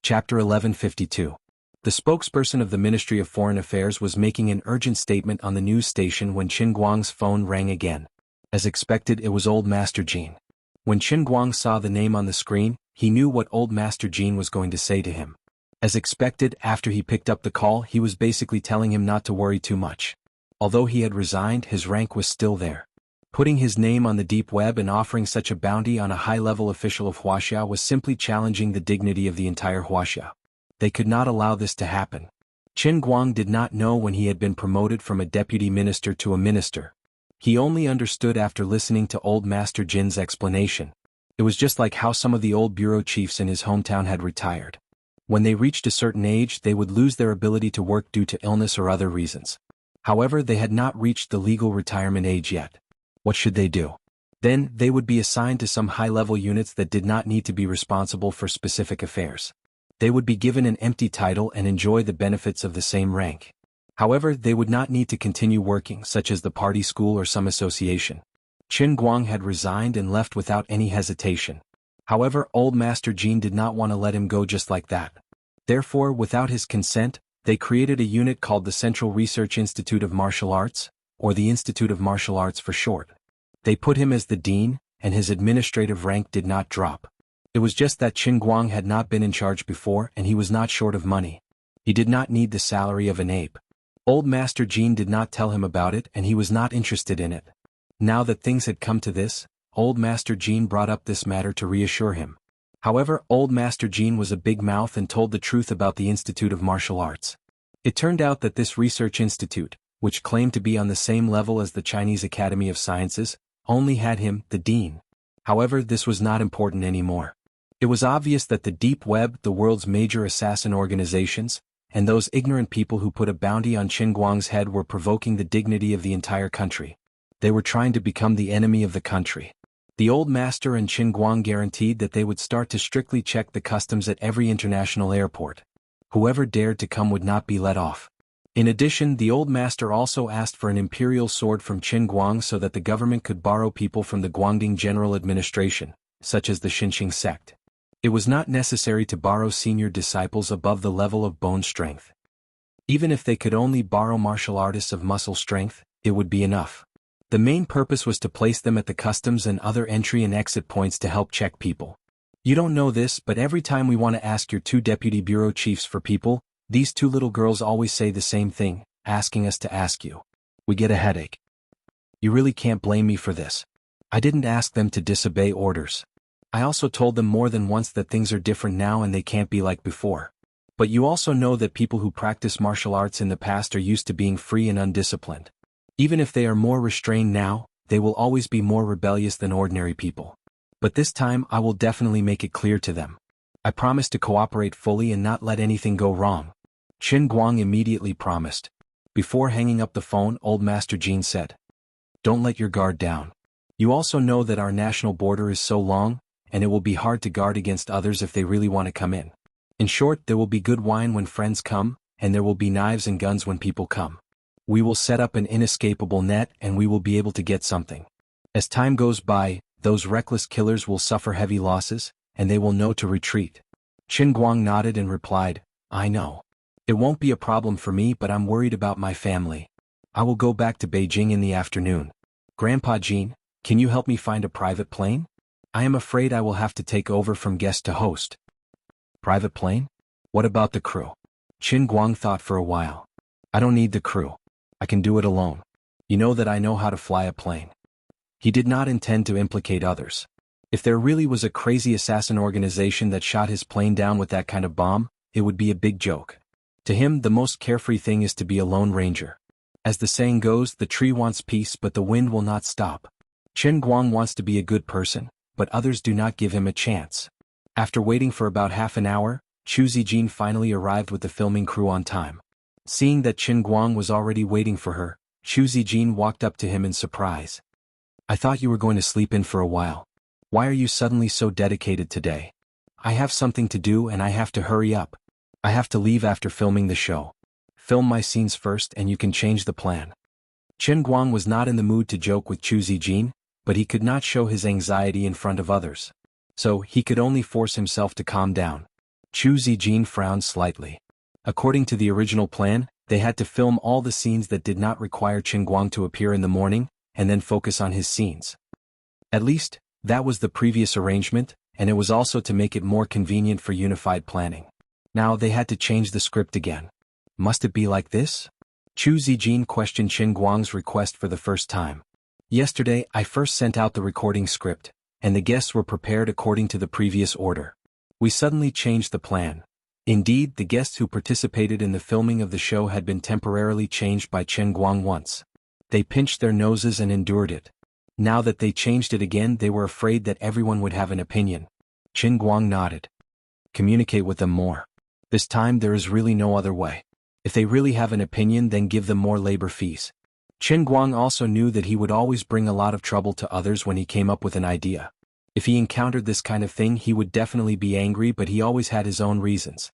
Chapter 1152. The spokesperson of the Ministry of Foreign Affairs was making an urgent statement on the news station when Qin Guang's phone rang again. As expected, it was Old Master Jean. When Qin Guang saw the name on the screen, he knew what Old Master Jean was going to say to him. As expected, after he picked up the call, he was basically telling him not to worry too much. Although he had resigned, his rank was still there. Putting his name on the deep web and offering such a bounty on a high-level official of Wuxia was simply challenging the dignity of the entire Wuxia. They could not allow this to happen. Qin Guang did not know when he had been promoted from a deputy minister to a minister. He only understood after listening to Old Master Jin's explanation. It was just like how some of the old bureau chiefs in his hometown had retired. When they reached a certain age, they would lose their ability to work due to illness or other reasons. However, they had not reached the legal retirement age yet. What should they do? Then, they would be assigned to some high-level units that did not need to be responsible for specific affairs. They would be given an empty title and enjoy the benefits of the same rank. However, they would not need to continue working, such as the party school or some association. Qin Guang had resigned and left without any hesitation. However, Old Master Jean did not want to let him go just like that. Therefore, without his consent, they created a unit called the Central Research Institute of Martial Arts, or the Institute of Martial Arts for short. They put him as the dean, and his administrative rank did not drop. It was just that Qin Guang had not been in charge before and he was not short of money. He did not need the salary of an ape. Old Master Jean did not tell him about it and he was not interested in it. Now that things had come to this, Old Master Jean brought up this matter to reassure him. However, Old Master Jean was a big mouth and told the truth about the Institute of Martial Arts. It turned out that this research institute, which claimed to be on the same level as the Chinese Academy of Sciences, only had him, the dean. However, this was not important anymore. It was obvious that the deep web, the world's major assassin organizations, and those ignorant people who put a bounty on Qin Guang's head were provoking the dignity of the entire country. They were trying to become the enemy of the country. The old master and Qin Guang guaranteed that they would start to strictly check the customs at every international airport. Whoever dared to come would not be let off. In addition, the old master also asked for an imperial sword from Qin Guang so that the government could borrow people from the Guangding General Administration, such as the Xinqing sect. It was not necessary to borrow senior disciples above the level of bone strength. Even if they could only borrow martial artists of muscle strength, it would be enough. The main purpose was to place them at the customs and other entry and exit points to help check people. You don't know this, but every time we want to ask your two deputy bureau chiefs for people, these two little girls always say the same thing, asking us to ask you. We get a headache. You really can't blame me for this. I didn't ask them to disobey orders. I also told them more than once that things are different now and they can't be like before. But you also know that people who practice martial arts in the past are used to being free and undisciplined. Even if they are more restrained now, they will always be more rebellious than ordinary people. But this time I will definitely make it clear to them. I promise to cooperate fully and not let anything go wrong. Qin Guang immediately promised. Before hanging up the phone, Old Master Jean said, "Don't let your guard down. You also know that our national border is so long, and it will be hard to guard against others if they really want to come in. In short, there will be good wine when friends come, and there will be knives and guns when people come. We will set up an inescapable net and we will be able to get something. As time goes by, those reckless killers will suffer heavy losses, and they will know to retreat." Qin Guang nodded and replied, "I know. It won't be a problem for me, but I'm worried about my family. I will go back to Beijing in the afternoon. Grandpa Jean, can you help me find a private plane? I am afraid I will have to take over from guest to host." "Private plane? What about the crew?" Qin Guang thought for a while. "I don't need the crew. I can do it alone. You know that I know how to fly a plane." He did not intend to implicate others. If there really was a crazy assassin organization that shot his plane down with that kind of bomb, it would be a big joke. To him, the most carefree thing is to be a lone ranger. As the saying goes, the tree wants peace but the wind will not stop. Qin Guang wants to be a good person, but others do not give him a chance. After waiting for about half an hour, Chu Zijin finally arrived with the filming crew on time. Seeing that Qin Guang was already waiting for her, Chu Zijin walked up to him in surprise. "I thought you were going to sleep in for a while. Why are you suddenly so dedicated today?" "I have something to do and I have to hurry up. I have to leave after filming the show. Film my scenes first and you can change the plan." Qin Guang was not in the mood to joke with Chu Zijin, but he could not show his anxiety in front of others. So, he could only force himself to calm down. Chu Zijin frowned slightly. According to the original plan, they had to film all the scenes that did not require Qin Guang to appear in the morning, and then focus on his scenes. At least, that was the previous arrangement, and it was also to make it more convenient for unified planning. Now they had to change the script again. Must it be like this? Chu Zijin questioned Qin Guang's request for the first time. Yesterday, I first sent out the recording script, and the guests were prepared according to the previous order. We suddenly changed the plan. Indeed, the guests who participated in the filming of the show had been temporarily changed by Qin Guang once. They pinched their noses and endured it. Now that they changed it again, they were afraid that everyone would have an opinion. Qin Guang nodded. Communicate with them more. This time there is really no other way. If they really have an opinion, then give them more labor fees. Qin Guang also knew that he would always bring a lot of trouble to others when he came up with an idea. If he encountered this kind of thing, he would definitely be angry, but he always had his own reasons.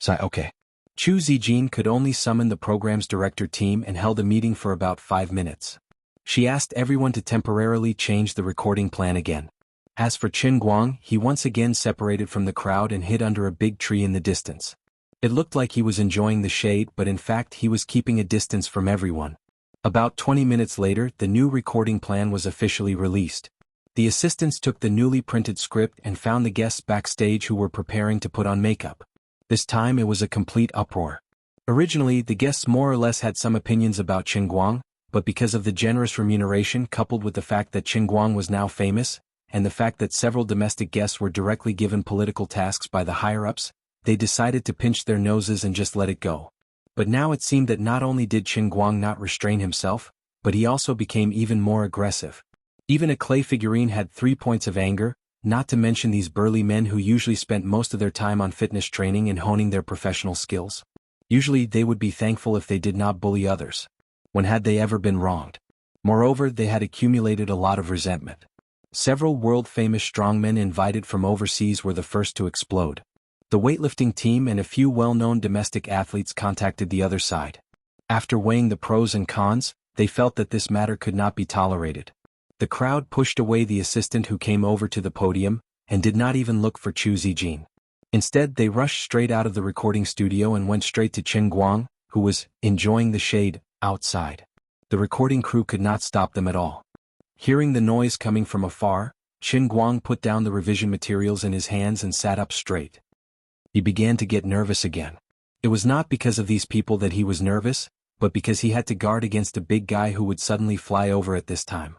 Okay. Chu Zijin could only summon the program's director team and held a meeting for about 5 minutes. She asked everyone to temporarily change the recording plan again. As for Qin Guang, he once again separated from the crowd and hid under a big tree in the distance. It looked like he was enjoying the shade, but in fact he was keeping a distance from everyone. About 20 minutes later, the new recording plan was officially released. The assistants took the newly printed script and found the guests backstage who were preparing to put on makeup. This time it was a complete uproar. Originally, the guests more or less had some opinions about Qin Guang, but because of the generous remuneration coupled with the fact that Qin Guang was now famous, and the fact that several domestic guests were directly given political tasks by the higher-ups, they decided to pinch their noses and just let it go. But now it seemed that not only did Qin Guang not restrain himself, but he also became even more aggressive. Even a clay figurine had 3 points of anger, not to mention these burly men who usually spent most of their time on fitness training and honing their professional skills. Usually they would be thankful if they did not bully others. When had they ever been wronged? Moreover, they had accumulated a lot of resentment. Several world-famous strongmen invited from overseas were the first to explode. The weightlifting team and a few well-known domestic athletes contacted the other side. After weighing the pros and cons, they felt that this matter could not be tolerated. The crowd pushed away the assistant who came over to the podium, and did not even look for Chu Zijin. Instead, they rushed straight out of the recording studio and went straight to Qin Guang, who was enjoying the shade outside. The recording crew could not stop them at all. Hearing the noise coming from afar, Qin Guang put down the revision materials in his hands and sat up straight. He began to get nervous again. It was not because of these people that he was nervous, but because he had to guard against a big guy who would suddenly fly over at this time.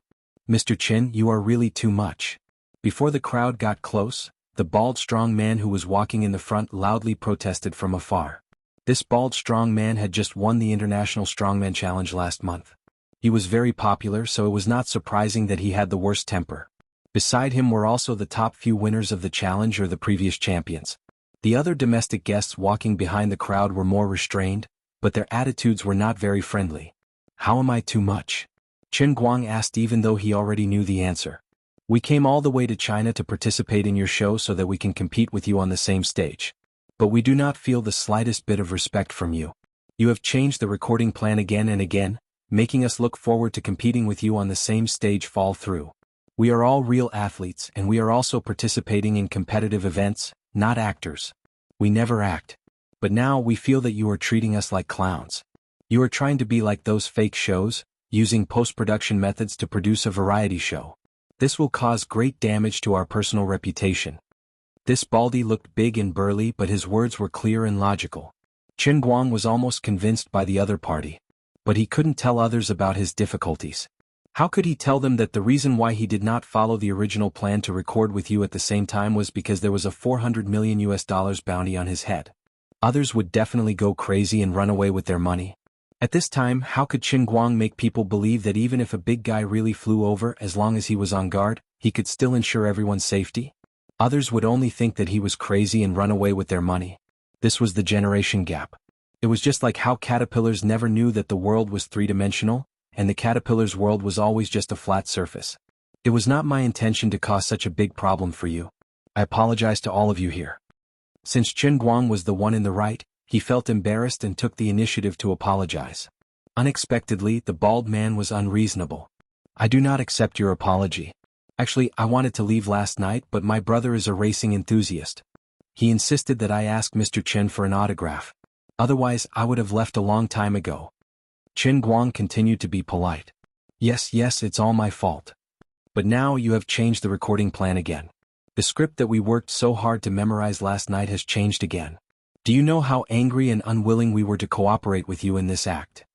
Mr. Qin, you are really too much. Before the crowd got close, the bald strong man who was walking in the front loudly protested from afar. This bald strong man had just won the International Strongman Challenge last month. He was very popular, so it was not surprising that he had the worst temper. Beside him were also the top few winners of the challenge or the previous champions. The other domestic guests walking behind the crowd were more restrained, but their attitudes were not very friendly. How am I too much? Qin Guang asked, even though he already knew the answer. We came all the way to China to participate in your show so that we can compete with you on the same stage. But we do not feel the slightest bit of respect from you. You have changed the recording plan again and again, making us look forward to competing with you on the same stage fall through. We are all real athletes, and we are also participating in competitive events, not actors. We never act. But now we feel that you are treating us like clowns. You are trying to be like those fake shows, using post-production methods to produce a variety show. This will cause great damage to our personal reputation. This baldy looked big and burly, but his words were clear and logical. Qin Guang was almost convinced by the other party. But he couldn't tell others about his difficulties. How could he tell them that the reason why he did not follow the original plan to record with you at the same time was because there was a $400 million bounty on his head? Others would definitely go crazy and run away with their money. At this time, how could Qin Guang make people believe that even if a big guy really flew over, as long as he was on guard, he could still ensure everyone's safety? Others would only think that he was crazy and run away with their money. This was the generation gap. It was just like how caterpillars never knew that the world was three-dimensional, and the caterpillar's world was always just a flat surface. It was not my intention to cause such a big problem for you. I apologize to all of you here. Since Qin Guang was the one in the right, he felt embarrassed and took the initiative to apologize. Unexpectedly, the bald man was unreasonable. I do not accept your apology. Actually, I wanted to leave last night, but my brother is a racing enthusiast. He insisted that I ask Mr. Chen for an autograph. Otherwise, I would have left a long time ago. Qin Guang continued to be polite. Yes, it's all my fault. But now you have changed the recording plan again. The script that we worked so hard to memorize last night has changed again. Do you know how angry and unwilling we were to cooperate with you in this act?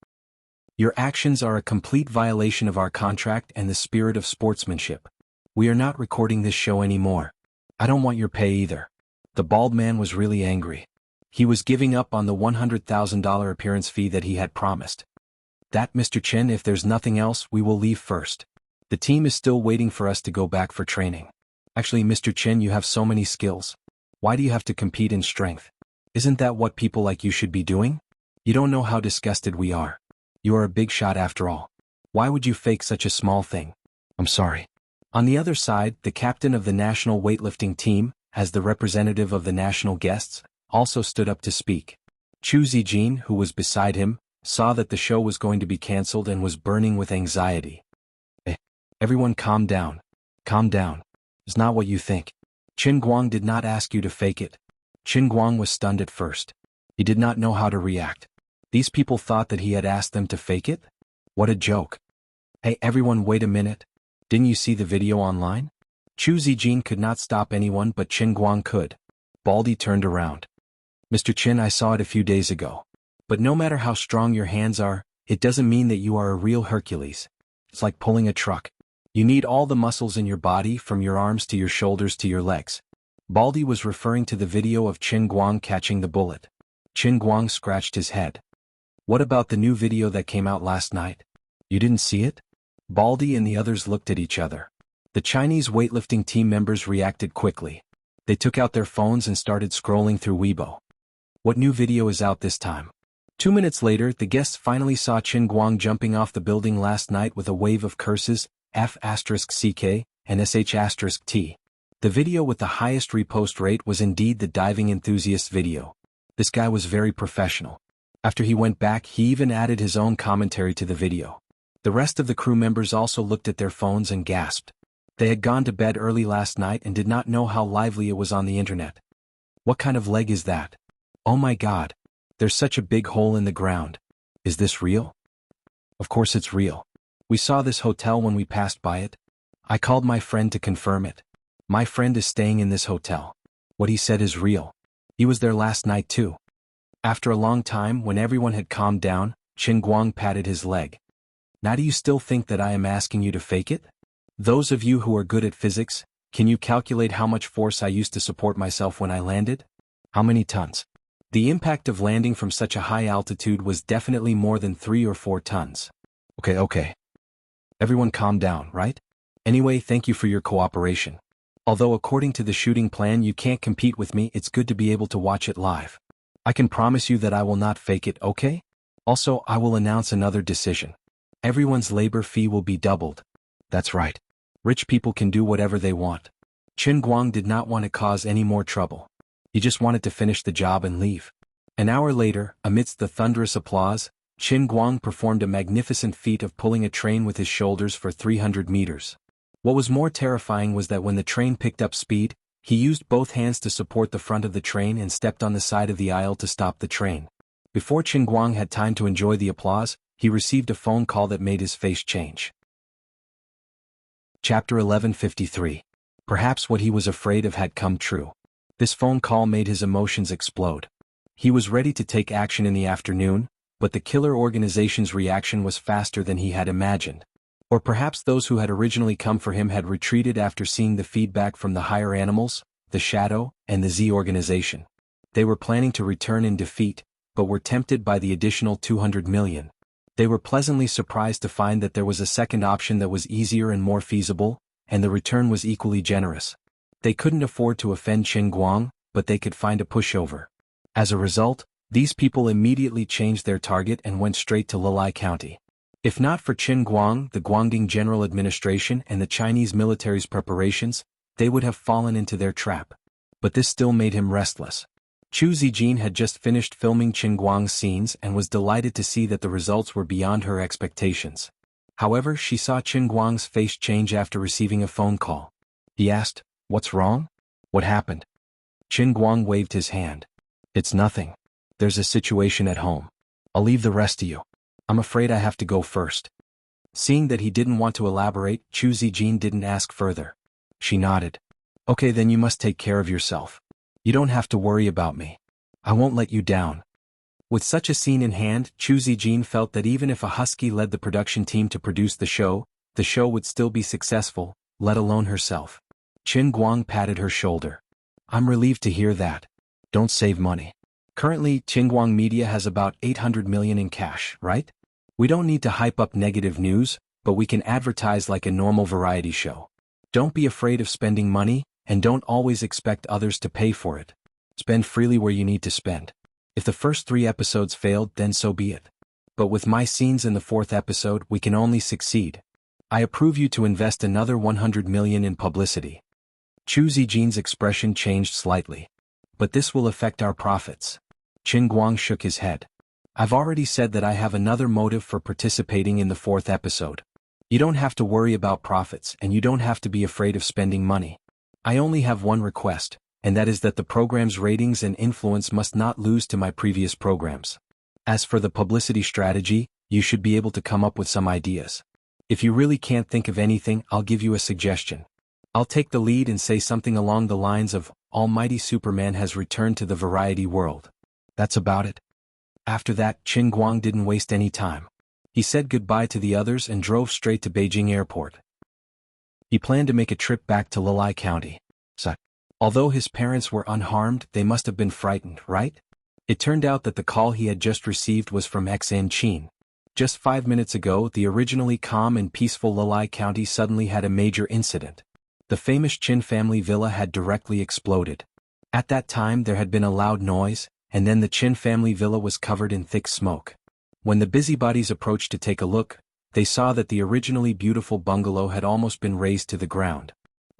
Your actions are a complete violation of our contract and the spirit of sportsmanship. We are not recording this show anymore. I don't want your pay either. The bald man was really angry. He was giving up on the $100,000 appearance fee that he had promised. That, Mr. Chen, if there's nothing else, we will leave first. The team is still waiting for us to go back for training. Actually, Mr. Chen, you have so many skills. Why do you have to compete in strength? Isn't that what people like you should be doing? You don't know how disgusted we are. You are a big shot after all. Why would you fake such a small thing? I'm sorry. On the other side, the captain of the national weightlifting team, as the representative of the national guests, also stood up to speak. Chu Zijin, who was beside him, saw that the show was going to be cancelled and was burning with anxiety. Everyone calm down. Calm down. It's not what you think. Qin Guang did not ask you to fake it. Qin Guang was stunned at first. He did not know how to react. These people thought that he had asked them to fake it? What a joke. Hey everyone, wait a minute. Didn't you see the video online? Chu Zijin could not stop anyone but Qin Guang could. Baldy turned around. Mr. Qin, I saw it a few days ago. But no matter how strong your hands are, it doesn't mean that you are a real Hercules. It's like pulling a truck. You need all the muscles in your body, from your arms to your shoulders to your legs. Baldy was referring to the video of Qin Guang catching the bullet. Qin Guang scratched his head. What about the new video that came out last night? You didn't see it? Baldy and the others looked at each other. The Chinese weightlifting team members reacted quickly. They took out their phones and started scrolling through Weibo. What new video is out this time? 2 minutes later, the guests finally saw Qin Guang jumping off the building last night with a wave of curses, F***CK, and SH**T. The video with the highest repost rate was indeed the diving enthusiast video. This guy was very professional. After he went back, he even added his own commentary to the video. The rest of the crew members also looked at their phones and gasped. They had gone to bed early last night and did not know how lively it was on the internet. What kind of leg is that? Oh my god. There's such a big hole in the ground. Is this real? Of course it's real. We saw this hotel when we passed by it. I called my friend to confirm it. My friend is staying in this hotel. What he said is real. He was there last night too. After a long time, when everyone had calmed down, Qin Guang patted his leg. Now do you still think that I am asking you to fake it? Those of you who are good at physics, can you calculate how much force I used to support myself when I landed? How many tons? The impact of landing from such a high altitude was definitely more than 3 or 4 tons. Okay. Everyone calm down, right? Anyway, thank you for your cooperation. Although according to the shooting plan you can't compete with me, it's good to be able to watch it live. I can promise you that I will not fake it, okay? Also, I will announce another decision. Everyone's labor fee will be doubled. That's right. Rich people can do whatever they want. Qin Guang did not want to cause any more trouble. He just wanted to finish the job and leave. An hour later, amidst the thunderous applause, Qin Guang performed a magnificent feat of pulling a train with his shoulders for 300 meters. What was more terrifying was that when the train picked up speed, he used both hands to support the front of the train and stepped on the side of the aisle to stop the train. Before Qin Guang had time to enjoy the applause, he received a phone call that made his face change. Chapter 1153. Perhaps what he was afraid of had come true. This phone call made his emotions explode. He was ready to take action in the afternoon, but the killer organization's reaction was faster than he had imagined. Or perhaps those who had originally come for him had retreated after seeing the feedback from the higher animals, the Shadow, and the Z organization. They were planning to return in defeat, but were tempted by the additional 200 million. They were pleasantly surprised to find that there was a second option that was easier and more feasible, and the return was equally generous. They couldn't afford to offend Qin Guang, but they could find a pushover. As a result, these people immediately changed their target and went straight to Lilai County. If not for Qin Guang, the Guangdong General Administration, and the Chinese military's preparations, they would have fallen into their trap. But this still made him restless. Chu Zijin had just finished filming Qin Guang's scenes and was delighted to see that the results were beyond her expectations. However, she saw Qin Guang's face change after receiving a phone call. He asked, "What's wrong? What happened?" Qin Guang waved his hand. It's nothing. There's a situation at home. I'll leave the rest to you. I'm afraid I have to go first. Seeing that he didn't want to elaborate, Chu Zijin didn't ask further. She nodded. Okay, then you must take care of yourself. You don't have to worry about me. I won't let you down. With such a scene in hand, Chu Zijin felt that even if a husky led the production team to produce the show would still be successful, let alone herself. Qin Guang patted her shoulder. I'm relieved to hear that. Don't save money. Currently, Qinguang Media has about 800 million in cash, right? We don't need to hype up negative news, but we can advertise like a normal variety show. Don't be afraid of spending money, and don't always expect others to pay for it. Spend freely where you need to spend. If the first 3 episodes failed, then so be it. But with my scenes in the 4th episode, we can only succeed. I approve you to invest another 100 million in publicity. Chu Zijin's expression changed slightly. But this will affect our profits. Qin Guang shook his head. I've already said that I have another motive for participating in the 4th episode. You don't have to worry about profits, and you don't have to be afraid of spending money. I only have one request, and that is that the program's ratings and influence must not lose to my previous programs. As for the publicity strategy, you should be able to come up with some ideas. If you really can't think of anything, I'll give you a suggestion. I'll take the lead and say something along the lines of, Almighty Superman has returned to the variety world. That's about it. After that, Qin Guang didn't waste any time. He said goodbye to the others and drove straight to Beijing Airport. He planned to make a trip back to Lilai County. Although his parents were unharmed, they must have been frightened, right? It turned out that the call he had just received was from Xan Qin. Just 5 minutes ago, the originally calm and peaceful Lilai County suddenly had a major incident. The famous Qin family villa had directly exploded. At that time there had been a loud noise, and then the Qin family villa was covered in thick smoke. When the busybodies approached to take a look, they saw that the originally beautiful bungalow had almost been razed to the ground.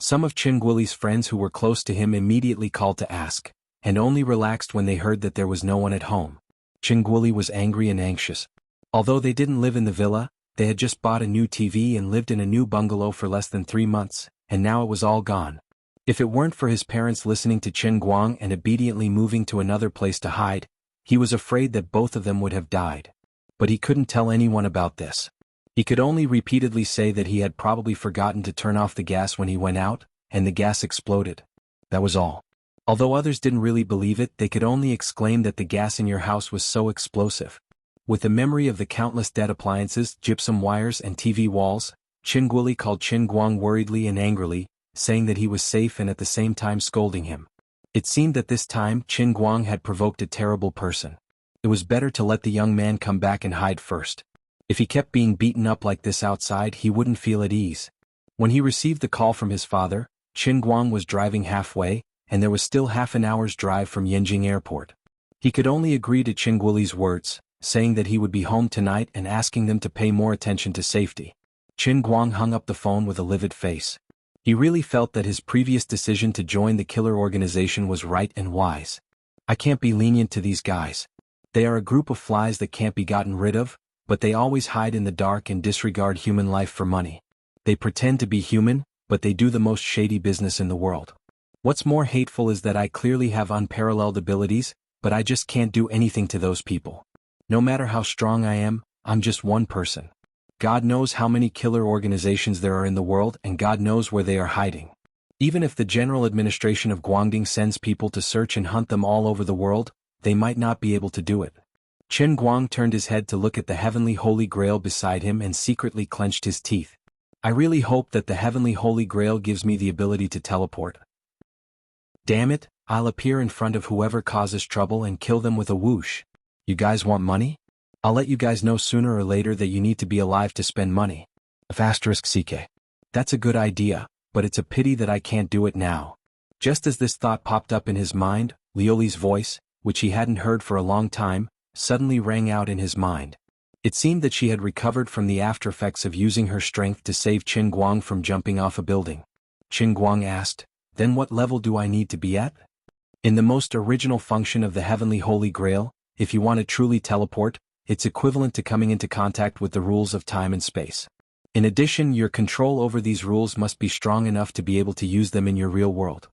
Some of Qin Guoli's friends who were close to him immediately called to ask, and only relaxed when they heard that there was no one at home. Qin Guoli was angry and anxious. Although they didn't live in the villa, they had just bought a new TV and lived in a new bungalow for less than 3 months, and now it was all gone. If it weren't for his parents listening to Qin Guang and obediently moving to another place to hide, he was afraid that both of them would have died. But he couldn't tell anyone about this. He could only repeatedly say that he had probably forgotten to turn off the gas when he went out, and the gas exploded. That was all. Although others didn't really believe it, they could only exclaim that the gas in your house was so explosive. With the memory of the countless dead appliances, gypsum wires and TV walls, Qin Guoli called Qin Guang worriedly and angrily, saying that he was safe and at the same time scolding him. It seemed that this time Qin Guang had provoked a terrible person. It was better to let the young man come back and hide first. If he kept being beaten up like this outside, he wouldn't feel at ease. When he received the call from his father, Qin Guang was driving halfway, and there was still half an hour's drive from Yanjing Airport. He could only agree to Qin Guoli's words, saying that he would be home tonight and asking them to pay more attention to safety. Qin Guang hung up the phone with a livid face. He really felt that his previous decision to join the killer organization was right and wise. I can't be lenient to these guys. They are a group of flies that can't be gotten rid of, but they always hide in the dark and disregard human life for money. They pretend to be human, but they do the most shady business in the world. What's more hateful is that I clearly have unparalleled abilities, but I just can't do anything to those people. No matter how strong I am, I'm just one person. God knows how many killer organizations there are in the world, and God knows where they are hiding. Even if the General Administration of Guangdong sends people to search and hunt them all over the world, they might not be able to do it. Qin Guang turned his head to look at the heavenly Holy Grail beside him and secretly clenched his teeth. I really hope that the heavenly Holy Grail gives me the ability to teleport. Damn it, I'll appear in front of whoever causes trouble and kill them with a whoosh. You guys want money? I'll let you guys know sooner or later that you need to be alive to spend money. *CK. That's a good idea, but it's a pity that I can't do it now. Just as this thought popped up in his mind, Lioli's voice, which he hadn't heard for a long time, suddenly rang out in his mind. It seemed that she had recovered from the aftereffects of using her strength to save Qin Guang from jumping off a building. Qin Guang asked, "Then what level do I need to be at?" In the most original function of the Heavenly Holy Grail, if you want to truly teleport, it's equivalent to coming into contact with the rules of time and space. In addition, your control over these rules must be strong enough to be able to use them in your real world.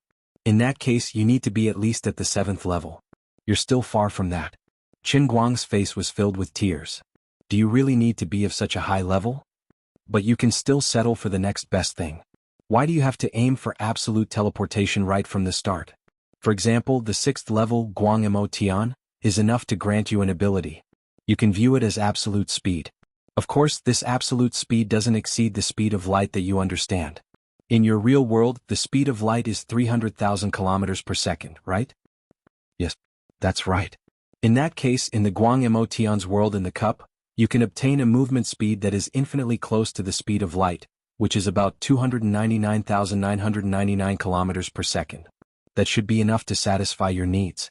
In that case you need to be at least at the 7th level. You're still far from that. Qin Guang's face was filled with tears. Do you really need to be of such a high level? But you can still settle for the next best thing. Why do you have to aim for absolute teleportation right from the start? For example, the 6th level Guang Mo Tian is enough to grant you an ability. You can view it as absolute speed. Of course, this absolute speed doesn't exceed the speed of light that you understand. In your real world, the speed of light is 300,000 kilometers per second, right? Yes, that's right. In that case, in the Guang Mo Tian's world in the cup, you can obtain a movement speed that is infinitely close to the speed of light, which is about 299,999 kilometers per second. That should be enough to satisfy your needs.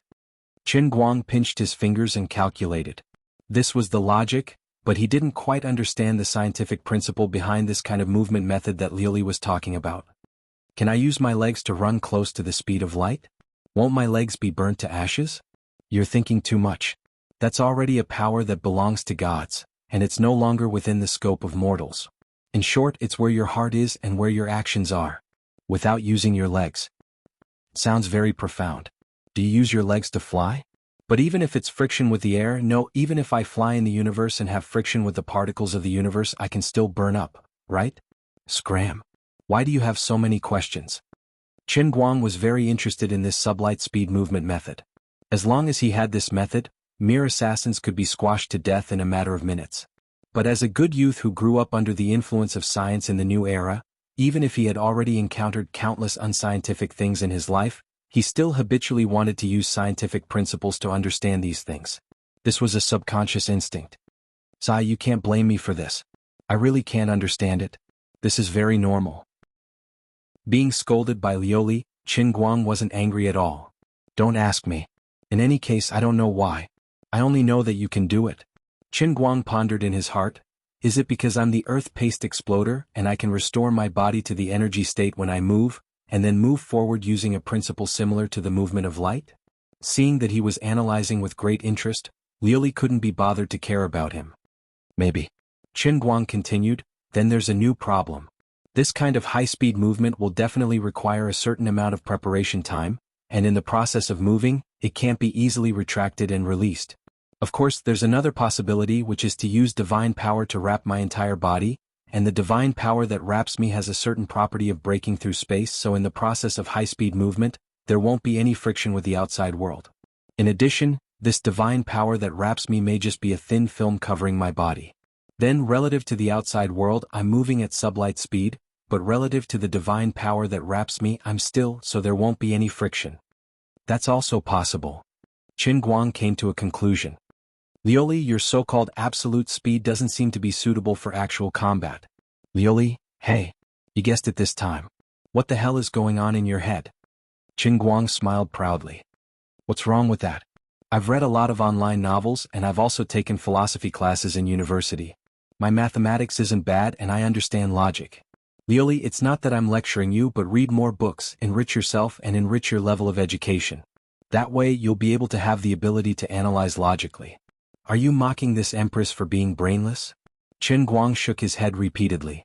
Qin Guang pinched his fingers and calculated. This was the logic, but he didn't quite understand the scientific principle behind this kind of movement method that Liuli was talking about. Can I use my legs to run close to the speed of light? Won't my legs be burnt to ashes? You're thinking too much. That's already a power that belongs to gods, and it's no longer within the scope of mortals. In short, it's where your heart is and where your actions are. Without using your legs. Sounds very profound. Do you use your legs to fly? But even if it's friction with the air, no, even if I fly in the universe and have friction with the particles of the universe, I can still burn up, right? Scram. Why do you have so many questions? Qin Guang was very interested in this sublight speed movement method. As long as he had this method, mere assassins could be squashed to death in a matter of minutes. But as a good youth who grew up under the influence of science in the new era, even if he had already encountered countless unscientific things in his life, he still habitually wanted to use scientific principles to understand these things. This was a subconscious instinct. Sai, you can't blame me for this. I really can't understand it. This is very normal. Being scolded by Liuli, Qin Guang wasn't angry at all. Don't ask me. In any case, I don't know why. I only know that you can do it. Qin Guang pondered in his heart. Is it because I'm the earth-paced exploder and I can restore my body to the energy state when I move, and then move forward using a principle similar to the movement of light? Seeing that he was analyzing with great interest, Liuli couldn't be bothered to care about him. Maybe. Qin Guang continued, then there's a new problem. This kind of high-speed movement will definitely require a certain amount of preparation time, and in the process of moving, it can't be easily retracted and released. Of course, there's another possibility, which is to use divine power to wrap my entire body, and the divine power that wraps me has a certain property of breaking through space, so in the process of high-speed movement, there won't be any friction with the outside world. In addition, this divine power that wraps me may just be a thin film covering my body. Then, relative to the outside world, I'm moving at sublight speed, but relative to the divine power that wraps me, I'm still, so there won't be any friction. That's also possible. Qin Guang came to a conclusion. Liuli, your so-called absolute speed doesn't seem to be suitable for actual combat. Liuli, hey. You guessed it this time. What the hell is going on in your head? Qin Guang smiled proudly. What's wrong with that? I've read a lot of online novels and I've also taken philosophy classes in university. My mathematics isn't bad and I understand logic. Liuli, it's not that I'm lecturing you, but read more books, enrich yourself and enrich your level of education. That way you'll be able to have the ability to analyze logically. Are you mocking this empress for being brainless? Qin Guang shook his head repeatedly.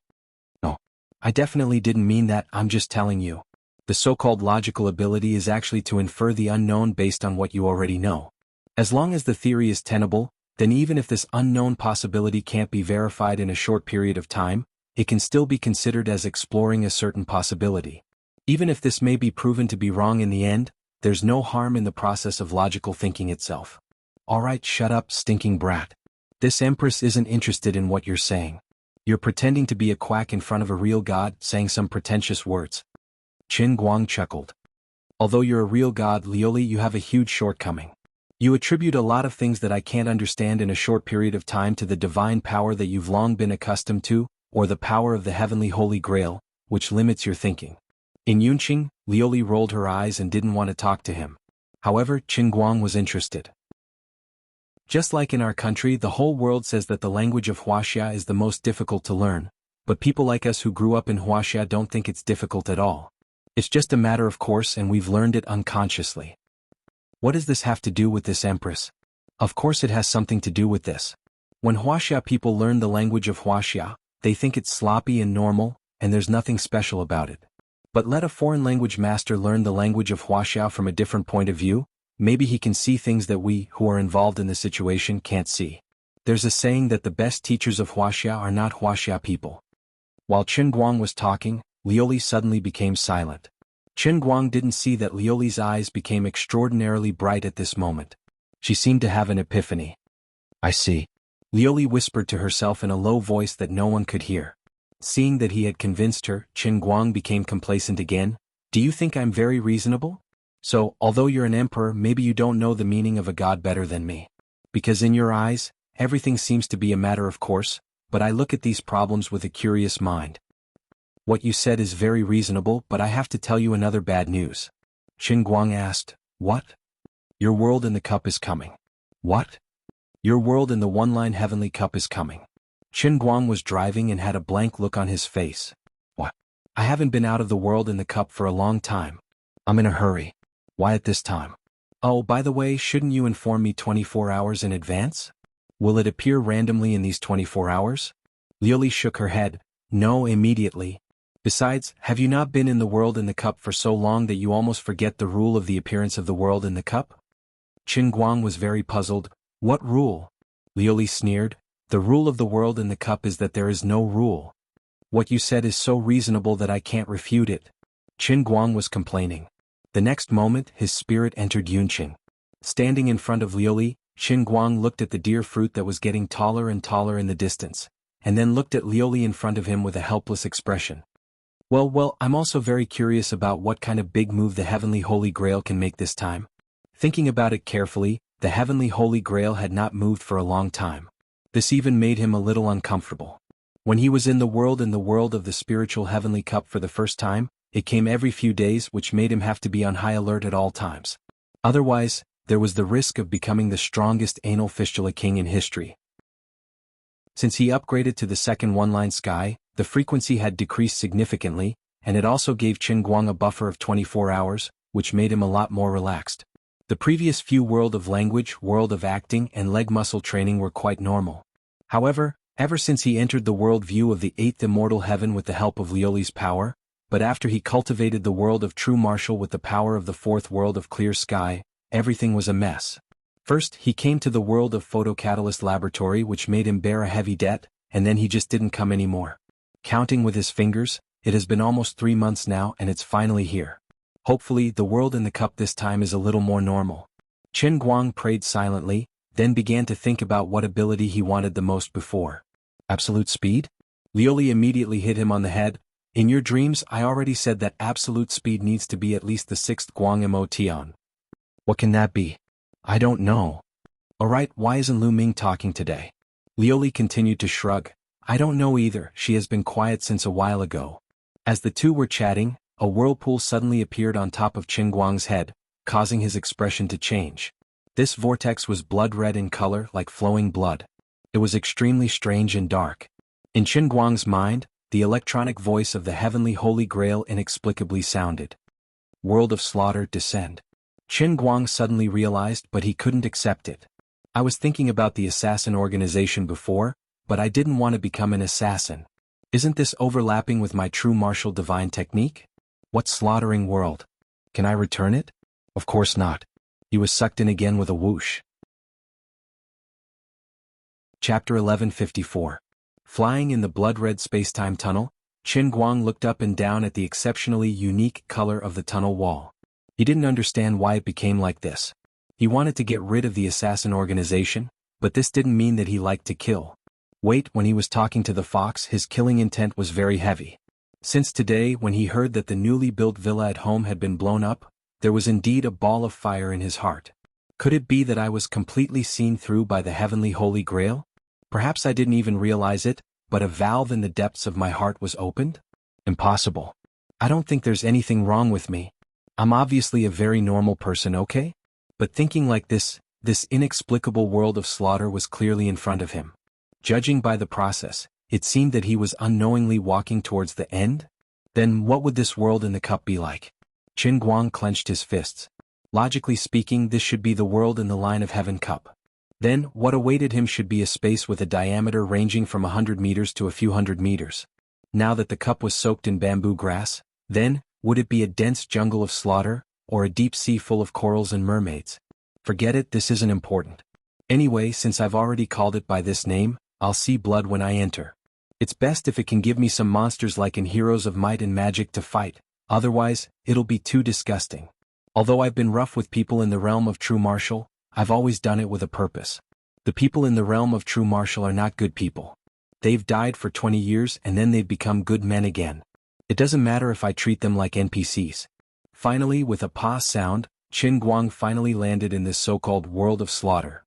No. I definitely didn't mean that, I'm just telling you. The so-called logical ability is actually to infer the unknown based on what you already know. As long as the theory is tenable, then even if this unknown possibility can't be verified in a short period of time, it can still be considered as exploring a certain possibility. Even if this may be proven to be wrong in the end, there's no harm in the process of logical thinking itself. Alright, shut up, stinking brat. This empress isn't interested in what you're saying. You're pretending to be a quack in front of a real god, saying some pretentious words. Qin Guang chuckled. Although you're a real god, Liuli, you have a huge shortcoming. You attribute a lot of things that I can't understand in a short period of time to the divine power that you've long been accustomed to, or the power of the heavenly Holy Grail, which limits your thinking. In Yunqing, Liuli rolled her eyes and didn't want to talk to him. However, Qin Guang was interested. Just like in our country, the whole world says that the language of Wuxia is the most difficult to learn, but people like us who grew up in Wuxia don't think it's difficult at all. It's just a matter of course and we've learned it unconsciously. What does this have to do with this empress? Of course it has something to do with this. When Wuxia people learn the language of Wuxia, they think it's sloppy and normal, and there's nothing special about it. But let a foreign language master learn the language of Wuxia from a different point of view, maybe he can see things that we, who are involved in the situation, can't see. There's a saying that the best teachers of Wuxia are not Wuxia people. While Qin Guang was talking, Liuli suddenly became silent. Qin Guang didn't see that Liuli's eyes became extraordinarily bright at this moment. She seemed to have an epiphany. I see. Liuli whispered to herself in a low voice that no one could hear. Seeing that he had convinced her, Qin Guang became complacent again. Do you think I'm very reasonable? So, although you're an emperor, maybe you don't know the meaning of a god better than me. Because in your eyes, everything seems to be a matter of course, but I look at these problems with a curious mind. What you said is very reasonable, but I have to tell you another bad news. Qin Guang asked, What? Your world in the cup is coming. What? Your world in the one-line heavenly cup is coming. Qin Guang was driving and had a blank look on his face. What? I haven't been out of the world in the cup for a long time. I'm in a hurry. Why at this time? Oh, by the way, shouldn't you inform me 24 hours in advance? Will it appear randomly in these 24 hours? Liuli shook her head. No, immediately. Besides, have you not been in the world in the cup for so long that you almost forget the rule of the appearance of the world in the cup? Qin Guang was very puzzled. What rule? Liuli sneered. The rule of the world in the cup is that there is no rule. What you said is so reasonable that I can't refute it. Qin Guang was complaining. The next moment, his spirit entered Yunqing. Standing in front of Liuli, Qin Guang looked at the deer fruit that was getting taller and taller in the distance, and then looked at Liuli in front of him with a helpless expression. Well, I'm also very curious about what kind of big move the Heavenly Holy Grail can make this time. Thinking about it carefully, the Heavenly Holy Grail had not moved for a long time. This even made him a little uncomfortable. When he was in the world of the spiritual heavenly cup for the first time, it came every few days, which made him have to be on high alert at all times. Otherwise, there was the risk of becoming the strongest anal fistula king in history. Since he upgraded to the second one-line sky, the frequency had decreased significantly, and it also gave Qin Guang a buffer of 24 hours, which made him a lot more relaxed. The previous few world of language, world of acting, and leg muscle training were quite normal. However, ever since he entered the world view of the eighth immortal heaven with the help of Liuli's power, but after he cultivated the world of true martial with the power of the fourth world of clear sky, everything was a mess. First, he came to the world of photocatalyst laboratory, which made him bear a heavy debt, and then he just didn't come anymore. Counting with his fingers, it has been almost 3 months now and it's finally here. Hopefully, the world in the cup this time is a little more normal. Qin Guang prayed silently, then began to think about what ability he wanted the most before. Absolute speed? Liuli immediately hit him on the head. In your dreams, I already said that absolute speed needs to be at least the 6th Guang Mo Tian. What can that be? I don't know. Alright, why isn't Lu Ming talking today? Liuli continued to shrug. I don't know either, she has been quiet since a while ago. As the two were chatting, a whirlpool suddenly appeared on top of Qin Guang's head, causing his expression to change. This vortex was blood-red in color, like flowing blood. It was extremely strange and dark. In Qin Guang's mind, the electronic voice of the Heavenly Holy Grail inexplicably sounded. World of slaughter, descend. Qin Guang suddenly realized, but he couldn't accept it. I was thinking about the assassin organization before, but I didn't want to become an assassin. Isn't this overlapping with my true martial divine technique? What slaughtering world? Can I return it? Of course not. He was sucked in again with a whoosh. Chapter 1154. Flying in the blood-red space-time tunnel, Qin Guang looked up and down at the exceptionally unique color of the tunnel wall. He didn't understand why it became like this. He wanted to get rid of the assassin organization, but this didn't mean that he liked to kill. Wait, when he was talking to the fox, his killing intent was very heavy. Since today, when he heard that the newly built villa at home had been blown up, there was indeed a ball of fire in his heart. Could it be that I was completely seen through by the Heavenly Holy Grail? Perhaps I didn't even realize it, but a valve in the depths of my heart was opened? Impossible. I don't think there's anything wrong with me. I'm obviously a very normal person, okay? But thinking like this inexplicable world of slaughter was clearly in front of him. Judging by the process, it seemed that he was unknowingly walking towards the end? Then what would this world in the cup be like? Qin Guang clenched his fists. Logically speaking, this should be the world in the line of heaven cup. Then, what awaited him should be a space with a diameter ranging from 100 meters to a few hundred meters. Now that the cup was soaked in bamboo grass, then, Would it be a dense jungle of slaughter, or a deep sea full of corals and mermaids? Forget it, this isn't important. Anyway, since I've already called it by this name, I'll see blood when I enter. It's best if it can give me some monsters like in Heroes of Might and Magic to fight, otherwise, it'll be too disgusting. Although I've been rough with people in the realm of true martial, I've always done it with a purpose. The people in the realm of true martial are not good people. They've died for 20 years and then they've become good men again. It doesn't matter if I treat them like NPCs. Finally, with a pa sound, Qin Guang finally landed in this so-called world of slaughter.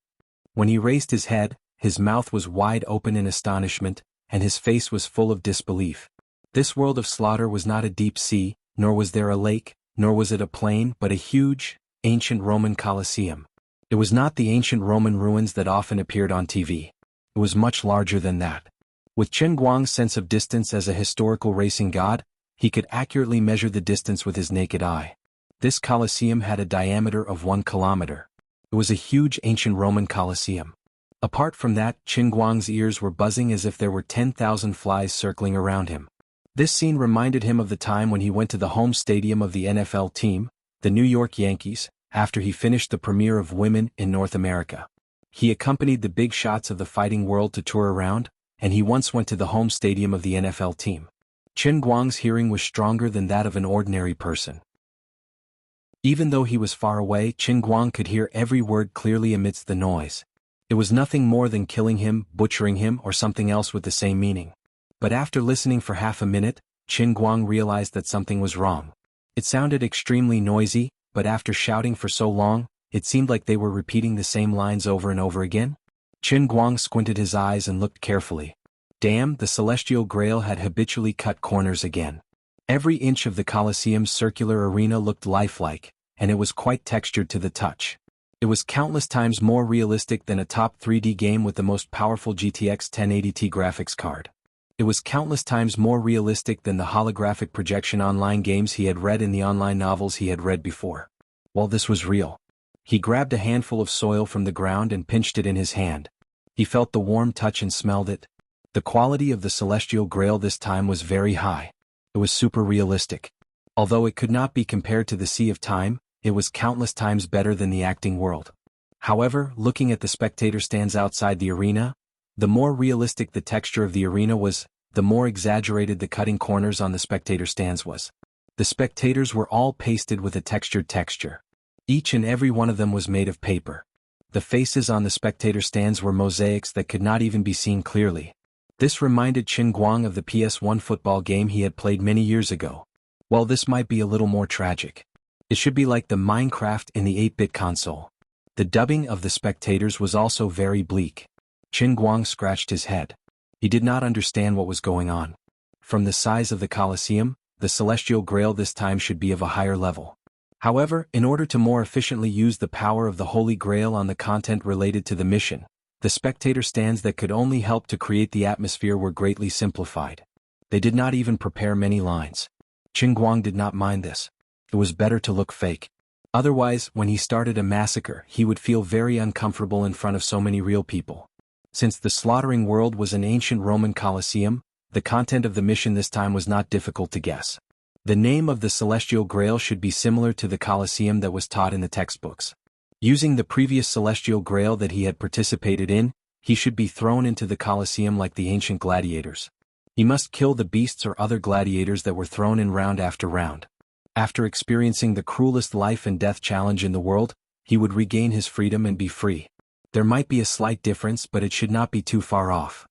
When he raised his head, his mouth was wide open in astonishment, and his face was full of disbelief. This world of slaughter was not a deep sea, nor was there a lake, nor was it a plain, but a huge, ancient Roman Colosseum. It was not the ancient Roman ruins that often appeared on TV. It was much larger than that. With Qin Guang's sense of distance as a historical racing god, he could accurately measure the distance with his naked eye. This Colosseum had a diameter of 1 kilometer. It was a huge ancient Roman Colosseum. Apart from that, Qin Guang's ears were buzzing as if there were 10,000 flies circling around him. This scene reminded him of the time when he went to the home stadium of the NFL team, the New York Yankees, after he finished the premiere of Women in North America. He accompanied the big shots of the fighting world to tour around, and he once went to the home stadium of the NFL team. Qin Guang's hearing was stronger than that of an ordinary person. Even though he was far away, Qin Guang could hear every word clearly amidst the noise. It was nothing more than killing him, butchering him, or something else with the same meaning. But after listening for half a minute, Qin Guang realized that something was wrong. It sounded extremely noisy, but after shouting for so long, it seemed like they were repeating the same lines over and over again. Qin Guang squinted his eyes and looked carefully. Damn, the Celestial Grail had habitually cut corners again. Every inch of the Colosseum's circular arena looked lifelike, and it was quite textured to the touch. It was countless times more realistic than a top 3D game with the most powerful GTX 1080 graphics card. It was countless times more realistic than the holographic projection online games he had read in the online novels he had read before. Well, this was real. He grabbed a handful of soil from the ground and pinched it in his hand. He felt the warm touch and smelled it. The quality of the Celestial Grail this time was very high. It was super realistic. Although it could not be compared to the Sea of Time, it was countless times better than the acting world. However, looking at the spectator stands outside the arena, the more realistic the texture of the arena was, the more exaggerated the cutting corners on the spectator stands was. The spectators were all pasted with a textured texture. Each and every one of them was made of paper. The faces on the spectator stands were mosaics that could not even be seen clearly. This reminded Qin Guang of the PS1 football game he had played many years ago. Well, this might be a little more tragic. It should be like the Minecraft in the 8-bit console. The dubbing of the spectators was also very bleak. Qin Guang scratched his head. He did not understand what was going on. From the size of the Colosseum, the Celestial Grail this time should be of a higher level. However, in order to more efficiently use the power of the Holy Grail on the content related to the mission, the spectator stands that could only help to create the atmosphere were greatly simplified. They did not even prepare many lines. Qin Guang did not mind this. It was better to look fake. Otherwise, when he started a massacre, he would feel very uncomfortable in front of so many real people. Since the slaughtering world was an ancient Roman Colosseum, the content of the mission this time was not difficult to guess. The name of the Celestial Grail should be similar to the Colosseum that was taught in the textbooks. Using the previous Celestial Grail that he had participated in, he should be thrown into the Colosseum like the ancient gladiators. He must kill the beasts or other gladiators that were thrown in round after round. After experiencing the cruelest life and death challenge in the world, he would regain his freedom and be free. There might be a slight difference, but it should not be too far off.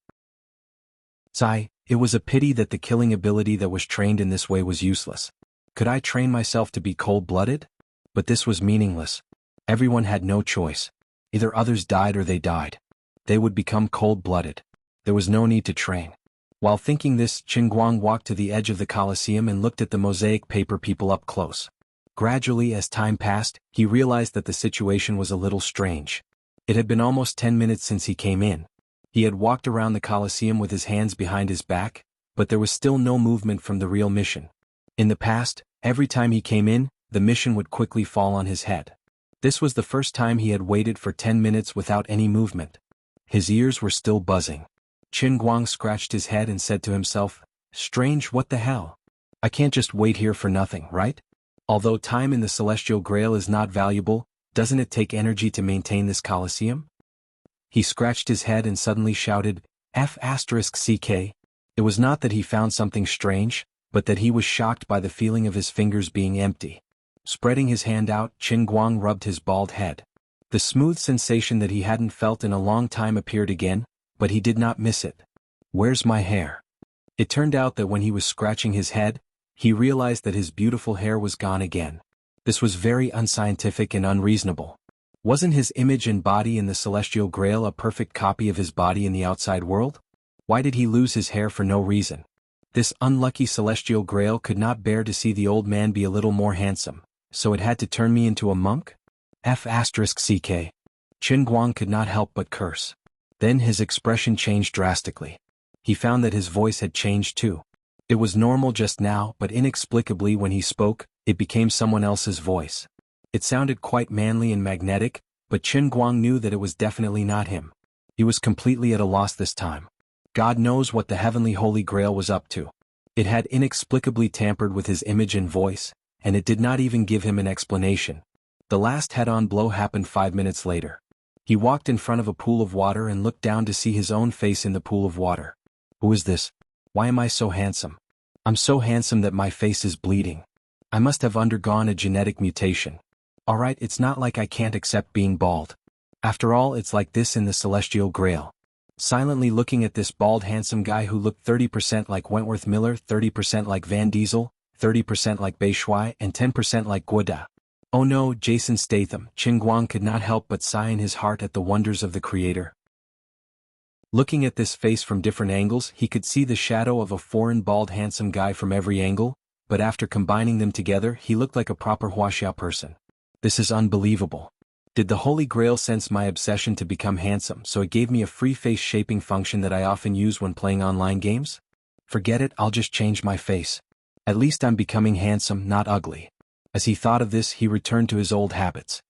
Sigh, it was a pity that the killing ability that was trained in this way was useless. Could I train myself to be cold-blooded? But this was meaningless. Everyone had no choice. Either others died or they died. They would become cold-blooded. There was no need to train. While thinking this, Qin Guang walked to the edge of the Colosseum and looked at the mosaic paper people up close. Gradually, as time passed, he realized that the situation was a little strange. It had been almost 10 minutes since he came in. He had walked around the Colosseum with his hands behind his back, but there was still no movement from the real mission. In the past, every time he came in, the mission would quickly fall on his head. This was the first time he had waited for 10 minutes without any movement. His ears were still buzzing. Qin Guang scratched his head and said to himself, "Strange, what the hell? I can't just wait here for nothing, right? Although time in the Celestial Grail is not valuable, doesn't it take energy to maintain this Colosseum? He scratched his head and suddenly shouted, F***CK. It was not that he found something strange, but that he was shocked by the feeling of his fingers being empty. Spreading his hand out, Qin Guang rubbed his bald head. The smooth sensation that he hadn't felt in a long time appeared again, but he did not miss it. Where's my hair? It turned out that when he was scratching his head, he realized that his beautiful hair was gone again. This was very unscientific and unreasonable. Wasn't his image and body in the Celestial Grail a perfect copy of his body in the outside world? Why did he lose his hair for no reason? This unlucky Celestial Grail could not bear to see the old man be a little more handsome, so it had to turn me into a monk? F***CK. Qin Guang could not help but curse. Then his expression changed drastically. He found that his voice had changed too. It was normal just now, but inexplicably when he spoke, it became someone else's voice. It sounded quite manly and magnetic, but Qin Guang knew that it was definitely not him. He was completely at a loss this time. God knows what the heavenly Holy Grail was up to. It had inexplicably tampered with his image and voice, and it did not even give him an explanation. The last head-on blow happened 5 minutes later. He walked in front of a pool of water and looked down to see his own face in the pool of water. Who is this? Why am I so handsome? I'm so handsome that my face is bleeding. I must have undergone a genetic mutation. Alright, it's not like I can't accept being bald. After all, it's like this in the Celestial Grail. Silently looking at this bald handsome guy who looked 30% like Wentworth Miller, 30% like Van Diesel, 30% like Bai Shui, and 10% like Guoda. Oh no, Jason Statham. Qin Guang could not help but sigh in his heart at the wonders of the Creator. Looking at this face from different angles, he could see the shadow of a foreign bald handsome guy from every angle, but after combining them together, he looked like a proper Wuxia person. This is unbelievable. Did the Holy Grail sense my obsession to become handsome, so it gave me a free face shaping function that I often use when playing online games? Forget it, I'll just change my face. At least I'm becoming handsome, not ugly. As he thought of this, he returned to his old habits.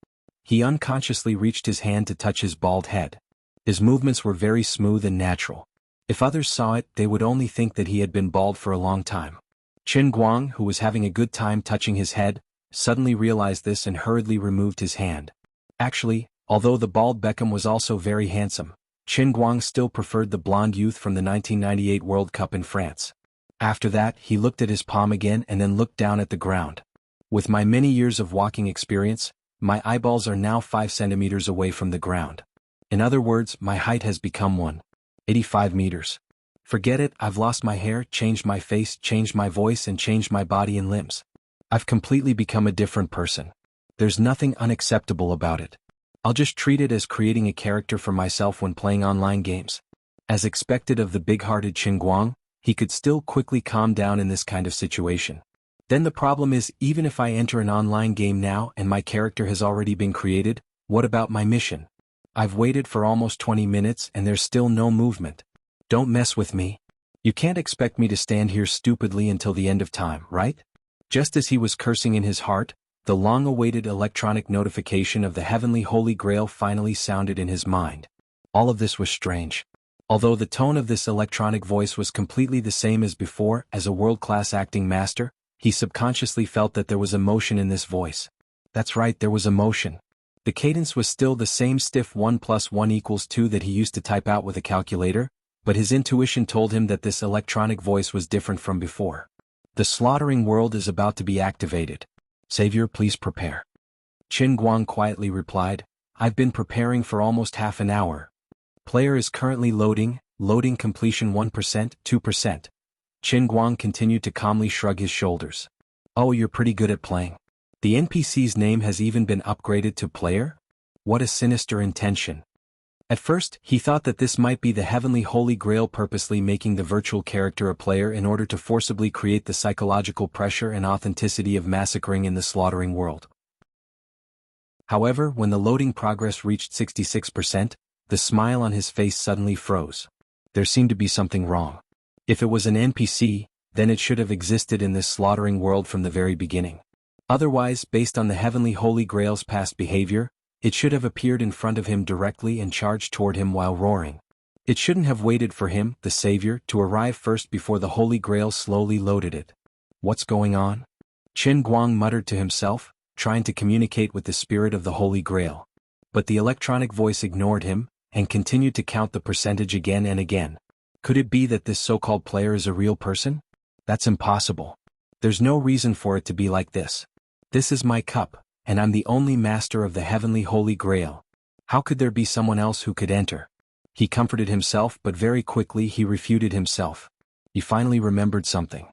He unconsciously reached his hand to touch his bald head. His movements were very smooth and natural. If others saw it, they would only think that he had been bald for a long time. Qin Guang, who was having a good time touching his head, suddenly realized this and hurriedly removed his hand. Actually, although the bald Beckham was also very handsome, Qin Guang still preferred the blonde youth from the 1998 World Cup in France. After that, he looked at his palm again and then looked down at the ground. With my many years of walking experience, my eyeballs are now 5 centimeters away from the ground. In other words, my height has become 1.85 meters. Forget it, I've lost my hair, changed my face, changed my voice, and changed my body and limbs. I've completely become a different person. There's nothing unacceptable about it. I'll just treat it as creating a character for myself when playing online games. As expected of the big-hearted Qin Guang, he could still quickly calm down in this kind of situation. Then the problem is, even if I enter an online game now and my character has already been created, what about my mission? I've waited for almost 20 minutes and there's still no movement. Don't mess with me. You can't expect me to stand here stupidly until the end of time, right? Just as he was cursing in his heart, the long-awaited electronic notification of the heavenly Holy Grail finally sounded in his mind. All of this was strange. Although the tone of this electronic voice was completely the same as before, as a world-class acting master, he subconsciously felt that there was emotion in this voice. That's right, there was emotion. The cadence was still the same stiff 1 + 1 = 2 that he used to type out with a calculator, but his intuition told him that this electronic voice was different from before. The slaughtering world is about to be activated. Savior, please prepare. Qin Guang quietly replied, I've been preparing for almost half an hour. Player is currently loading completion 1%, 2%. Qin Guang continued to calmly shrug his shoulders. Oh, you're pretty good at playing. The NPC's name has even been upgraded to player? What a sinister intention. At first, he thought that this might be the heavenly Holy Grail purposely making the virtual character a player in order to forcibly create the psychological pressure and authenticity of massacring in the slaughtering world. However, when the loading progress reached 66%, the smile on his face suddenly froze. There seemed to be something wrong. If it was an NPC, then it should have existed in this slaughtering world from the very beginning. Otherwise, based on the heavenly Holy Grail's past behavior, it should have appeared in front of him directly and charged toward him while roaring. It shouldn't have waited for him, the Savior, to arrive first before the Holy Grail slowly loaded it. What's going on? Qin Guang muttered to himself, trying to communicate with the spirit of the Holy Grail. But the electronic voice ignored him, and continued to count the percentage again and again. Could it be that this so-called player is a real person? That's impossible. There's no reason for it to be like this. This is my cup, and I'm the only master of the heavenly Holy Grail. How could there be someone else who could enter? He comforted himself, but very quickly he refuted himself. He finally remembered something.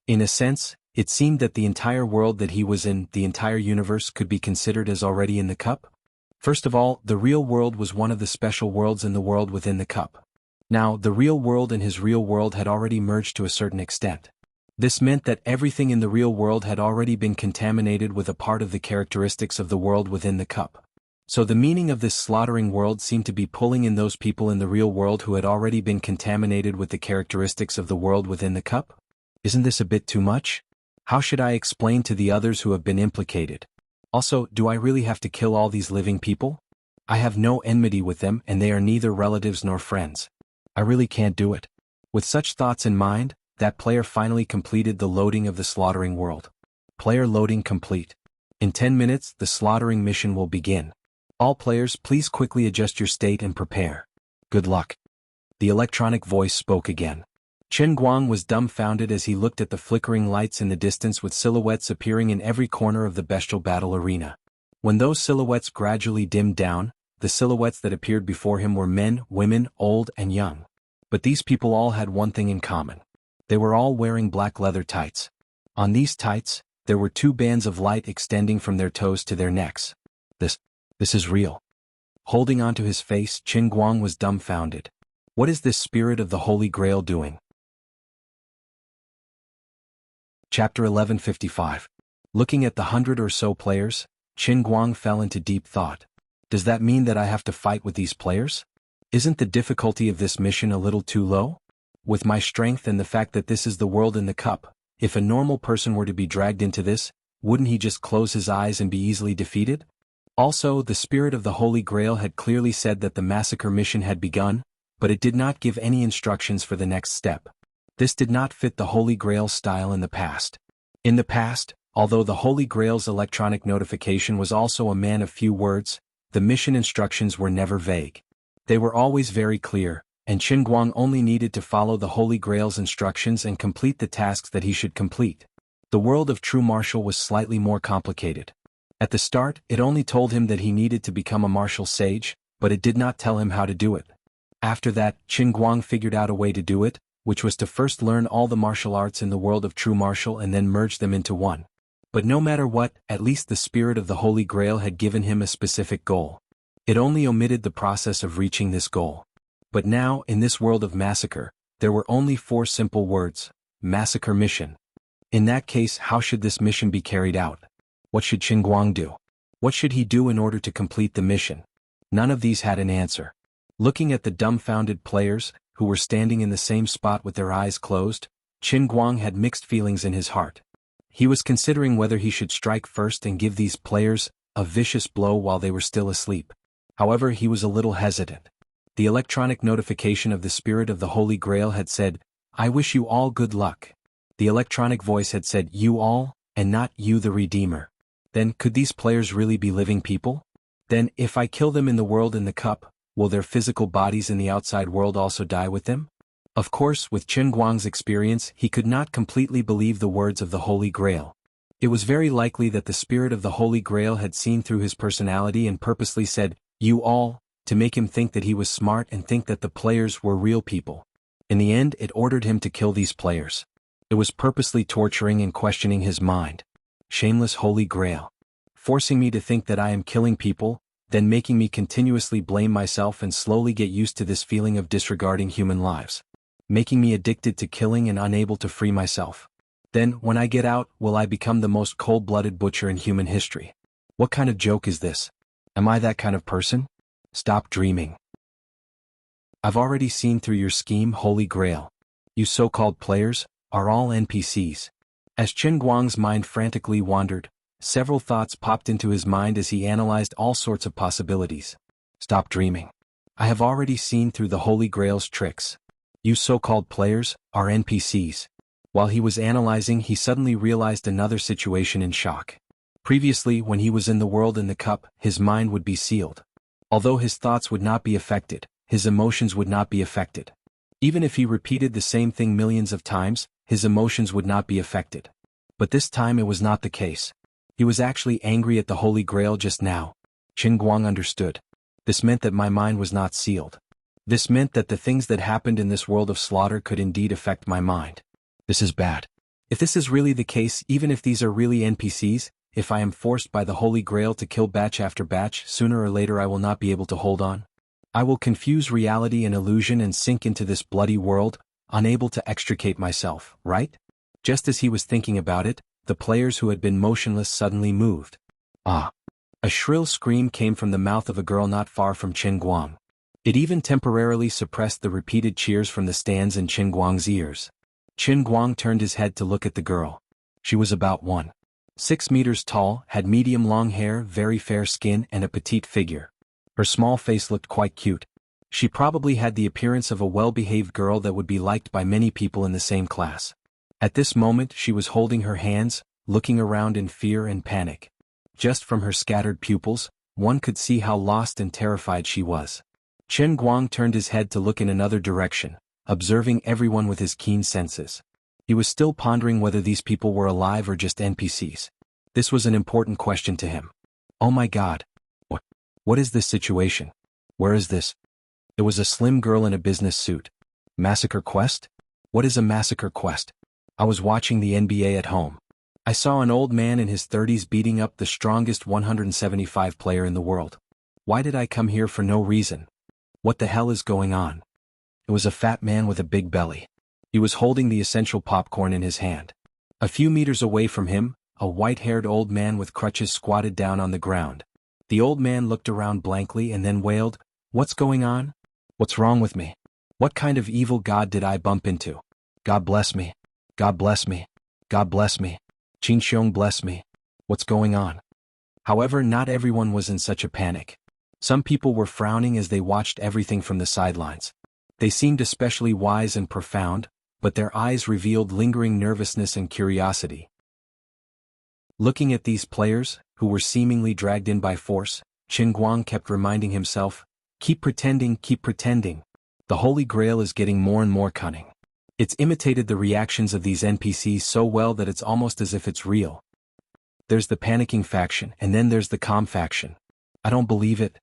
In a sense, it seemed that the entire world that he was in, the entire universe, could be considered as already in the cup. First of all, the real world was one of the special worlds in the world within the cup. Now, the real world and his real world had already merged to a certain extent. This meant that everything in the real world had already been contaminated with a part of the characteristics of the world within the cup. So the meaning of this slaughtering world seemed to be pulling in those people in the real world who had already been contaminated with the characteristics of the world within the cup? Isn't this a bit too much? How should I explain to the others who have been implicated? Also, do I really have to kill all these living people? I have no enmity with them, and they are neither relatives nor friends. I really can't do it. With such thoughts in mind, that player finally completed the loading of the slaughtering world. Player loading complete. In 10 minutes, the slaughtering mission will begin. All players, please quickly adjust your state and prepare. Good luck. The electronic voice spoke again. Qin Guang was dumbfounded as he looked at the flickering lights in the distance with silhouettes appearing in every corner of the bestial battle arena. When those silhouettes gradually dimmed down, the silhouettes that appeared before him were men, women, old and young. But these people all had one thing in common. They were all wearing black leather tights. On these tights, there were 2 bands of light extending from their toes to their necks. This is real. Holding onto his face, Qin Guang was dumbfounded. What is this spirit of the Holy Grail doing? Chapter 1155. Looking at the 100 or so players, Qin Guang fell into deep thought. Does that mean that I have to fight with these players? Isn't the difficulty of this mission a little too low? With my strength and the fact that this is the world in the cup, if a normal person were to be dragged into this, wouldn't he just close his eyes and be easily defeated? Also, the spirit of the Holy Grail had clearly said that the massacre mission had begun, but it did not give any instructions for the next step. This did not fit the Holy Grail's style in the past. In the past, although the Holy Grail's electronic notification was also a man of few words, the mission instructions were never vague. They were always very clear, and Qin Guang only needed to follow the Holy Grail's instructions and complete the tasks that he should complete. The world of true martial was slightly more complicated. At the start, it only told him that he needed to become a martial sage, but it did not tell him how to do it. After that, Qin Guang figured out a way to do it, which was to first learn all the martial arts in the world of true martial and then merge them into one. But no matter what, at least the spirit of the Holy Grail had given him a specific goal. It only omitted the process of reaching this goal. But now, in this world of massacre, there were only 4 simple words: massacre mission. In that case, how should this mission be carried out? What should Qin Guang do? What should he do in order to complete the mission? None of these had an answer. Looking at the dumbfounded players, who were standing in the same spot with their eyes closed, Qin Guang had mixed feelings in his heart. He was considering whether he should strike first and give these players a vicious blow while they were still asleep. However, he was a little hesitant. The electronic notification of the spirit of the Holy Grail had said, "I wish you all good luck." The electronic voice had said, "You all, and not you the Redeemer." Then, could these players really be living people? Then, if I kill them in the world in the cup, will their physical bodies in the outside world also die with them? Of course, with Qin Guang's experience, he could not completely believe the words of the Holy Grail. It was very likely that the spirit of the Holy Grail had seen through his personality and purposely said, "You all," to make him think that he was smart and think that the players were real people. In the end, it ordered him to kill these players. It was purposely torturing and questioning his mind. Shameless Holy Grail. Forcing me to think that I am killing people, then making me continuously blame myself and slowly get used to this feeling of disregarding human lives. Making me addicted to killing and unable to free myself. Then, when I get out, will I become the most cold-blooded butcher in human history? What kind of joke is this? Am I that kind of person? Stop dreaming. I've already seen through your scheme, Holy Grail. You so-called players are all NPCs. As Qin Guang's mind frantically wandered, several thoughts popped into his mind as he analyzed all sorts of possibilities. Stop dreaming. I have already seen through the Holy Grail's tricks. You so-called players are NPCs. While he was analyzing, he suddenly realized another situation in shock. Previously, when he was in the world in the cup, his mind would be sealed. Although his thoughts would not be affected, his emotions would not be affected. Even if he repeated the same thing millions of times, his emotions would not be affected. But this time it was not the case. He was actually angry at the Holy Grail just now. Qin Guang understood. This meant that my mind was not sealed. This meant that the things that happened in this world of slaughter could indeed affect my mind. This is bad. If this is really the case, even if these are really NPCs, if I am forced by the Holy Grail to kill batch after batch, sooner or later I will not be able to hold on. I will confuse reality and illusion and sink into this bloody world, unable to extricate myself, right? Just as he was thinking about it, the players who had been motionless suddenly moved. Ah! A shrill scream came from the mouth of a girl not far from Qin Guang. It even temporarily suppressed the repeated cheers from the stands in Qin Guang's ears. Qin Guang turned his head to look at the girl. She was about 1.6 meters tall, had medium long hair, very fair skin, and a petite figure. Her small face looked quite cute. She probably had the appearance of a well-behaved girl that would be liked by many people in the same class. At this moment she was holding her hands, looking around in fear and panic. Just from her scattered pupils, one could see how lost and terrified she was. Qin Guang turned his head to look in another direction, observing everyone with his keen senses. He was still pondering whether these people were alive or just NPCs. This was an important question to him. Oh my God! What is this situation? Where is this? It was a slim girl in a business suit. Massacre quest? What is a massacre quest? I was watching the NBA at home. I saw an old man in his 30s beating up the strongest 175 player in the world. Why did I come here for no reason? What the hell is going on? It was a fat man with a big belly. He was holding the essential popcorn in his hand. A few meters away from him, a white-haired old man with crutches squatted down on the ground. The old man looked around blankly and then wailed, "What's going on? What's wrong with me? What kind of evil god did I bump into? God bless me. God bless me. God bless me. Qin Xiong bless me. What's going on?" However, not everyone was in such a panic. Some people were frowning as they watched everything from the sidelines. They seemed especially wise and profound, but their eyes revealed lingering nervousness and curiosity. Looking at these players, who were seemingly dragged in by force, Qin Guang kept reminding himself, keep pretending, keep pretending. The Holy Grail is getting more and more cunning. It's imitated the reactions of these NPCs so well that it's almost as if it's real. There's the panicking faction, and then there's the calm faction. I don't believe it.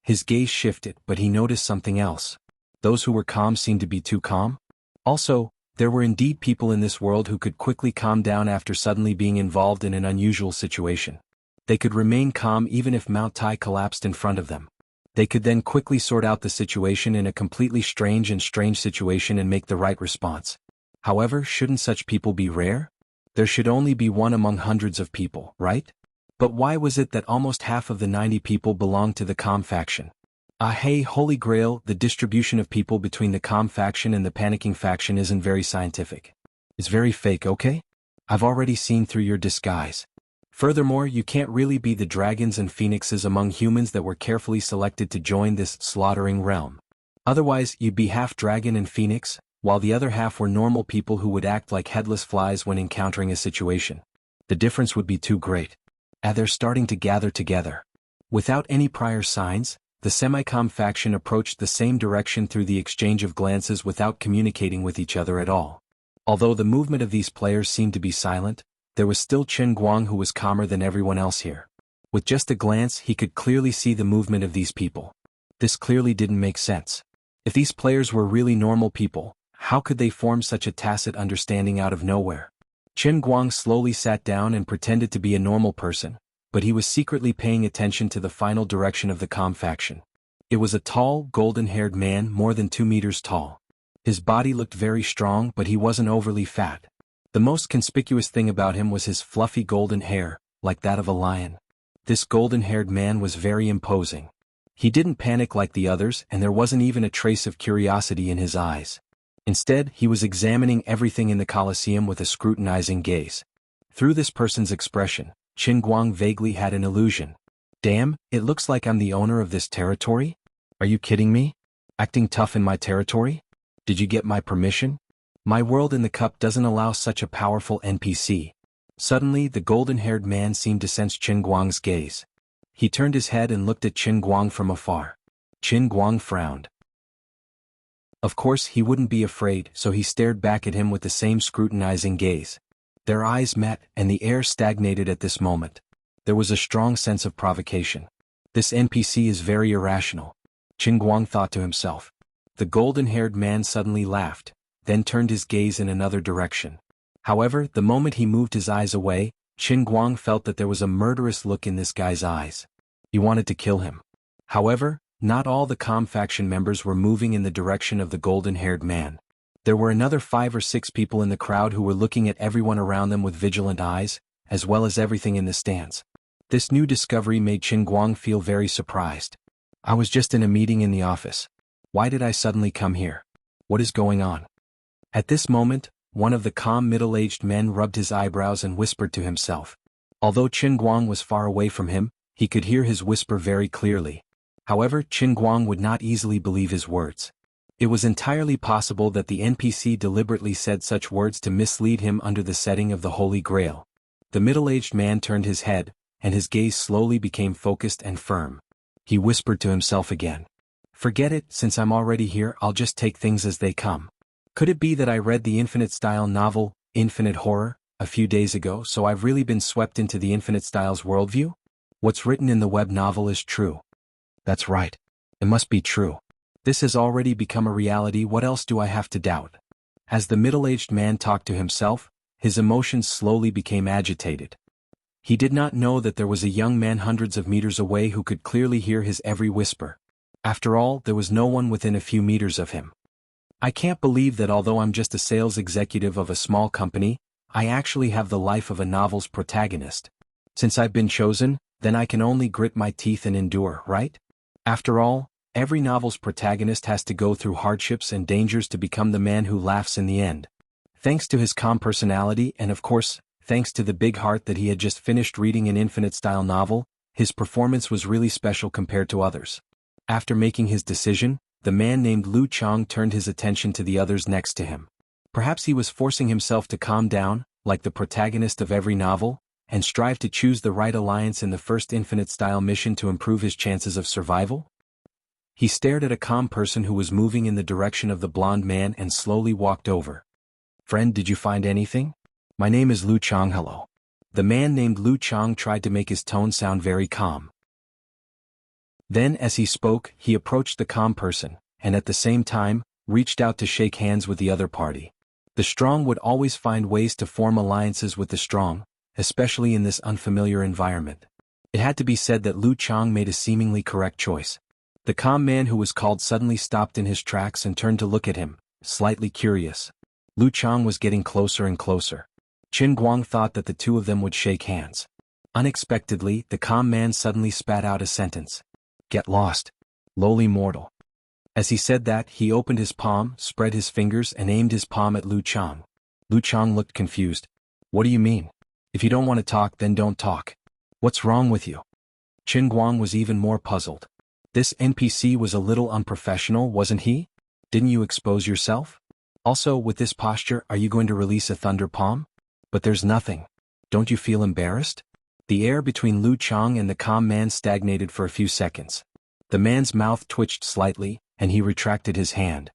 His gaze shifted, but he noticed something else. Those who were calm seemed to be too calm. Also, there were indeed people in this world who could quickly calm down after suddenly being involved in an unusual situation. They could remain calm even if Mount Tai collapsed in front of them. They could then quickly sort out the situation in a completely strange situation and make the right response. However, shouldn't such people be rare? There should only be one among hundreds of people, right? But why was it that almost half of the 90 people belonged to the calm faction? Hey, Holy Grail, the distribution of people between the calm faction and the panicking faction isn't very scientific. It's very fake, okay? I've already seen through your disguise. Furthermore, you can't really be the dragons and phoenixes among humans that were carefully selected to join this slaughtering realm. Otherwise, you'd be half dragon and phoenix, while the other half were normal people who would act like headless flies when encountering a situation. The difference would be too great. They're starting to gather together. Without any prior signs, the semi-calm faction approached the same direction through the exchange of glances without communicating with each other at all. Although the movement of these players seemed to be silent, there was still Qin Guang who was calmer than everyone else here. With just a glance he could clearly see the movement of these people. This clearly didn't make sense. If these players were really normal people, how could they form such a tacit understanding out of nowhere? Qin Guang slowly sat down and pretended to be a normal person, but he was secretly paying attention to the final direction of the calm faction. It was a tall, golden-haired man more than 2 meters tall. His body looked very strong, but he wasn't overly fat. The most conspicuous thing about him was his fluffy golden hair, like that of a lion. This golden-haired man was very imposing. He didn't panic like the others, and there wasn't even a trace of curiosity in his eyes. Instead, he was examining everything in the Colosseum with a scrutinizing gaze. Through this person's expression, Qin Guang vaguely had an illusion. Damn, it looks like I'm the owner of this territory? Are you kidding me? Acting tough in my territory? Did you get my permission? My world in the cup doesn't allow such a powerful NPC. Suddenly, the golden-haired man seemed to sense Qin Guang's gaze. He turned his head and looked at Qin Guang from afar. Qin Guang frowned. Of course, he wouldn't be afraid, so he stared back at him with the same scrutinizing gaze. Their eyes met, and the air stagnated at this moment. There was a strong sense of provocation. This NPC is very irrational, Qin Guang thought to himself. The golden-haired man suddenly laughed, then turned his gaze in another direction. However, the moment he moved his eyes away, Qin Guang felt that there was a murderous look in this guy's eyes. He wanted to kill him. However, not all the Com faction members were moving in the direction of the golden-haired man. There were another 5 or 6 people in the crowd who were looking at everyone around them with vigilant eyes, as well as everything in the stands. This new discovery made Qin Guang feel very surprised. I was just in a meeting in the office. Why did I suddenly come here? What is going on? At this moment, one of the calm middle-aged men rubbed his eyebrows and whispered to himself. Although Qin Guang was far away from him, he could hear his whisper very clearly. However, Qin Guang would not easily believe his words. It was entirely possible that the NPC deliberately said such words to mislead him under the setting of the Holy Grail. The middle-aged man turned his head, and his gaze slowly became focused and firm. He whispered to himself again. Forget it, since I'm already here, I'll just take things as they come. Could it be that I read the Infinite-style novel, Infinite Horror, a few days ago, so I've really been swept into the Infinite-style's worldview? What's written in the web novel is true. That's right. It must be true. This has already become a reality, what else do I have to doubt? As the middle-aged man talked to himself, his emotions slowly became agitated. He did not know that there was a young man hundreds of meters away who could clearly hear his every whisper. After all, there was no one within a few meters of him. I can't believe that although I'm just a sales executive of a small company, I actually have the life of a novel's protagonist. Since I've been chosen, then I can only grit my teeth and endure, right? After all, every novel's protagonist has to go through hardships and dangers to become the man who laughs in the end. Thanks to his calm personality and of course, thanks to the big heart that he had just finished reading an Infinite-style novel, his performance was really special compared to others. After making his decision, the man named Lu Chang turned his attention to the others next to him. Perhaps he was forcing himself to calm down, like the protagonist of every novel, and strive to choose the right alliance in the first Infinite-style mission to improve his chances of survival? He stared at a calm person who was moving in the direction of the blonde man and slowly walked over. Friend, did you find anything? My name is Lu Chang, hello. The man named Lu Chang tried to make his tone sound very calm. Then as he spoke, he approached the calm person, and at the same time, reached out to shake hands with the other party. The strong would always find ways to form alliances with the strong, especially in this unfamiliar environment. It had to be said that Lu Chang made a seemingly correct choice. The calm man who was called suddenly stopped in his tracks and turned to look at him, slightly curious. Lu Chang was getting closer and closer. Qin Guang thought that the two of them would shake hands. Unexpectedly, the calm man suddenly spat out a sentence. Get lost, lowly mortal. As he said that, he opened his palm, spread his fingers and aimed his palm at Lu Chang. Lu Chang looked confused. What do you mean? If you don't want to talk, then don't talk. What's wrong with you? Qin Guang was even more puzzled. This NPC was a little unprofessional, wasn't he? Didn't you expose yourself? Also, with this posture, are you going to release a thunder palm? But there's nothing. Don't you feel embarrassed? The air between Lu Chang and the calm man stagnated for a few seconds. The man's mouth twitched slightly, and he retracted his hand.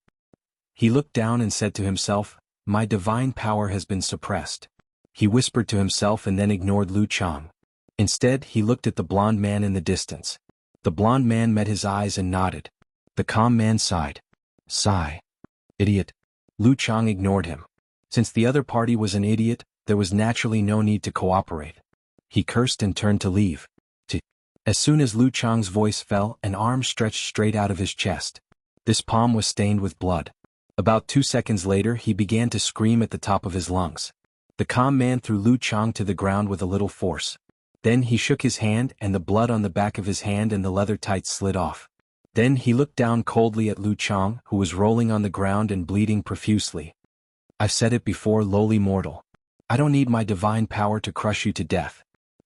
He looked down and said to himself, My divine power has been suppressed. He whispered to himself and then ignored Lu Chang. Instead, he looked at the blonde man in the distance. The blonde man met his eyes and nodded. The calm man sighed. Sigh. Idiot. Lu Chang ignored him. Since the other party was an idiot, there was naturally no need to cooperate. He cursed and turned to leave. As soon as Lu Chang's voice fell, an arm stretched straight out of his chest. This palm was stained with blood. About 2 seconds later, he began to scream at the top of his lungs. The calm man threw Lu Chang to the ground with a little force. Then he shook his hand and the blood on the back of his hand and the leather tights slid off. Then he looked down coldly at Lu Chang, who was rolling on the ground and bleeding profusely. I've said it before, lowly mortal. I don't need my divine power to crush you to death.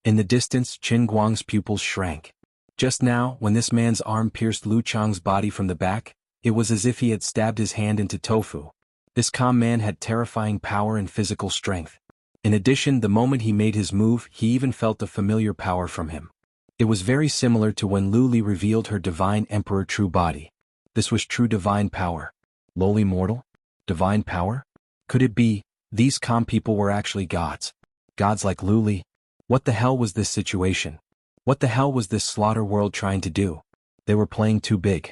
In the distance, Qin Guang's pupils shrank. Just now, when this man's arm pierced Lu Chang's body from the back, it was as if he had stabbed his hand into tofu. This calm man had terrifying power and physical strength. In addition, the moment he made his move, he even felt a familiar power from him. It was very similar to when Lu Li revealed her divine emperor true body. This was true divine power. Lowly mortal? Divine power? Could it be, these calm people were actually gods? Gods like Lu Li? What the hell was this situation? What the hell was this slaughter world trying to do? They were playing too big.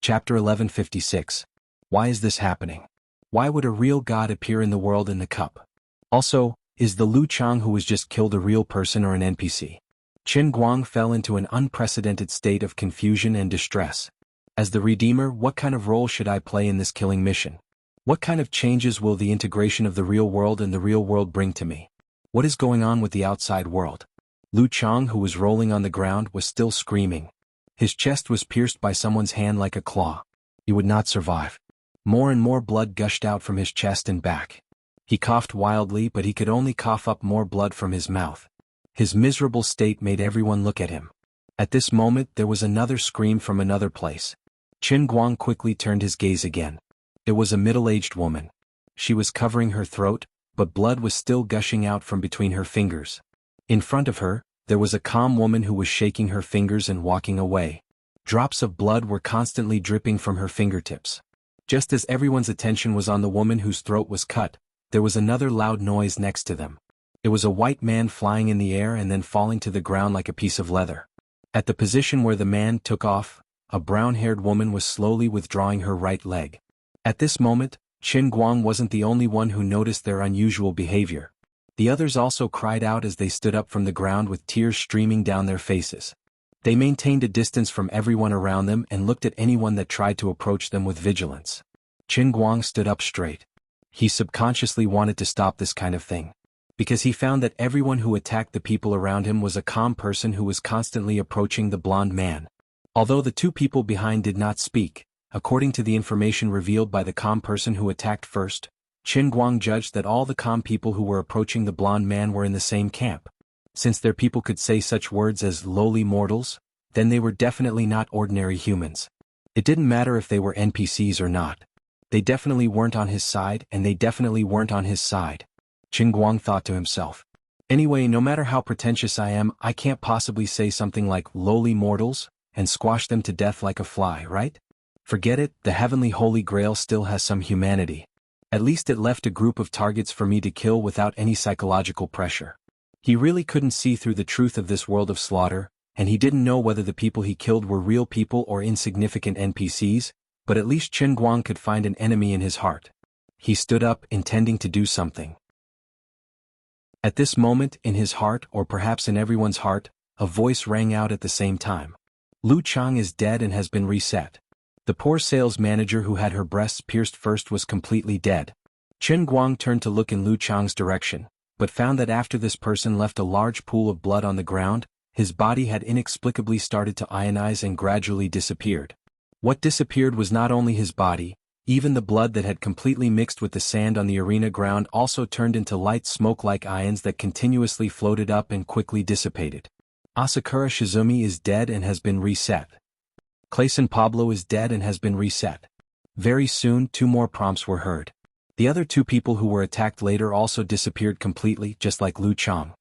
Chapter 1156. Why is this happening? Why would a real god appear in the world in the cup? Also, is the Lu Chang who was just killed a real person or an NPC? Qin Guang fell into an unprecedented state of confusion and distress. As the Redeemer, what kind of role should I play in this killing mission? What kind of changes will the integration of the real world and the real world bring to me? What is going on with the outside world? Lu Chang, who was rolling on the ground, was still screaming. His chest was pierced by someone's hand like a claw. He would not survive. More and more blood gushed out from his chest and back. He coughed wildly, but he could only cough up more blood from his mouth. His miserable state made everyone look at him. At this moment, there was another scream from another place. Qin Guang quickly turned his gaze again. It was a middle-aged woman. She was covering her throat, but blood was still gushing out from between her fingers. In front of her, there was a calm woman who was shaking her fingers and walking away. Drops of blood were constantly dripping from her fingertips. Just as everyone's attention was on the woman whose throat was cut, there was another loud noise next to them. It was a white man flying in the air and then falling to the ground like a piece of leather. At the position where the man took off, a brown-haired woman was slowly withdrawing her right leg. At this moment, Qin Guang wasn't the only one who noticed their unusual behavior. The others also cried out as they stood up from the ground with tears streaming down their faces. They maintained a distance from everyone around them and looked at anyone that tried to approach them with vigilance. Qin Guang stood up straight. He subconsciously wanted to stop this kind of thing, because he found that everyone who attacked the people around him was a calm person who was constantly approaching the blonde man. Although the two people behind did not speak, according to the information revealed by the calm person who attacked first, Qin Guang judged that all the calm people who were approaching the blonde man were in the same camp. Since their people could say such words as lowly mortals, then they were definitely not ordinary humans. It didn't matter if they were NPCs or not. They definitely weren't on his side, and they definitely weren't on his side. Qin Guang thought to himself. Anyway, no matter how pretentious I am, I can't possibly say something like lowly mortals and squash them to death like a fly, right? Forget it, the heavenly holy grail still has some humanity. At least it left a group of targets for me to kill without any psychological pressure. He really couldn't see through the truth of this world of slaughter, and he didn't know whether the people he killed were real people or insignificant NPCs, but at least Qin Guang could find an enemy in his heart. He stood up, intending to do something. At this moment, in his heart, or perhaps in everyone's heart, a voice rang out at the same time. Lu Chang is dead and has been reset. The poor sales manager who had her breasts pierced first was completely dead. Qin Guang turned to look in Lu Chang's direction, but found that after this person left a large pool of blood on the ground, his body had inexplicably started to ionize and gradually disappeared. What disappeared was not only his body, even the blood that had completely mixed with the sand on the arena ground also turned into light smoke-like ions that continuously floated up and quickly dissipated. Asakura Shizumi is dead and has been reset. Clayson Pablo is dead and has been reset. Very soon, 2 more prompts were heard. The other 2 people who were attacked later also disappeared completely, just like Lu Chang.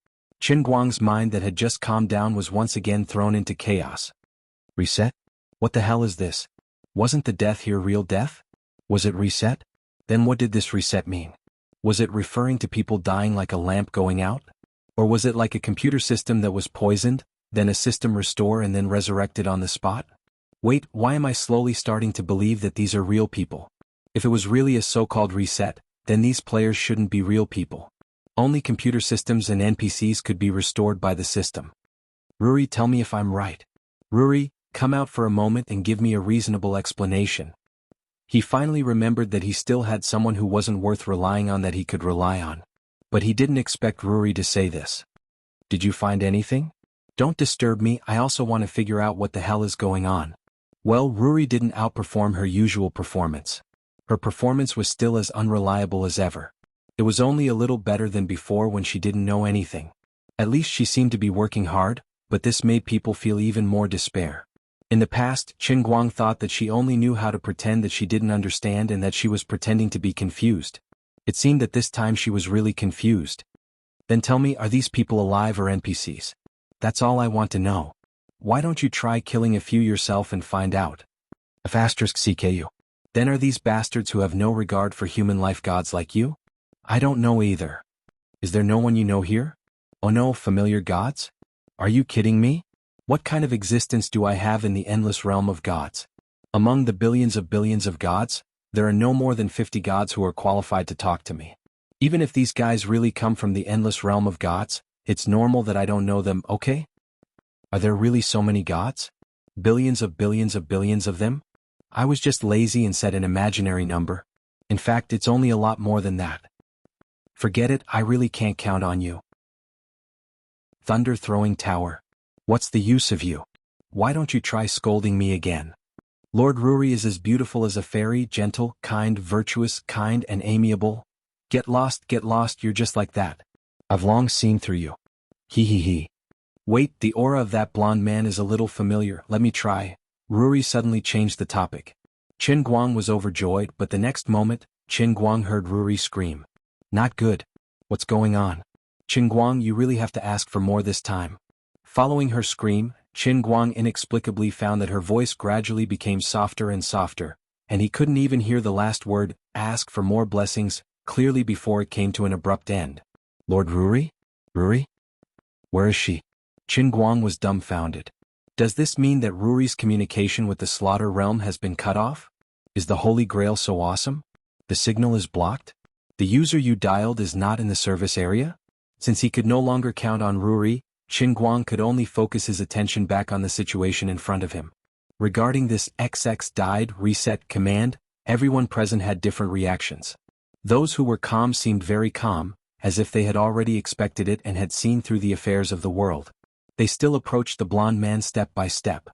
Qin Guang's mind that had just calmed down was once again thrown into chaos. Reset? What the hell is this? Wasn't the death here real death? Was it reset? Then what did this reset mean? Was it referring to people dying like a lamp going out? Or was it like a computer system that was poisoned, then a system restore and then resurrected on the spot? Wait, why am I slowly starting to believe that these are real people? If it was really a so-called reset, then these players shouldn't be real people. Only computer systems and NPCs could be restored by the system. Ruri, tell me if I'm right. Ruri, come out for a moment and give me a reasonable explanation. He finally remembered that he still had someone who wasn't worth relying on that he could rely on. But he didn't expect Ruri to say this. Did you find anything? Don't disturb me, I also want to figure out what the hell is going on. Well, Ruri didn't outperform her usual performance. Her performance was still as unreliable as ever. It was only a little better than before when she didn't know anything. At least she seemed to be working hard, but this made people feel even more despair. In the past, Qin Guang thought that she only knew how to pretend that she didn't understand and that she was pretending to be confused. It seemed that this time she was really confused. Then tell me, are these people alive or NPCs? That's all I want to know. Why don't you try killing a few yourself and find out? If *CKU. Then are these bastards who have no regard for human life gods like you? I don't know either. Is there no one you know here? Oh no, familiar gods? Are you kidding me? What kind of existence do I have in the endless realm of gods? Among the billions of gods, there are no more than 50 gods who are qualified to talk to me. Even if these guys really come from the endless realm of gods, it's normal that I don't know them, okay? Are there really so many gods? Billions of them? I was just lazy and said an imaginary number. In fact, it's only a lot more than that. Forget it, I really can't count on you. Thunder-throwing tower. What's the use of you? Why don't you try scolding me again? Lord Ruri is as beautiful as a fairy, gentle, kind, virtuous, kind and amiable. Get lost, you're just like that. I've long seen through you. He. Wait, the aura of that blonde man is a little familiar, let me try. Ruri suddenly changed the topic. Qin Guang was overjoyed, but the next moment, Qin Guang heard Ruri scream. Not good. What's going on? Qin Guang, you really have to ask for more this time. Following her scream, Qin Guang inexplicably found that her voice gradually became softer and softer, and he couldn't even hear the last word, ask for more blessings, clearly before it came to an abrupt end. Lord Ruri? Ruri? Where is she? Qin Guang was dumbfounded. Does this mean that Ruri's communication with the slaughter realm has been cut off? Is the Holy Grail so awesome? The signal is blocked? The user you dialed is not in the service area? Since he could no longer count on Ruri, Qin Guang could only focus his attention back on the situation in front of him. Regarding this XX died reset command, everyone present had different reactions. Those who were calm seemed very calm, as if they had already expected it and had seen through the affairs of the world. They still approached the blonde man step by step.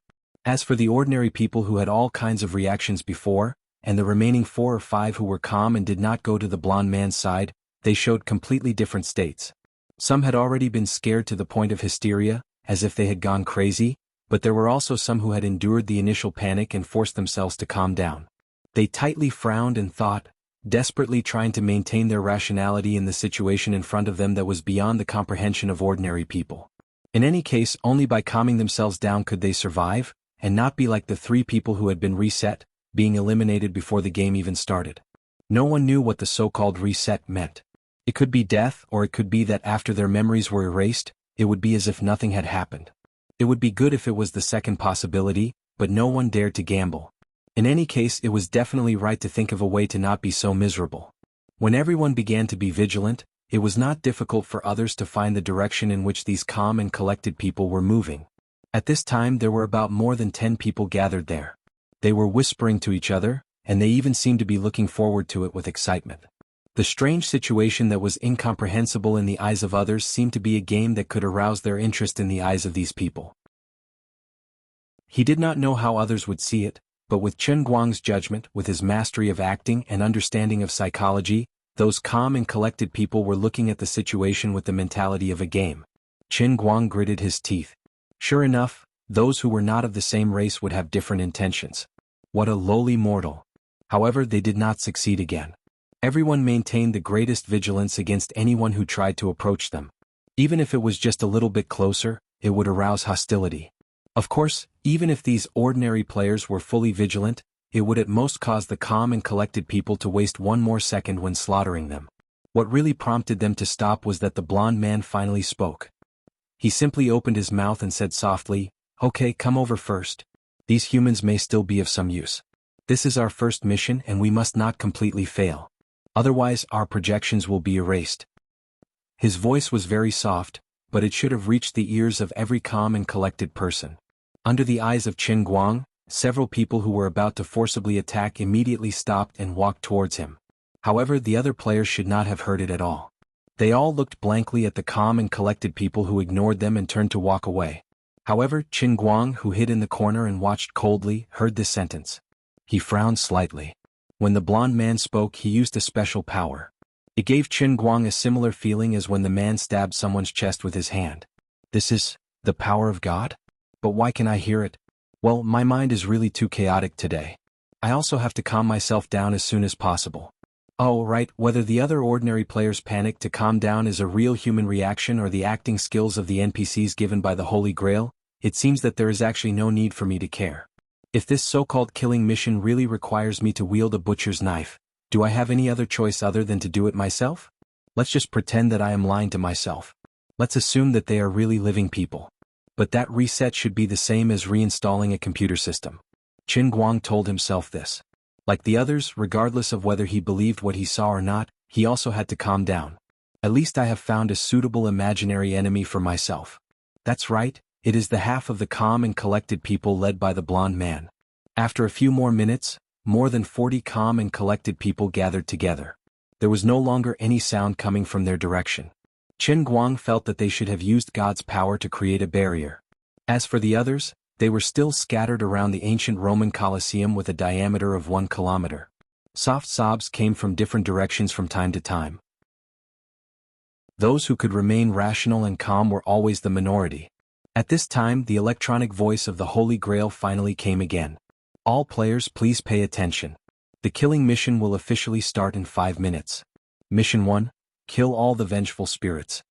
As for the ordinary people who had all kinds of reactions before, and the remaining 4 or 5 who were calm and did not go to the blonde man's side, they showed completely different states. Some had already been scared to the point of hysteria, as if they had gone crazy, but there were also some who had endured the initial panic and forced themselves to calm down. They tightly frowned and thought, desperately trying to maintain their rationality in the situation in front of them that was beyond the comprehension of ordinary people. In any case, only by calming themselves down could they survive, and not be like the 3 people who had been reset, being eliminated before the game even started. No one knew what the so-called reset meant. It could be death, or it could be that after their memories were erased, it would be as if nothing had happened. It would be good if it was the second possibility, but no one dared to gamble. In any case, it was definitely right to think of a way to not be so miserable. When everyone began to be vigilant, it was not difficult for others to find the direction in which these calm and collected people were moving. At this time there were about more than 10 people gathered there. They were whispering to each other, and they even seemed to be looking forward to it with excitement. The strange situation that was incomprehensible in the eyes of others seemed to be a game that could arouse their interest in the eyes of these people. He did not know how others would see it, but with Qin Guang's judgment, with his mastery of acting and understanding of psychology, those calm and collected people were looking at the situation with the mentality of a game. Qin Guang gritted his teeth. Sure enough, those who were not of the same race would have different intentions. What a lowly mortal. However, they did not succeed again. Everyone maintained the greatest vigilance against anyone who tried to approach them. Even if it was just a little bit closer, it would arouse hostility. Of course, even if these ordinary players were fully vigilant, it would at most cause the calm and collected people to waste one more second when slaughtering them. What really prompted them to stop was that the blonde man finally spoke. He simply opened his mouth and said softly, "Okay, come over first. These humans may still be of some use. This is our first mission and we must not completely fail. Otherwise, our projections will be erased." His voice was very soft, but it should have reached the ears of every calm and collected person. Under the eyes of Qin Guang, several people who were about to forcibly attack immediately stopped and walked towards him. However, the other players should not have heard it at all. They all looked blankly at the calm and collected people who ignored them and turned to walk away. However, Qin Guang, who hid in the corner and watched coldly, heard this sentence. He frowned slightly. When the blonde man spoke, he used a special power. It gave Qin Guang a similar feeling as when the man stabbed someone's chest with his hand. This is the power of God? But why can I hear it? Well, my mind is really too chaotic today. I also have to calm myself down as soon as possible. Oh, right, whether the other ordinary players' panic to calm down is a real human reaction or the acting skills of the NPCs given by the Holy Grail, it seems that there is actually no need for me to care. If this so-called killing mission really requires me to wield a butcher's knife, do I have any other choice other than to do it myself? Let's just pretend that I am lying to myself. Let's assume that they are really living people. But that reset should be the same as reinstalling a computer system. Qin Guang told himself this. Like the others, regardless of whether he believed what he saw or not, he also had to calm down. At least I have found a suitable imaginary enemy for myself. That's right, it is the half of the calm and collected people led by the blonde man. After a few more minutes, more than 40 calm and collected people gathered together. There was no longer any sound coming from their direction. Qin Guang felt that they should have used God's power to create a barrier. As for the others, they were still scattered around the ancient Roman Colosseum with a diameter of 1 kilometer. Soft sobs came from different directions from time to time. Those who could remain rational and calm were always the minority. At this time, the electronic voice of the Holy Grail finally came again. All players, please pay attention. The killing mission will officially start in 5 minutes. Mission 1. Kill all the vengeful spirits.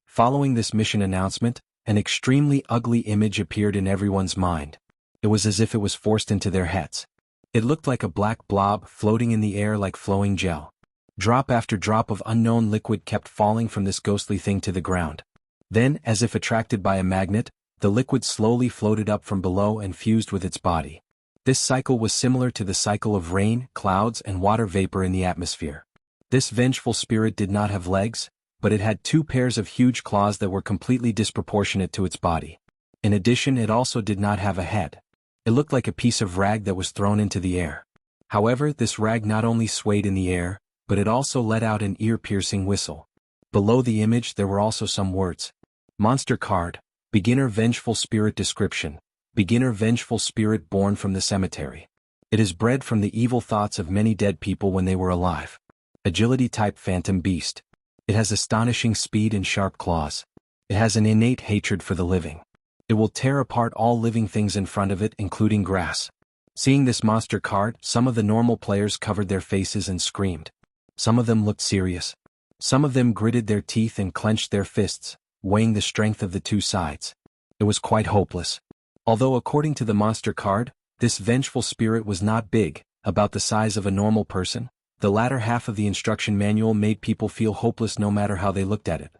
Following this mission announcement, an extremely ugly image appeared in everyone's mind. It was as if it was forced into their heads. It looked like a black blob floating in the air like flowing gel. Drop after drop of unknown liquid kept falling from this ghostly thing to the ground. Then, as if attracted by a magnet, the liquid slowly floated up from below and fused with its body. This cycle was similar to the cycle of rain, clouds, and water vapor in the atmosphere. This vengeful spirit did not have legs, but it had 2 pairs of huge claws that were completely disproportionate to its body. In addition, it also did not have a head. It looked like a piece of rag that was thrown into the air. However, this rag not only swayed in the air, but it also let out an ear-piercing whistle. Below the image there were also some words. Monster card, beginner vengeful spirit description, beginner vengeful spirit born from the cemetery. It is bred from the evil thoughts of many dead people when they were alive. Agility type phantom beast. It has astonishing speed and sharp claws. It has an innate hatred for the living. It will tear apart all living things in front of it, including grass. Seeing this monster card, some of the normal players covered their faces and screamed. Some of them looked serious. Some of them gritted their teeth and clenched their fists, weighing the strength of the 2 sides. It was quite hopeless. Although according to the monster card, this vengeful spirit was not big, about the size of a normal person, the latter half of the instruction manual made people feel hopeless no matter how they looked at it.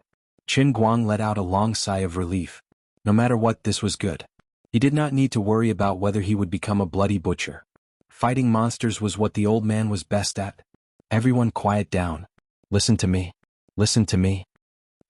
Qin Guang let out a long sigh of relief. No matter what, this was good. He did not need to worry about whether he would become a bloody butcher. Fighting monsters was what the old man was best at. Everyone quiet down. Listen to me. Listen to me.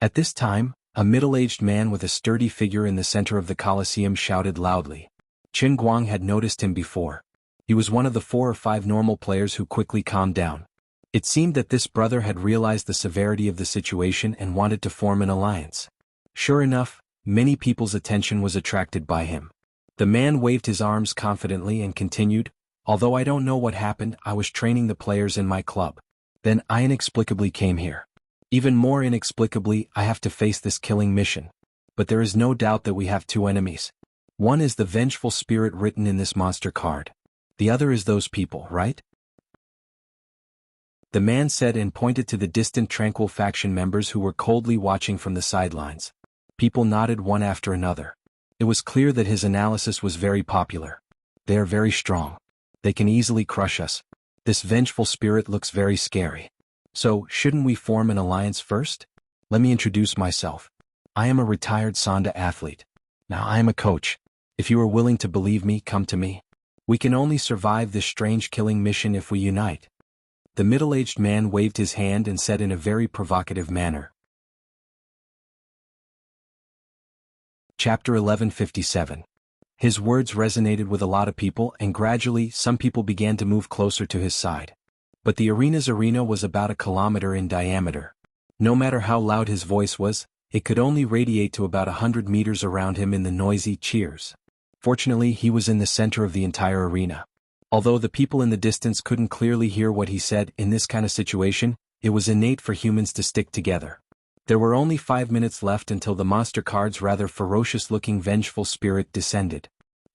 At this time, a middle-aged man with a sturdy figure in the center of the Colosseum shouted loudly. Qin Guang had noticed him before. He was one of the 4 or 5 normal players who quickly calmed down. It seemed that this brother had realized the severity of the situation and wanted to form an alliance. Sure enough, many people's attention was attracted by him. The man waved his arms confidently and continued, although I don't know what happened, I was training the players in my club. Then I inexplicably came here. Even more inexplicably, I have to face this killing mission. But there is no doubt that we have 2 enemies. One is the vengeful spirit written in this monster card. The other is those people, right? The man said and pointed to the distant tranquil faction members who were coldly watching from the sidelines. People nodded one after another. It was clear that his analysis was very popular. They are very strong. They can easily crush us. This vengeful spirit looks very scary. So, shouldn't we form an alliance first? Let me introduce myself. I am a retired Sanda athlete. Now I am a coach. If you are willing to believe me, come to me. We can only survive this strange killing mission if we unite. The middle-aged man waved his hand and said in a very provocative manner. Chapter 1157. His words resonated with a lot of people, and gradually some people began to move closer to his side. But the arena's arena was about 1 kilometer in diameter. No matter how loud his voice was, it could only radiate to about 100 meters around him in the noisy cheers. Fortunately, he was in the center of the entire arena. Although the people in the distance couldn't clearly hear what he said, in this kind of situation, it was innate for humans to stick together. There were only 5 minutes left until the monster card's rather ferocious-looking vengeful spirit descended.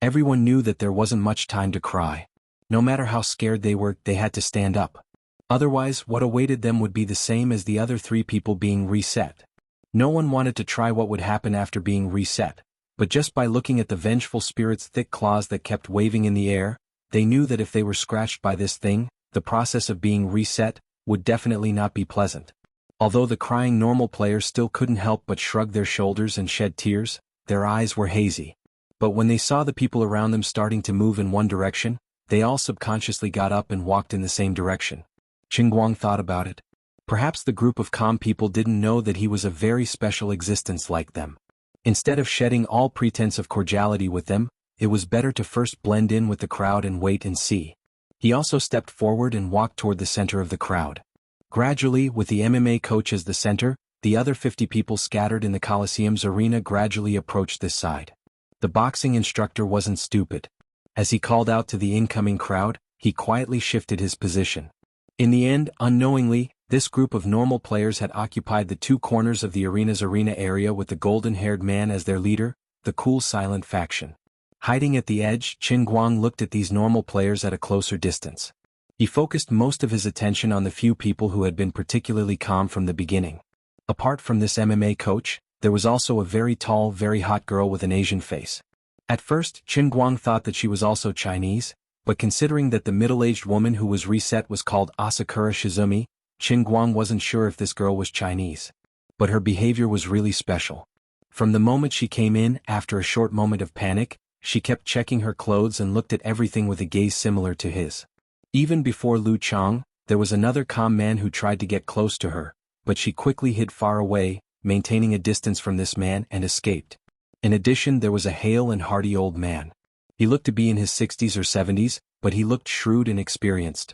Everyone knew that there wasn't much time to cry. No matter how scared they were, they had to stand up. Otherwise, what awaited them would be the same as the other 3 people being reset. No one wanted to try what would happen after being reset, but just by looking at the vengeful spirit's thick claws that kept waving in the air, they knew that if they were scratched by this thing, the process of being reset would definitely not be pleasant. Although the crying normal players still couldn't help but shrug their shoulders and shed tears, their eyes were hazy. But when they saw the people around them starting to move in one direction, they all subconsciously got up and walked in the same direction. Qingguang thought about it. Perhaps the group of calm people didn't know that he was a very special existence like them. Instead of shedding all pretense of cordiality with them, it was better to first blend in with the crowd and wait and see. He also stepped forward and walked toward the center of the crowd. Gradually, with the MMA coach as the center, the other 50 people scattered in the Colosseum's arena gradually approached this side. The boxing instructor wasn't stupid. As he called out to the incoming crowd, he quietly shifted his position. In the end, unknowingly, this group of normal players had occupied the 2 corners of the arena's arena area with the golden-haired man as their leader, the cool silent faction. Hiding at the edge, Qingguang looked at these normal players at a closer distance. He focused most of his attention on the few people who had been particularly calm from the beginning. Apart from this MMA coach, there was also a very tall, very hot girl with an Asian face. At first, Qingguang thought that she was also Chinese, but considering that the middle-aged woman who was reset was called Asakura Shizumi, Qingguang wasn't sure if this girl was Chinese. But her behavior was really special. From the moment she came in, after a short moment of panic, she kept checking her clothes and looked at everything with a gaze similar to his. Even before Lu Chang, there was another calm man who tried to get close to her, but she quickly hid far away, maintaining a distance from this man, and escaped. In addition, there was a hale and hearty old man. He looked to be in his 60s or 70s, but he looked shrewd and experienced.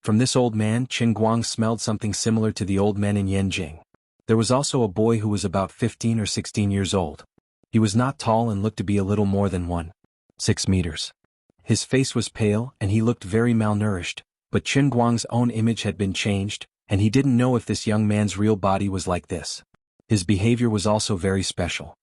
From this old man, Qingguang smelled something similar to the old men in Yanjing. There was also a boy who was about 15 or 16 years old. He was not tall and looked to be a little more than 1.6 meters. His face was pale and he looked very malnourished, but Qingguang's own image had been changed, and he didn't know if this young man's real body was like this. His behavior was also very special.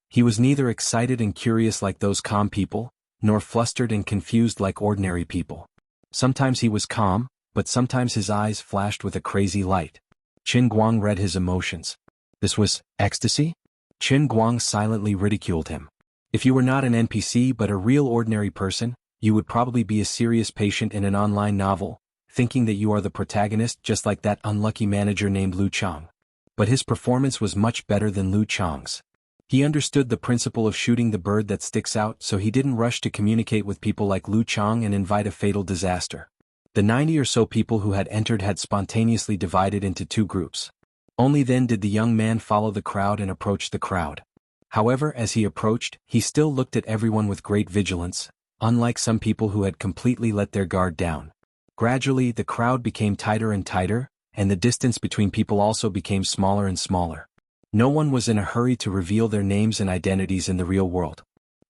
He was neither excited and curious like those calm people, nor flustered and confused like ordinary people. Sometimes he was calm, but sometimes his eyes flashed with a crazy light. Qingguang read his emotions. This was ecstasy? Qingguang silently ridiculed him. If you were not an NPC but a real ordinary person, you would probably be a serious patient in an online novel, thinking that you are the protagonist just like that unlucky manager named Lu Chang. But his performance was much better than Lu Chang's. He understood the principle of shooting the bird that sticks out, so he didn't rush to communicate with people like Lu Chang and invite a fatal disaster. The 90 or so people who had entered had spontaneously divided into 2 groups. Only then did the young man follow the crowd and approach the crowd. However, as he approached, he still looked at everyone with great vigilance, unlike some people who had completely let their guard down. Gradually, the crowd became tighter and tighter, and the distance between people also became smaller and smaller. No one was in a hurry to reveal their names and identities in the real world.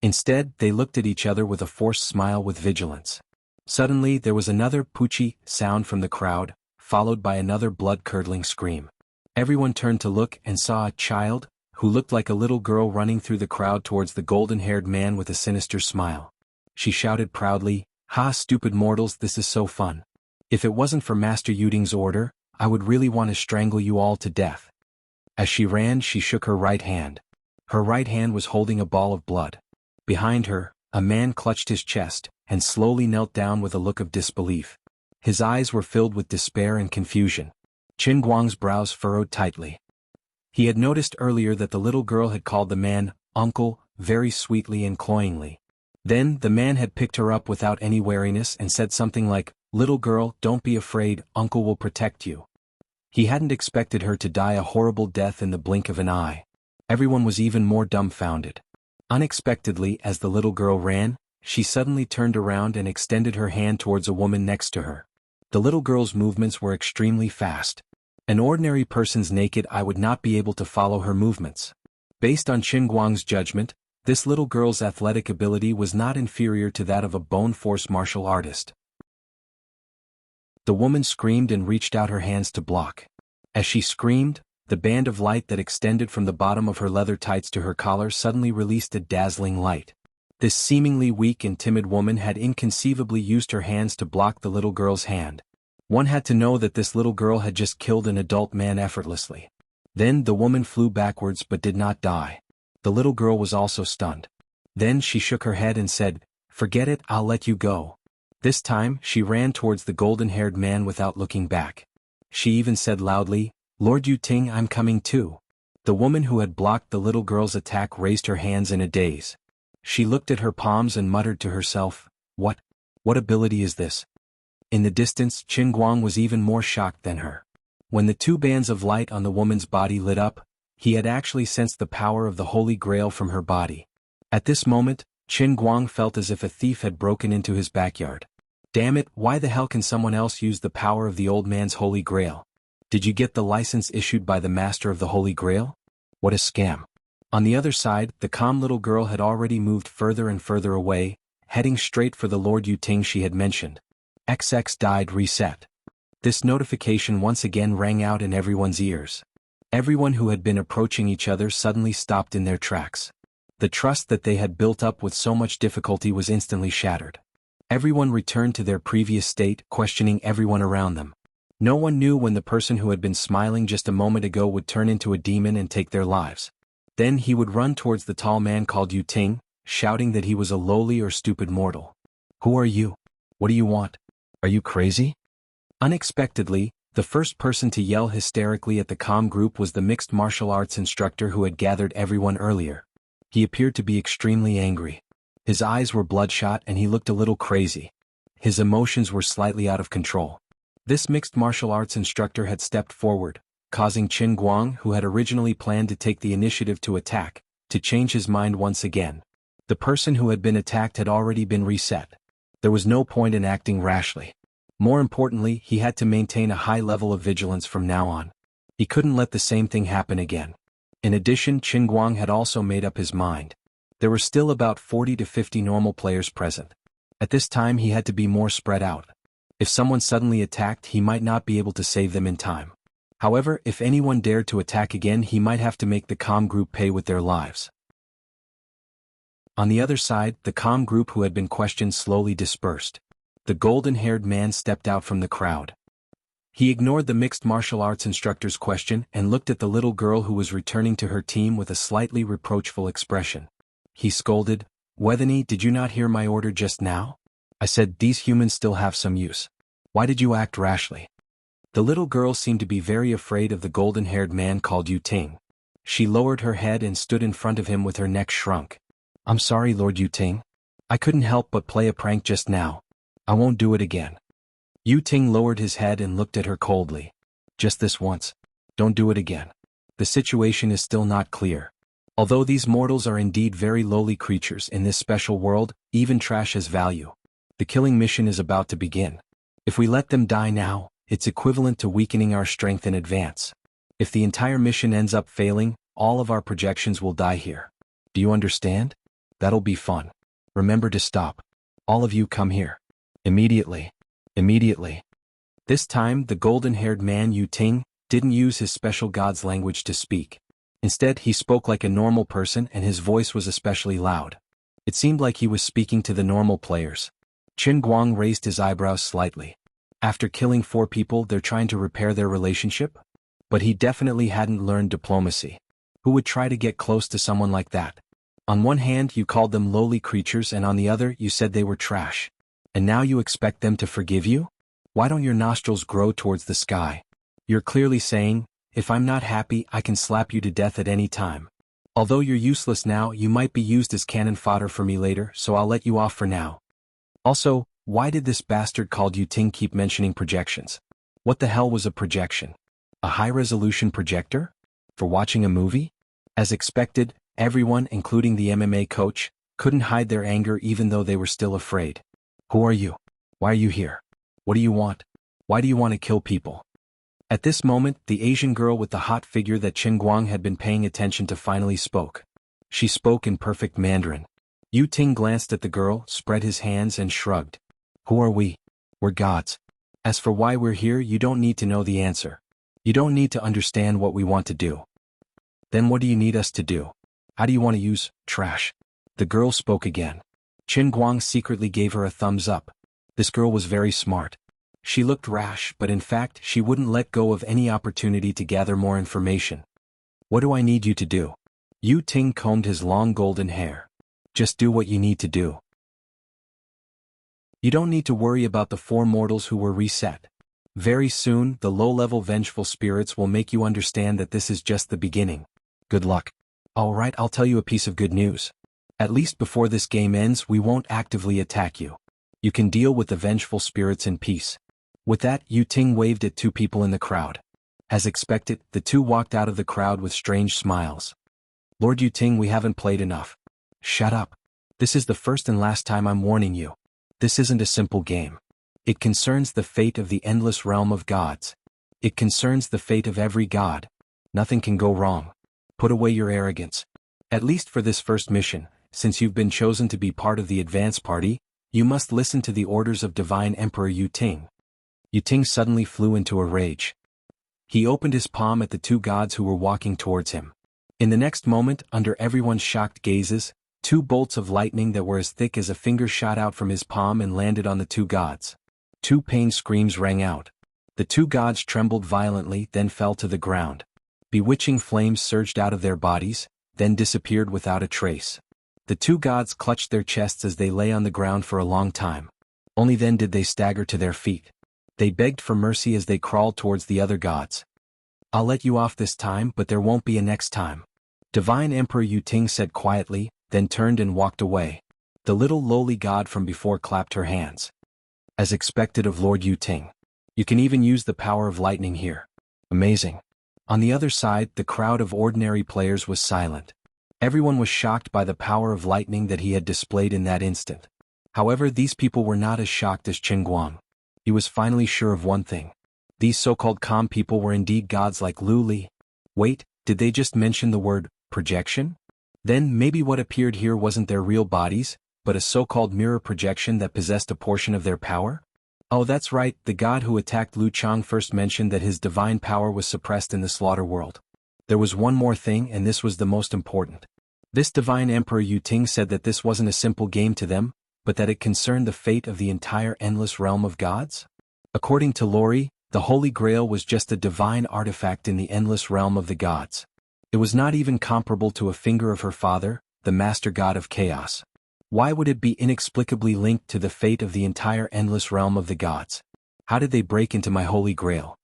Instead, they looked at each other with a forced smile with vigilance. Suddenly, there was another "poochie" sound from the crowd, followed by another blood-curdling scream. Everyone turned to look and saw a child, who looked like a little girl running through the crowd towards the golden-haired man with a sinister smile. She shouted proudly, "Ha, stupid mortals, this is so fun. If it wasn't for Master Yuding's order, I would really want to strangle you all to death." As she ran, she shook her right hand. Her right hand was holding a ball of blood. Behind her, a man clutched his chest, and slowly knelt down with a look of disbelief. His eyes were filled with despair and confusion. Qingguang's brows furrowed tightly. He had noticed earlier that the little girl had called the man, "uncle," very sweetly and cloyingly. Then, the man had picked her up without any wariness and said something like, "Little girl, don't be afraid, uncle will protect you." He hadn't expected her to die a horrible death in the blink of an eye. Everyone was even more dumbfounded. Unexpectedly, as the little girl ran, she suddenly turned around and extended her hand towards a woman next to her. The little girl's movements were extremely fast. An ordinary person's naked eye would not be able to follow her movements. Based on Qingguang's judgment, this little girl's athletic ability was not inferior to that of a bone force martial artist. The woman screamed and reached out her hands to block. As she screamed, the band of light that extended from the bottom of her leather tights to her collar suddenly released a dazzling light. This seemingly weak and timid woman had inconceivably used her hands to block the little girl's hand. One had to know that this little girl had just killed an adult man effortlessly. Then the woman flew backwards but did not die. The little girl was also stunned. Then she shook her head and said, "Forget it, I'll let you go." This time, she ran towards the golden-haired man without looking back. She even said loudly, "Lord Yu Ting, I'm coming too." The woman who had blocked the little girl's attack raised her hands in a daze. She looked at her palms and muttered to herself, What ability is this?" In the distance, Qin Guang was even more shocked than her. When the two bands of light on the woman's body lit up, he had actually sensed the power of the Holy Grail from her body. At this moment, Qin Guang felt as if a thief had broken into his backyard. Damn it, why the hell can someone else use the power of the old man's Holy Grail? Did you get the license issued by the master of the Holy Grail? What a scam. On the other side, the calm little girl had already moved further and further away, heading straight for the Lord Yu Ting she had mentioned. XX died reset. This notification once again rang out in everyone's ears. Everyone who had been approaching each other suddenly stopped in their tracks. The trust that they had built up with so much difficulty was instantly shattered. Everyone returned to their previous state, questioning everyone around them. No one knew when the person who had been smiling just a moment ago would turn into a demon and take their lives. Then he would run towards the tall man called Yu Ting, shouting that he was a lowly or stupid mortal. "Who are you? What do you want? Are you crazy?" Unexpectedly, the first person to yell hysterically at the calm group was the mixed martial arts instructor who had gathered everyone earlier. He appeared to be extremely angry. His eyes were bloodshot and he looked a little crazy. His emotions were slightly out of control. This mixed martial arts instructor had stepped forward, causing Qin Guang, who had originally planned to take the initiative to attack, to change his mind once again. The person who had been attacked had already been reset. There was no point in acting rashly. More importantly, he had to maintain a high level of vigilance from now on. He couldn't let the same thing happen again. In addition, Qin Guang had also made up his mind. There were still about 40 to 50 normal players present. At this time he had to be more spread out. If someone suddenly attacked, he might not be able to save them in time. However, if anyone dared to attack again, he might have to make the calm group pay with their lives. On the other side, the calm group who had been questioned slowly dispersed. The golden-haired man stepped out from the crowd. He ignored the mixed martial arts instructor's question and looked at the little girl who was returning to her team with a slightly reproachful expression. He scolded, "Wethany, did you not hear my order just now? I said these humans still have some use. Why did you act rashly?" The little girl seemed to be very afraid of the golden-haired man called Yu Ting. She lowered her head and stood in front of him with her neck shrunk. "I'm sorry, Lord Yu Ting. I couldn't help but play a prank just now. I won't do it again." Yu Ting lowered his head and looked at her coldly. "Just this once. Don't do it again. The situation is still not clear. Although these mortals are indeed very lowly creatures in this special world, even trash has value. The killing mission is about to begin. If we let them die now, it's equivalent to weakening our strength in advance. If the entire mission ends up failing, all of our projections will die here. Do you understand? That'll be fun. Remember to stop. All of you come here. Immediately. Immediately." This time, the golden-haired man Yu Ting didn't use his special god's language to speak. Instead, he spoke like a normal person and his voice was especially loud. It seemed like he was speaking to the normal players. Qin Guang raised his eyebrows slightly. After killing 4 people, they're trying to repair their relationship? But he definitely hadn't learned diplomacy. Who would try to get close to someone like that? On one hand, you called them lowly creatures and on the other, you said they were trash. And now you expect them to forgive you? Why don't your nostrils grow towards the sky? You're clearly saying, if I'm not happy, I can slap you to death at any time. Although you're useless now, you might be used as cannon fodder for me later, so I'll let you off for now. Also, why did this bastard called Yu Ting keep mentioning projections? What the hell was a projection? A high-resolution projector? For watching a movie? As expected, everyone, including the MMA coach, couldn't hide their anger even though they were still afraid. Who are you? Why are you here? What do you want? Why do you want to kill people? At this moment, the Asian girl with the hot figure that Qin Guang had been paying attention to finally spoke. She spoke in perfect Mandarin. Yu Ting glanced at the girl, spread his hands and shrugged. Who are we? We're gods. As for why we're here, you don't need to know the answer. You don't need to understand what we want to do. Then what do you need us to do? How do you want to use trash? The girl spoke again. Qin Guang secretly gave her a thumbs up. This girl was very smart. She looked rash, but in fact she wouldn't let go of any opportunity to gather more information. What do I need you to do? Yu Ting combed his long golden hair. Just do what you need to do. You don't need to worry about the 4 mortals who were reset. Very soon, the low-level vengeful spirits will make you understand that this is just the beginning. Good luck. Alright, I'll tell you a piece of good news. At least before this game ends, we won't actively attack you. You can deal with the vengeful spirits in peace. With that, Yu Ting waved at 2 people in the crowd. As expected, the 2 walked out of the crowd with strange smiles. Lord Yu Ting, we haven't played enough. Shut up. This is the first and last time I'm warning you. This isn't a simple game. It concerns the fate of the endless realm of gods. It concerns the fate of every god. Nothing can go wrong. Put away your arrogance. At least for this first mission, since you've been chosen to be part of the advance party, you must listen to the orders of Divine Emperor Yu Ting. Yu Ting suddenly flew into a rage. He opened his palm at the 2 gods who were walking towards him. In the next moment, under everyone's shocked gazes, 2 bolts of lightning that were as thick as a finger shot out from his palm and landed on the 2 gods. 2 pain screams rang out. The 2 gods trembled violently, then fell to the ground. Bewitching flames surged out of their bodies, then disappeared without a trace. The 2 gods clutched their chests as they lay on the ground for a long time. Only then did they stagger to their feet. They begged for mercy as they crawled towards the other gods. I'll let you off this time, but there won't be a next time. Divine Emperor Yu Ting said quietly, then turned and walked away. The little lowly god from before clapped her hands. As expected of Lord Yu Ting. You can even use the power of lightning here. Amazing. On the other side, the crowd of ordinary players was silent. Everyone was shocked by the power of lightning that he had displayed in that instant. However, these people were not as shocked as Qin Guang. He was finally sure of one thing. These so-called calm people were indeed gods like Lu Li. Wait, did they just mention the word projection? Then maybe what appeared here wasn't their real bodies, but a so-called mirror projection that possessed a portion of their power? Oh, that's right, the god who attacked Lu Chang first mentioned that his divine power was suppressed in the slaughter world. There was one more thing, and this was the most important. This divine Emperor Yu Ting said that this wasn't a simple game to them, but that it concerned the fate of the entire endless realm of gods? According to Lori, the Holy Grail was just a divine artifact in the endless realm of the gods. It was not even comparable to a finger of her father, the master god of chaos. Why would it be inexplicably linked to the fate of the entire endless realm of the gods? How did they break into my Holy Grail?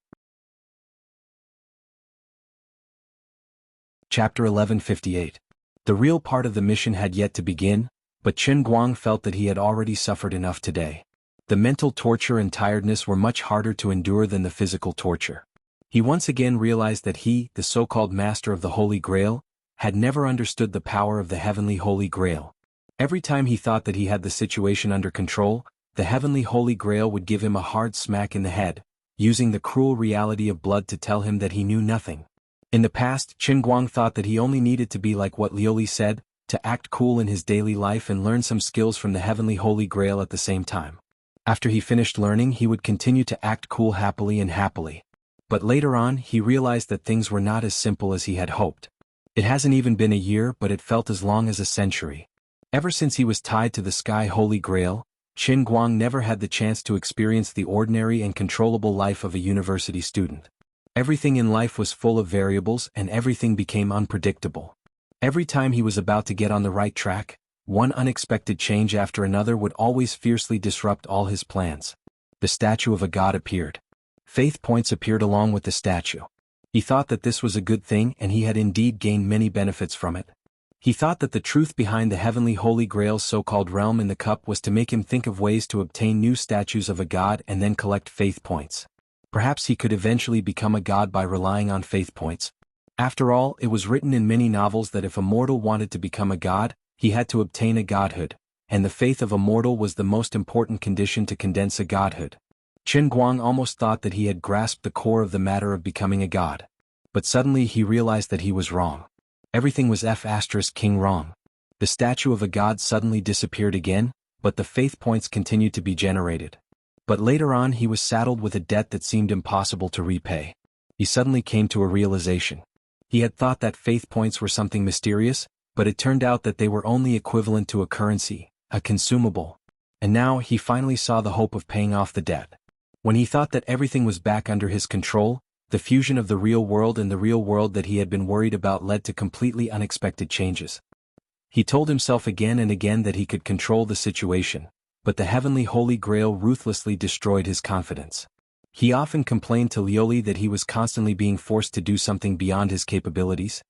Chapter 1158. The real part of the mission had yet to begin, but Qin Guang felt that he had already suffered enough today. The mental torture and tiredness were much harder to endure than the physical torture. He once again realized that he, the so-called master of the Holy Grail, had never understood the power of the heavenly Holy Grail. Every time he thought that he had the situation under control, the heavenly Holy Grail would give him a hard smack in the head, using the cruel reality of blood to tell him that he knew nothing. In the past, Qin Guang thought that he only needed to be like what Liu Li said, to act cool in his daily life and learn some skills from the heavenly Holy Grail at the same time. After he finished learning, he would continue to act cool happily. But later on, he realized that things were not as simple as he had hoped. It hasn't even been a year, but it felt as long as a century. Ever since he was tied to the Sky Holy Grail, Qin Guang never had the chance to experience the ordinary and controllable life of a university student. Everything in life was full of variables and everything became unpredictable. Every time he was about to get on the right track, one unexpected change after another would always fiercely disrupt all his plans. The statue of a god appeared. Faith points appeared along with the statue. He thought that this was a good thing and he had indeed gained many benefits from it. He thought that the truth behind the heavenly Holy Grail's so-called realm in the cup was to make him think of ways to obtain new statues of a god and then collect faith points. Perhaps he could eventually become a god by relying on faith points. After all, it was written in many novels that if a mortal wanted to become a god, he had to obtain a godhood, and the faith of a mortal was the most important condition to condense a godhood. Qin Guang almost thought that he had grasped the core of the matter of becoming a god. But suddenly he realized that he was wrong. Everything was F***ing wrong. The statue of a god suddenly disappeared again, but the faith points continued to be generated. But later on he was saddled with a debt that seemed impossible to repay. He suddenly came to a realization. He had thought that faith points were something mysterious, but it turned out that they were only equivalent to a currency, a consumable. And now he finally saw the hope of paying off the debt. When he thought that everything was back under his control, the fusion of the real world and the real world that he had been worried about led to completely unexpected changes. He told himself again and again that he could control the situation, but the heavenly Holy Grail ruthlessly destroyed his confidence. He often complained to Lioli that he was constantly being forced to do something beyond his capabilities.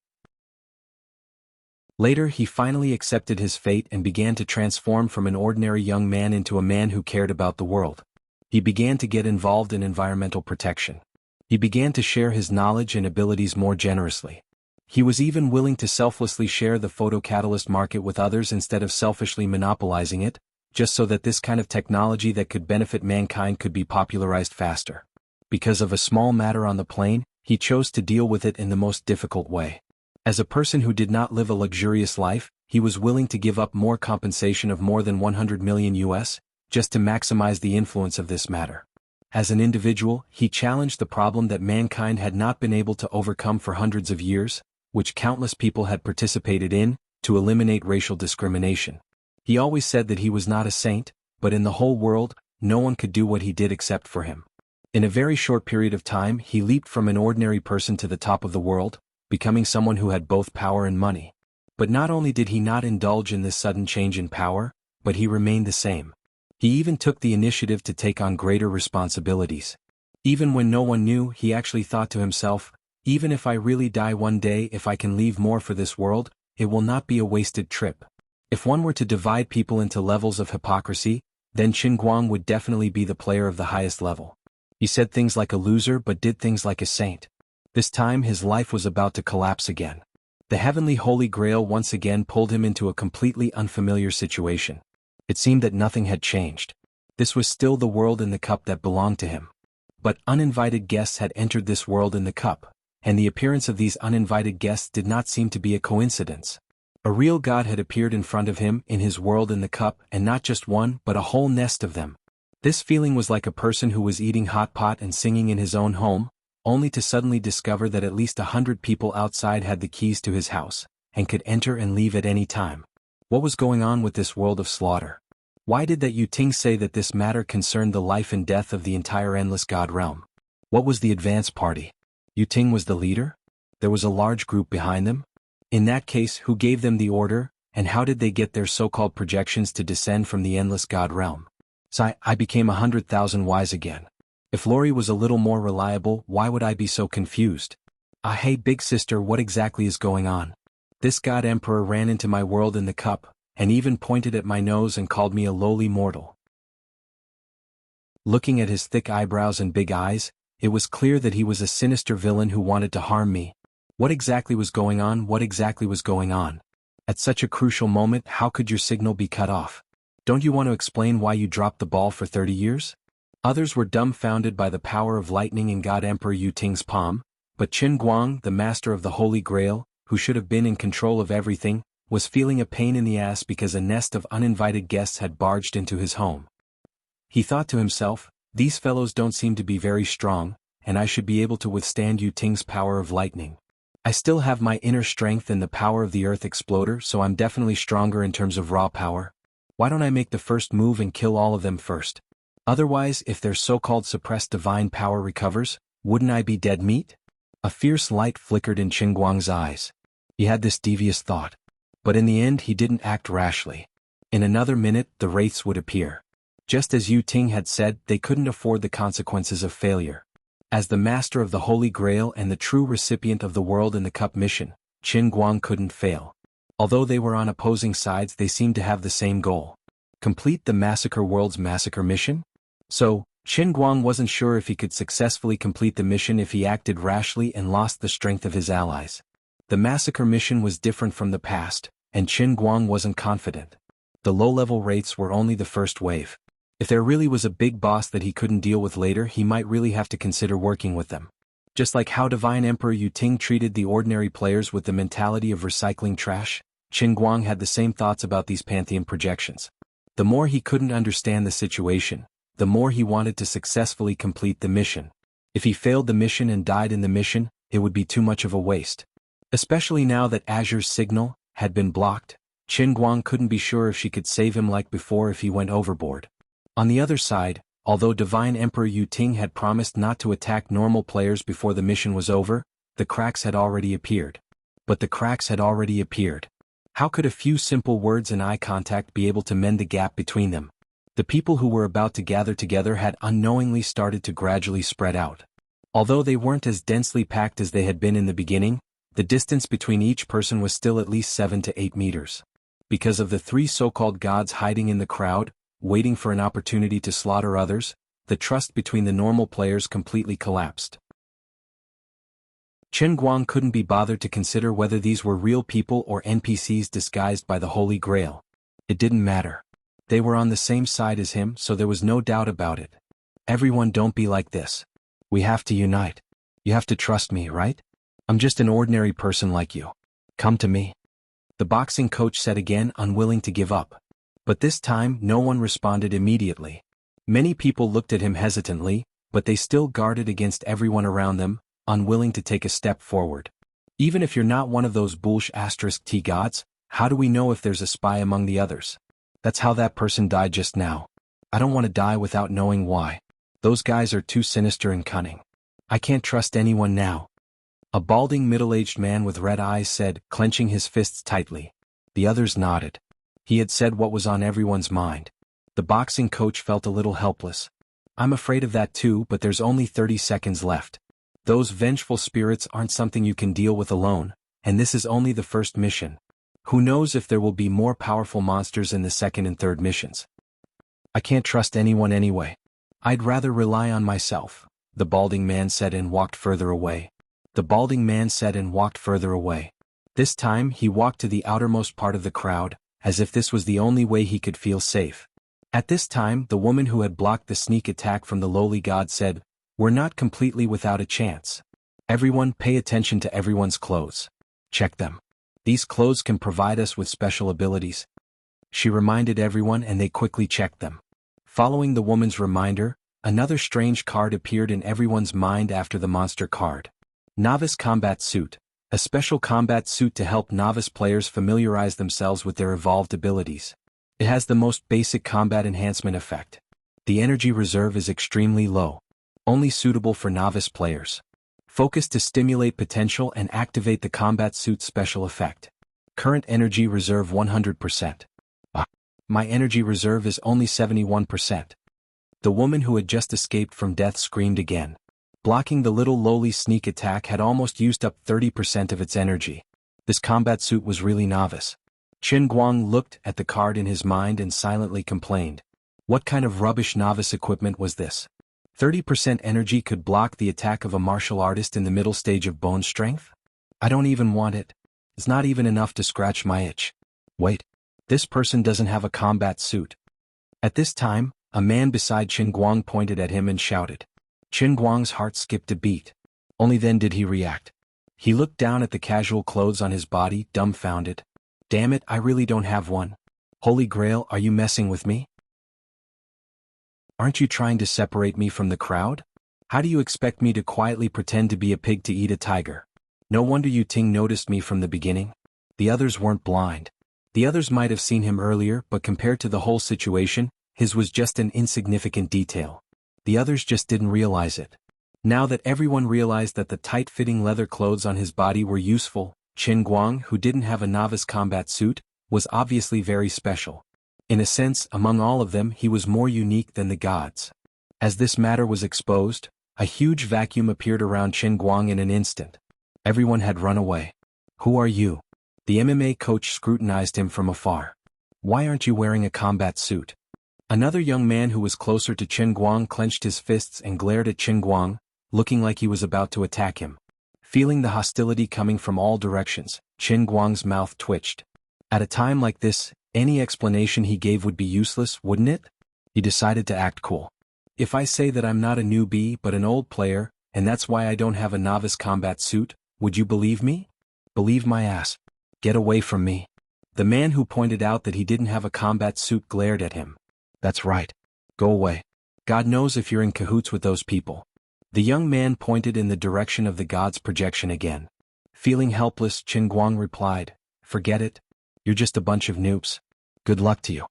Later he finally accepted his fate and began to transform from an ordinary young man into a man who cared about the world. He began to get involved in environmental protection. He began to share his knowledge and abilities more generously. He was even willing to selflessly share the photocatalyst market with others instead of selfishly monopolizing it, just so that this kind of technology that could benefit mankind could be popularized faster. Because of a small matter on the plane, he chose to deal with it in the most difficult way. As a person who did not live a luxurious life, he was willing to give up more compensation of more than 100 million US, just to maximize the influence of this matter. As an individual, he challenged the problem that mankind had not been able to overcome for hundreds of years, which countless people had participated in, to eliminate racial discrimination. He always said that he was not a saint, but in the whole world, no one could do what he did except for him. In a very short period of time, he leaped from an ordinary person to the top of the world, becoming someone who had both power and money. But not only did he not indulge in this sudden change in power, but he remained the same. He even took the initiative to take on greater responsibilities. Even when no one knew, he actually thought to himself, even if I really die one day, if I can leave more for this world, it will not be a wasted trip. If one were to divide people into levels of hypocrisy, then Qin Guang would definitely be the player of the highest level. He said things like a loser but did things like a saint. This time his life was about to collapse again. The heavenly Holy Grail once again pulled him into a completely unfamiliar situation. It seemed that nothing had changed. This was still the world in the cup that belonged to him. But uninvited guests had entered this world in the cup, and the appearance of these uninvited guests did not seem to be a coincidence. A real god had appeared in front of him in his world in the cup, and not just one, but a whole nest of them. This feeling was like a person who was eating hot pot and singing in his own home, only to suddenly discover that at least 100 people outside had the keys to his house, and could enter and leave at any time. What was going on with this world of slaughter? Why did that Yu Ting say that this matter concerned the life and death of the entire endless god realm? What was the advance party? Yu Ting was the leader? There was a large group behind them? In that case, who gave them the order, and how did they get their so-called projections to descend from the endless god realm? So I became 100,000 wise again. If Lori was a little more reliable, why would I be so confused? Hey big sister, what exactly is going on? This god emperor ran into my world in the cup, and even pointed at my nose and called me a lowly mortal. Looking at his thick eyebrows and big eyes, it was clear that he was a sinister villain who wanted to harm me. What exactly was going on? What exactly was going on? At such a crucial moment, how could your signal be cut off? Don't you want to explain why you dropped the ball for 30 years? Others were dumbfounded by the power of lightning in God Emperor Yu Ting's palm, but Qin Guang, the master of the Holy Grail, who should have been in control of everything, was feeling a pain in the ass because a nest of uninvited guests had barged into his home. He thought to himself, these fellows don't seem to be very strong, and I should be able to withstand Yu Ting's power of lightning. I still have my inner strength and the power of the Earth Exploder, so I'm definitely stronger in terms of raw power. Why don't I make the first move and kill all of them first? Otherwise, if their so-called suppressed divine power recovers, wouldn't I be dead meat? A fierce light flickered in Qin Guang's eyes. He had this devious thought. But in the end he didn't act rashly. In another minute the wraiths would appear. Just as Yu Ting had said, they couldn't afford the consequences of failure. As the master of the Holy Grail and the true recipient of the World in the Cup mission, Qin Guang couldn't fail. Although they were on opposing sides, they seemed to have the same goal. Complete the Massacre World's massacre mission? So, Qin Guang wasn't sure if he could successfully complete the mission if he acted rashly and lost the strength of his allies. The massacre mission was different from the past, and Qin Guang wasn't confident. The low-level wraiths were only the first wave. If there really was a big boss that he couldn't deal with later, he might really have to consider working with them. Just like how Divine Emperor Yu Ting treated the ordinary players with the mentality of recycling trash, Qin Guang had the same thoughts about these Pantheon projections. The more he couldn't understand the situation, the more he wanted to successfully complete the mission. If he failed the mission and died in the mission, it would be too much of a waste. Especially now that Azure's signal had been blocked, Qin Guang couldn't be sure if she could save him like before if he went overboard. On the other side, although Divine Emperor Yu Ting had promised not to attack normal players before the mission was over, the cracks had already appeared. But the cracks had already appeared. How could a few simple words and eye contact be able to mend the gap between them? The people who were about to gather together had unknowingly started to gradually spread out. Although they weren't as densely packed as they had been in the beginning, the distance between each person was still at least 7 to 8 meters. Because of the three so-called gods hiding in the crowd, waiting for an opportunity to slaughter others, the trust between the normal players completely collapsed. Qin Guang couldn't be bothered to consider whether these were real people or NPCs disguised by the Holy Grail. It didn't matter. They were on the same side as him, so there was no doubt about it. Everyone, don't be like this. We have to unite. You have to trust me, right? I'm just an ordinary person like you. Come to me. The boxing coach said again, unwilling to give up. But this time no one responded immediately. Many people looked at him hesitantly, but they still guarded against everyone around them, unwilling to take a step forward. Even if you're not one of those *T gods, how do we know if there's a spy among the others? That's how that person died just now. I don't want to die without knowing why. Those guys are too sinister and cunning. I can't trust anyone now. A balding middle-aged man with red eyes said, clenching his fists tightly. The others nodded. He had said what was on everyone's mind. The boxing coach felt a little helpless. I'm afraid of that too, but there's only 30 seconds left. Those vengeful spirits aren't something you can deal with alone, and this is only the first mission. Who knows if there will be more powerful monsters in the second and third missions. I can't trust anyone anyway. I'd rather rely on myself, the balding man said and walked further away. The balding man said and walked further away. This time he walked to the outermost part of the crowd, as if this was the only way he could feel safe. At this time the woman who had blocked the sneak attack from the lowly god said, "We're not completely without a chance. Everyone pay attention to everyone's clothes. Check them. These clothes can provide us with special abilities." She reminded everyone and they quickly checked them. Following the woman's reminder, another strange card appeared in everyone's mind after the monster card. Novice Combat Suit. A special combat suit to help novice players familiarize themselves with their evolved abilities. It has the most basic combat enhancement effect. The energy reserve is extremely low. Only suitable for novice players. Focus to stimulate potential and activate the combat suit's special effect. Current energy reserve 100%. My energy reserve is only 71%. The woman who had just escaped from death screamed again. Blocking the little lowly sneak attack had almost used up 30% of its energy. This combat suit was really novice. Qin Guang looked at the card in his mind and silently complained. What kind of rubbish novice equipment was this? 30% energy could block the attack of a martial artist in the middle stage of bone strength? I don't even want it. It's not even enough to scratch my itch. Wait. This person doesn't have a combat suit. At this time, a man beside Qin Guang pointed at him and shouted. Qin Guang's heart skipped a beat. Only then did he react. He looked down at the casual clothes on his body, dumbfounded. Damn it, I really don't have one. Holy Grail, are you messing with me? Aren't you trying to separate me from the crowd? How do you expect me to quietly pretend to be a pig to eat a tiger? No wonder Yu Ting noticed me from the beginning. The others weren't blind. The others might have seen him earlier, but compared to the whole situation, his was just an insignificant detail. The others just didn't realize it. Now that everyone realized that the tight-fitting leather clothes on his body were useful, Qin Guang, who didn't have a novice combat suit, was obviously very special. In a sense, among all of them he was more unique than the gods. As this matter was exposed, a huge vacuum appeared around Qin Guang in an instant. Everyone had run away. Who are you? The MMA coach scrutinized him from afar. Why aren't you wearing a combat suit? Another young man who was closer to Qin Guang clenched his fists and glared at Qin Guang, looking like he was about to attack him. Feeling the hostility coming from all directions, Qin Guang's mouth twitched. At a time like this, any explanation he gave would be useless, wouldn't it? He decided to act cool. If I say that I'm not a newbie but an old player, and that's why I don't have a novice combat suit, would you believe me? Believe my ass. Get away from me. The man who pointed out that he didn't have a combat suit glared at him. That's right. Go away. God knows if you're in cahoots with those people. The young man pointed in the direction of the god's projection again. Feeling helpless, Qin Guang replied, Forget it. You're just a bunch of noobs. Good luck to you.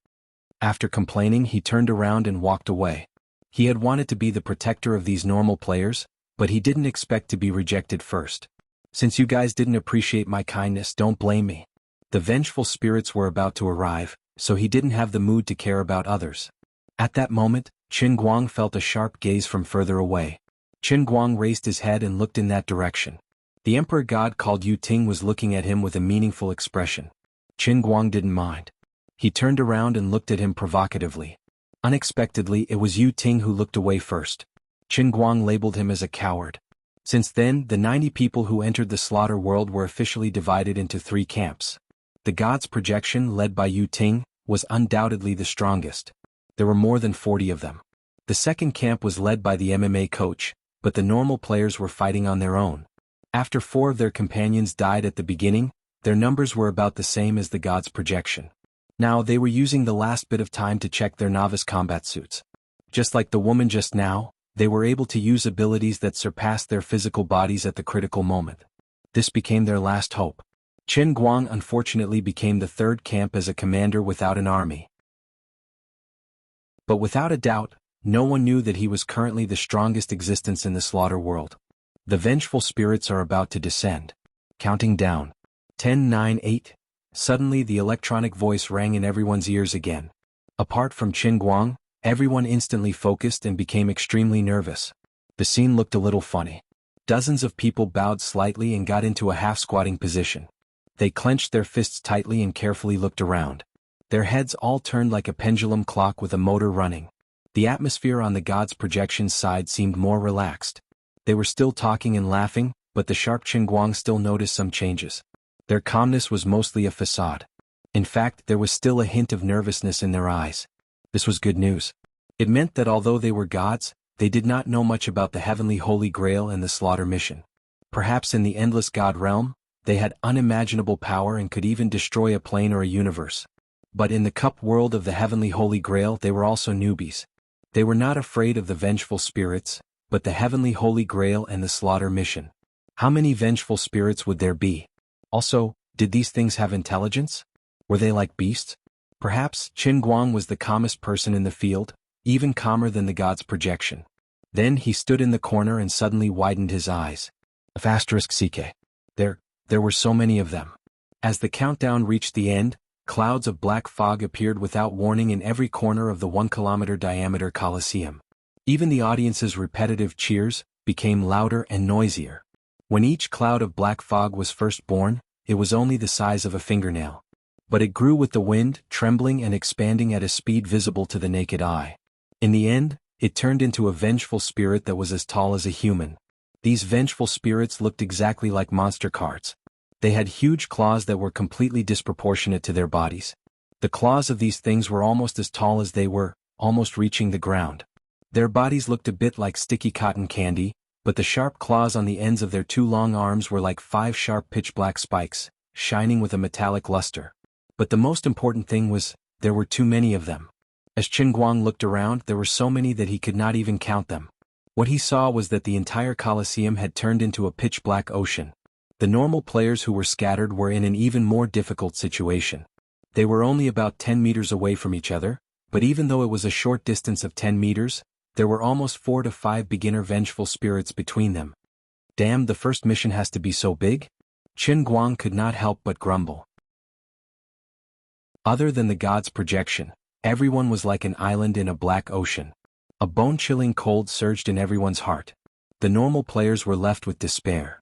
After complaining, he turned around and walked away. He had wanted to be the protector of these normal players, but he didn't expect to be rejected first. Since you guys didn't appreciate my kindness, don't blame me. The vengeful spirits were about to arrive, so he didn't have the mood to care about others. At that moment, Qin Guang felt a sharp gaze from further away. Qin Guang raised his head and looked in that direction. The Emperor God called Yu Ting was looking at him with a meaningful expression. Qin Guang didn't mind. He turned around and looked at him provocatively. Unexpectedly, it was Yu Ting who looked away first. Qin Guang labeled him as a coward. Since then, the 90 people who entered the slaughter world were officially divided into 3 camps. The God's projection, led by Yu Ting, was undoubtedly the strongest. There were more than 40 of them. The second camp was led by the MMA coach, but the normal players were fighting on their own. After 4 of their companions died at the beginning, their numbers were about the same as the God's projection. Now they were using the last bit of time to check their novice combat suits. Just like the woman just now, they were able to use abilities that surpassed their physical bodies at the critical moment. This became their last hope. Qin Guang unfortunately became the 3rd camp as a commander without an army. But without a doubt, no one knew that he was currently the strongest existence in the slaughter world. The vengeful spirits are about to descend. Counting down. 10, 9, 8. Suddenly the electronic voice rang in everyone's ears again. Apart from Qin Guang, everyone instantly focused and became extremely nervous. The scene looked a little funny. Dozens of people bowed slightly and got into a half-squatting position. They clenched their fists tightly and carefully looked around. Their heads all turned like a pendulum clock with a motor running. The atmosphere on the God's projection side seemed more relaxed. They were still talking and laughing, but the sharp Qin Guang still noticed some changes. Their calmness was mostly a facade. In fact, there was still a hint of nervousness in their eyes. This was good news. It meant that although they were gods, they did not know much about the heavenly Holy Grail and the slaughter mission. Perhaps in the endless God realm, they had unimaginable power and could even destroy a plane or a universe. But in the cup world of the heavenly Holy Grail, they were also newbies. They were not afraid of the vengeful spirits, but the heavenly Holy Grail and the slaughter mission. How many vengeful spirits would there be? Also, did these things have intelligence? Were they like beasts? Perhaps Qin Guang was the calmest person in the field, even calmer than the God's projection. Then he stood in the corner and suddenly widened his eyes. *CK. There were so many of them. As the countdown reached the end, clouds of black fog appeared without warning in every corner of the 1-kilometer diameter Colosseum. Even the audience's repetitive cheers became louder and noisier. When each cloud of black fog was first born, it was only the size of a fingernail. But it grew with the wind, trembling and expanding at a speed visible to the naked eye. In the end, it turned into a vengeful spirit that was as tall as a human. These vengeful spirits looked exactly like monster cards. They had huge claws that were completely disproportionate to their bodies. The claws of these things were almost as tall as they were, almost reaching the ground. Their bodies looked a bit like sticky cotton candy, but the sharp claws on the ends of their 2 long arms were like 5 sharp pitch-black spikes, shining with a metallic luster. But the most important thing was, there were too many of them. As Qin Guang looked around, there were so many that he could not even count them. What he saw was that the entire Colosseum had turned into a pitch-black ocean. The normal players who were scattered were in an even more difficult situation. They were only about 10 meters away from each other, but even though it was a short distance of 10 meters, there were almost 4 to 5 beginner vengeful spirits between them. Damn, the first mission has to be so big? Qin Guang could not help but grumble. Other than the God's projection, everyone was like an island in a black ocean. A bone-chilling cold surged in everyone's heart. The normal players were left with despair.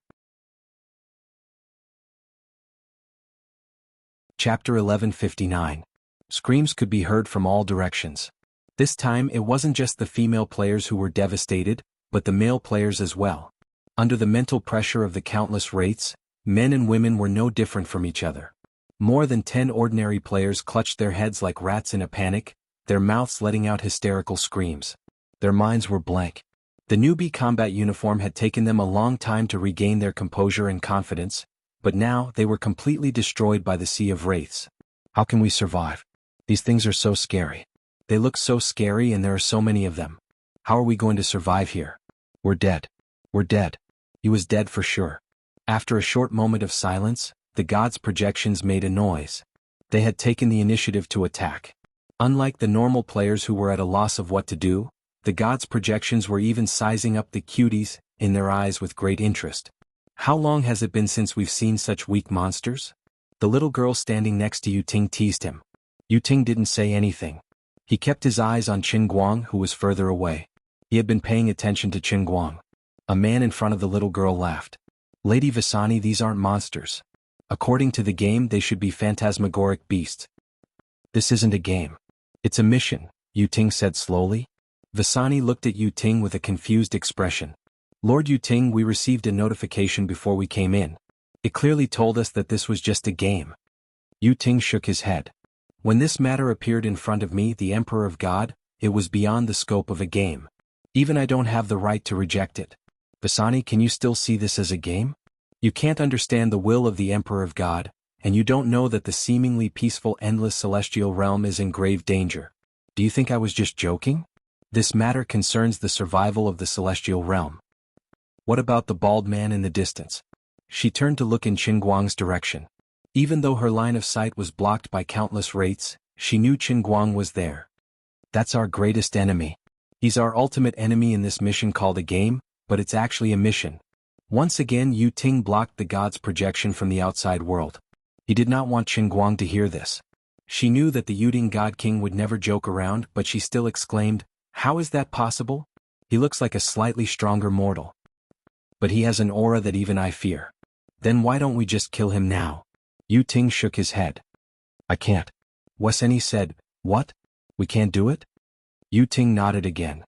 Chapter 1159. Screams could be heard from all directions. This time it wasn't just the female players who were devastated, but the male players as well. Under the mental pressure of the countless wraiths, men and women were no different from each other. More than 10 ordinary players clutched their heads like rats in a panic, their mouths letting out hysterical screams. Their minds were blank. The newbie combat uniform had taken them a long time to regain their composure and confidence, but now they were completely destroyed by the sea of wraiths. How can we survive? These things are so scary. They look so scary and there are so many of them. How are we going to survive here? We're dead. We're dead. He was dead for sure. After a short moment of silence, the God's projections made a noise. They had taken the initiative to attack. Unlike the normal players who were at a loss of what to do, the gods' projections were even sizing up the cuties in their eyes with great interest. How long has it been since we've seen such weak monsters? The little girl standing next to Yu Ting teased him. Yu Ting didn't say anything. He kept his eyes on Qin Guang, who was further away. He had been paying attention to Qin Guang. A man in front of the little girl laughed. Lady Vasani, these aren't monsters. According to the game, they should be phantasmagoric beasts. This isn't a game. It's a mission, Yu Ting said slowly. Vasani looked at Yu Ting with a confused expression. Lord Yu Ting, we received a notification before we came in. It clearly told us that this was just a game. Yu Ting shook his head. When this matter appeared in front of me, the Emperor of God, it was beyond the scope of a game. Even I don't have the right to reject it. Vasani, can you still see this as a game? You can't understand the will of the Emperor of God, and you don't know that the seemingly peaceful endless celestial realm is in grave danger. Do you think I was just joking? This matter concerns the survival of the celestial realm. What about the bald man in the distance? She turned to look in Qin Guang's direction. Even though her line of sight was blocked by countless wraiths, she knew Qin Guang was there. That's our greatest enemy. He's our ultimate enemy in this mission called a game, but it's actually a mission. Once again Yu Ting blocked the god's projection from the outside world. He did not want Qin Guang to hear this. She knew that the Yuding God King would never joke around, but she still exclaimed, "How is that possible? He looks like a slightly stronger mortal. But he has an aura that even I fear. Then why don't we just kill him now?" Yu Ting shook his head. "I can't." Weseni said, "What? We can't do it?" Yu Ting nodded again.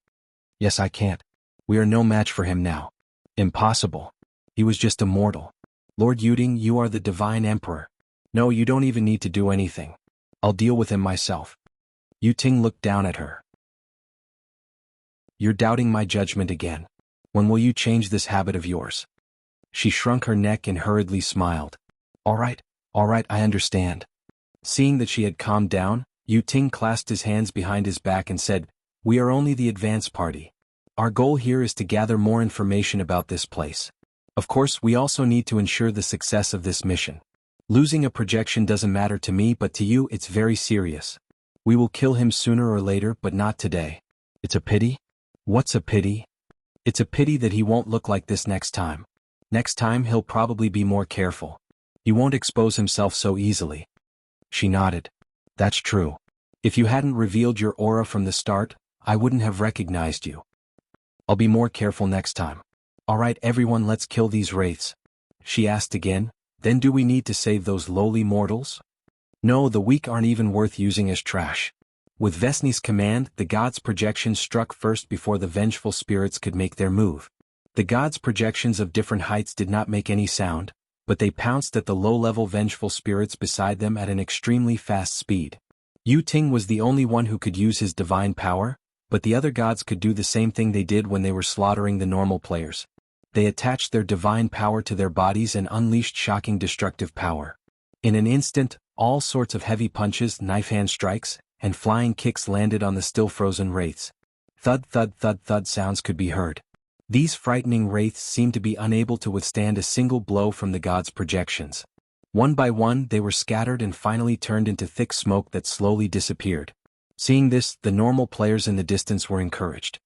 "Yes, I can't. We are no match for him now. Impossible. He was just a mortal. Lord Yuding, you are the divine emperor. No, you don't even need to do anything. I'll deal with him myself." Yu Ting looked down at her. "You're doubting my judgment again. When will you change this habit of yours?" She shrunk her neck and hurriedly smiled. All right, I understand." Seeing that she had calmed down, Yu Ting clasped his hands behind his back and said, "We are only the advance party. Our goal here is to gather more information about this place. Of course, we also need to ensure the success of this mission. Losing a projection doesn't matter to me, but to you it's very serious. We will kill him sooner or later, but not today. It's a pity?" "What's a pity?" "It's a pity that he won't look like this next time. Next time he'll probably be more careful. He won't expose himself so easily." She nodded. "That's true. If you hadn't revealed your aura from the start, I wouldn't have recognized you. I'll be more careful next time. All right, everyone, let's kill these wraiths." She asked again, "Then do we need to save those lowly mortals?" "No, the weak aren't even worth using as trash." With Vesni's command, the gods' projections struck first before the vengeful spirits could make their move. The gods' projections of different heights did not make any sound, but they pounced at the low-level vengeful spirits beside them at an extremely fast speed. Yu Ting was the only one who could use his divine power, but the other gods could do the same thing they did when they were slaughtering the normal players. They attached their divine power to their bodies and unleashed shocking destructive power. In an instant, all sorts of heavy punches, knife-hand strikes, and flying kicks landed on the still-frozen wraiths. Thud thud thud thud sounds could be heard. These frightening wraiths seemed to be unable to withstand a single blow from the gods' projections. One by one they were scattered and finally turned into thick smoke that slowly disappeared. Seeing this, the normal players in the distance were encouraged.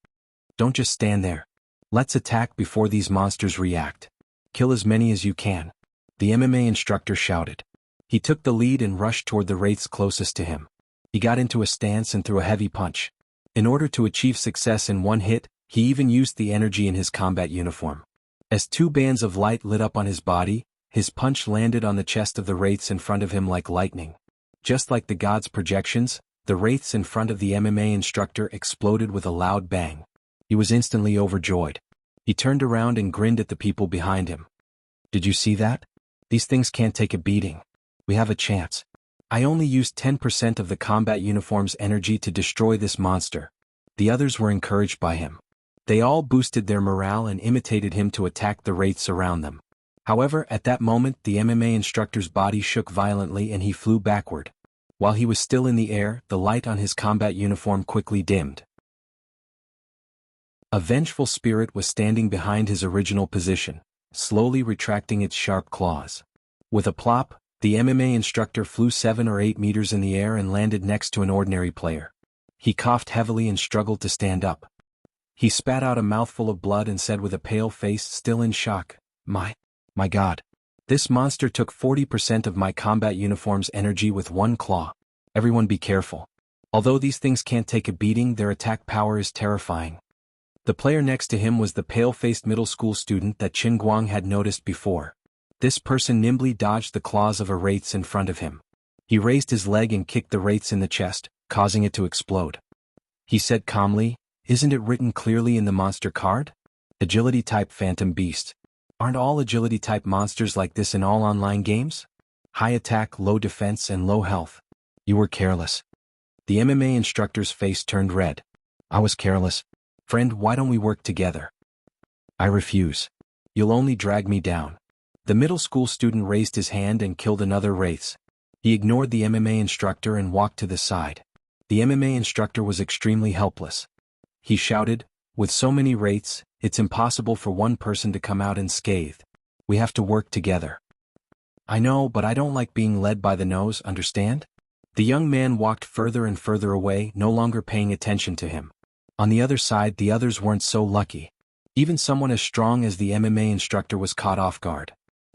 "Don't just stand there. Let's attack before these monsters react. Kill as many as you can," the MMA instructor shouted. He took the lead and rushed toward the wraiths closest to him. He got into a stance and threw a heavy punch. In order to achieve success in one hit, he even used the energy in his combat uniform. As two bands of light lit up on his body, his punch landed on the chest of the wraiths in front of him like lightning. Just like the gods' projections, the wraiths in front of the MMA instructor exploded with a loud bang. He was instantly overjoyed. He turned around and grinned at the people behind him. "Did you see that? These things can't take a beating. We have a chance. I only used 10% of the combat uniform's energy to destroy this monster." The others were encouraged by him. They all boosted their morale and imitated him to attack the wraiths around them. However, at that moment the MMA instructor's body shook violently and he flew backward. While he was still in the air, the light on his combat uniform quickly dimmed. A vengeful spirit was standing behind his original position, slowly retracting its sharp claws. With a plop, The MMA instructor flew 7 or 8 meters in the air and landed next to an ordinary player. He coughed heavily and struggled to stand up. He spat out a mouthful of blood and said with a pale face, still in shock, My God. This monster took 40% of my combat uniform's energy with one claw. Everyone be careful. Although these things can't take a beating, their attack power is terrifying. The player next to him was the pale-faced middle school student that Qin Guang had noticed before. This person nimbly dodged the claws of a wraiths in front of him. He raised his leg and kicked the wraiths in the chest, causing it to explode. He said calmly, Isn't it written clearly in the monster card? Agility-type phantom beast. Aren't all agility-type monsters like this in all online games? High attack, low defense, and low health. You were careless. The MMA instructor's face turned red. I was careless. Friend, why don't we work together? I refuse. You'll only drag me down. The middle school student raised his hand and killed another wraiths. He ignored the MMA instructor and walked to the side. The MMA instructor was extremely helpless. He shouted, With so many wraiths, it's impossible for one person to come out unscathed. We have to work together. I know, but I don't like being led by the nose, understand? The young man walked further and further away, no longer paying attention to him. On the other side, the others weren't so lucky. Even someone as strong as the MMA instructor was caught off guard.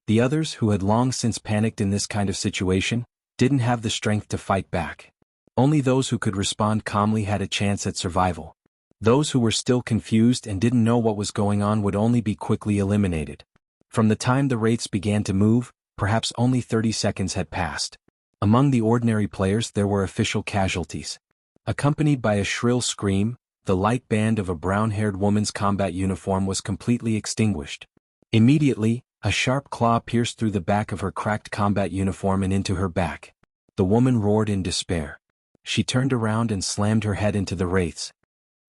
The others, who had long since panicked in this kind of situation, didn't have the strength to fight back. Only those who could respond calmly had a chance at survival. Those who were still confused and didn't know what was going on would only be quickly eliminated. From the time the wraiths began to move, perhaps only 30 seconds had passed. Among the ordinary players there were official casualties. Accompanied by a shrill scream, the light band of a brown-haired woman's combat uniform was completely extinguished. Immediately, a sharp claw pierced through the back of her cracked combat uniform and into her back. The woman roared in despair. She turned around and slammed her head into the wraiths.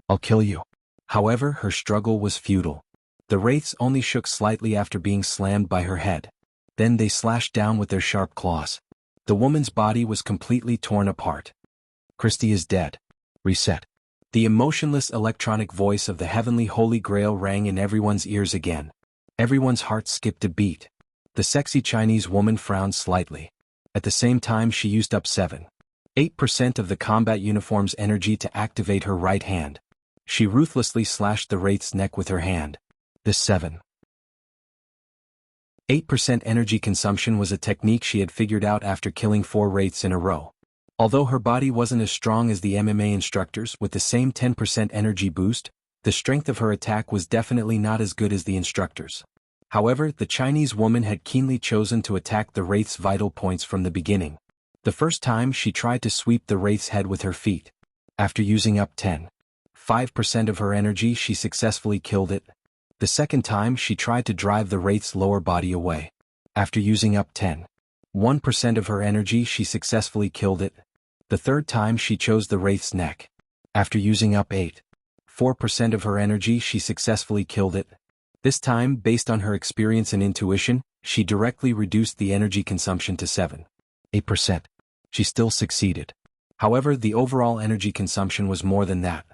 I'll kill you. However, her struggle was futile. The wraiths only shook slightly after being slammed by her head. Then they slashed down with their sharp claws. The woman's body was completely torn apart. Christy is dead. Reset. The emotionless electronic voice of the heavenly Holy Grail rang in everyone's ears again. Everyone's heart skipped a beat. The sexy Chinese woman frowned slightly. At the same time she used up 7.8% of the combat uniform's energy to activate her right hand. She ruthlessly slashed the wraith's neck with her hand. This 7.8% energy consumption was a technique she had figured out after killing 4 wraiths in a row. Although her body wasn't as strong as the MMA instructors with the same 10% energy boost, the strength of her attack was definitely not as good as the instructors. However, the Chinese woman had keenly chosen to attack the wraith's vital points from the beginning. The first time she tried to sweep the wraith's head with her feet. After using up 10.5% of her energy, she successfully killed it. The second time she tried to drive the wraith's lower body away. After using up 10.1% of her energy, she successfully killed it. The third time she chose the wraith's neck. After using up 8.4% of her energy, she successfully killed it. This time, based on her experience and intuition, she directly reduced the energy consumption to 7.8%. She still succeeded. However, the overall energy consumption was more than that.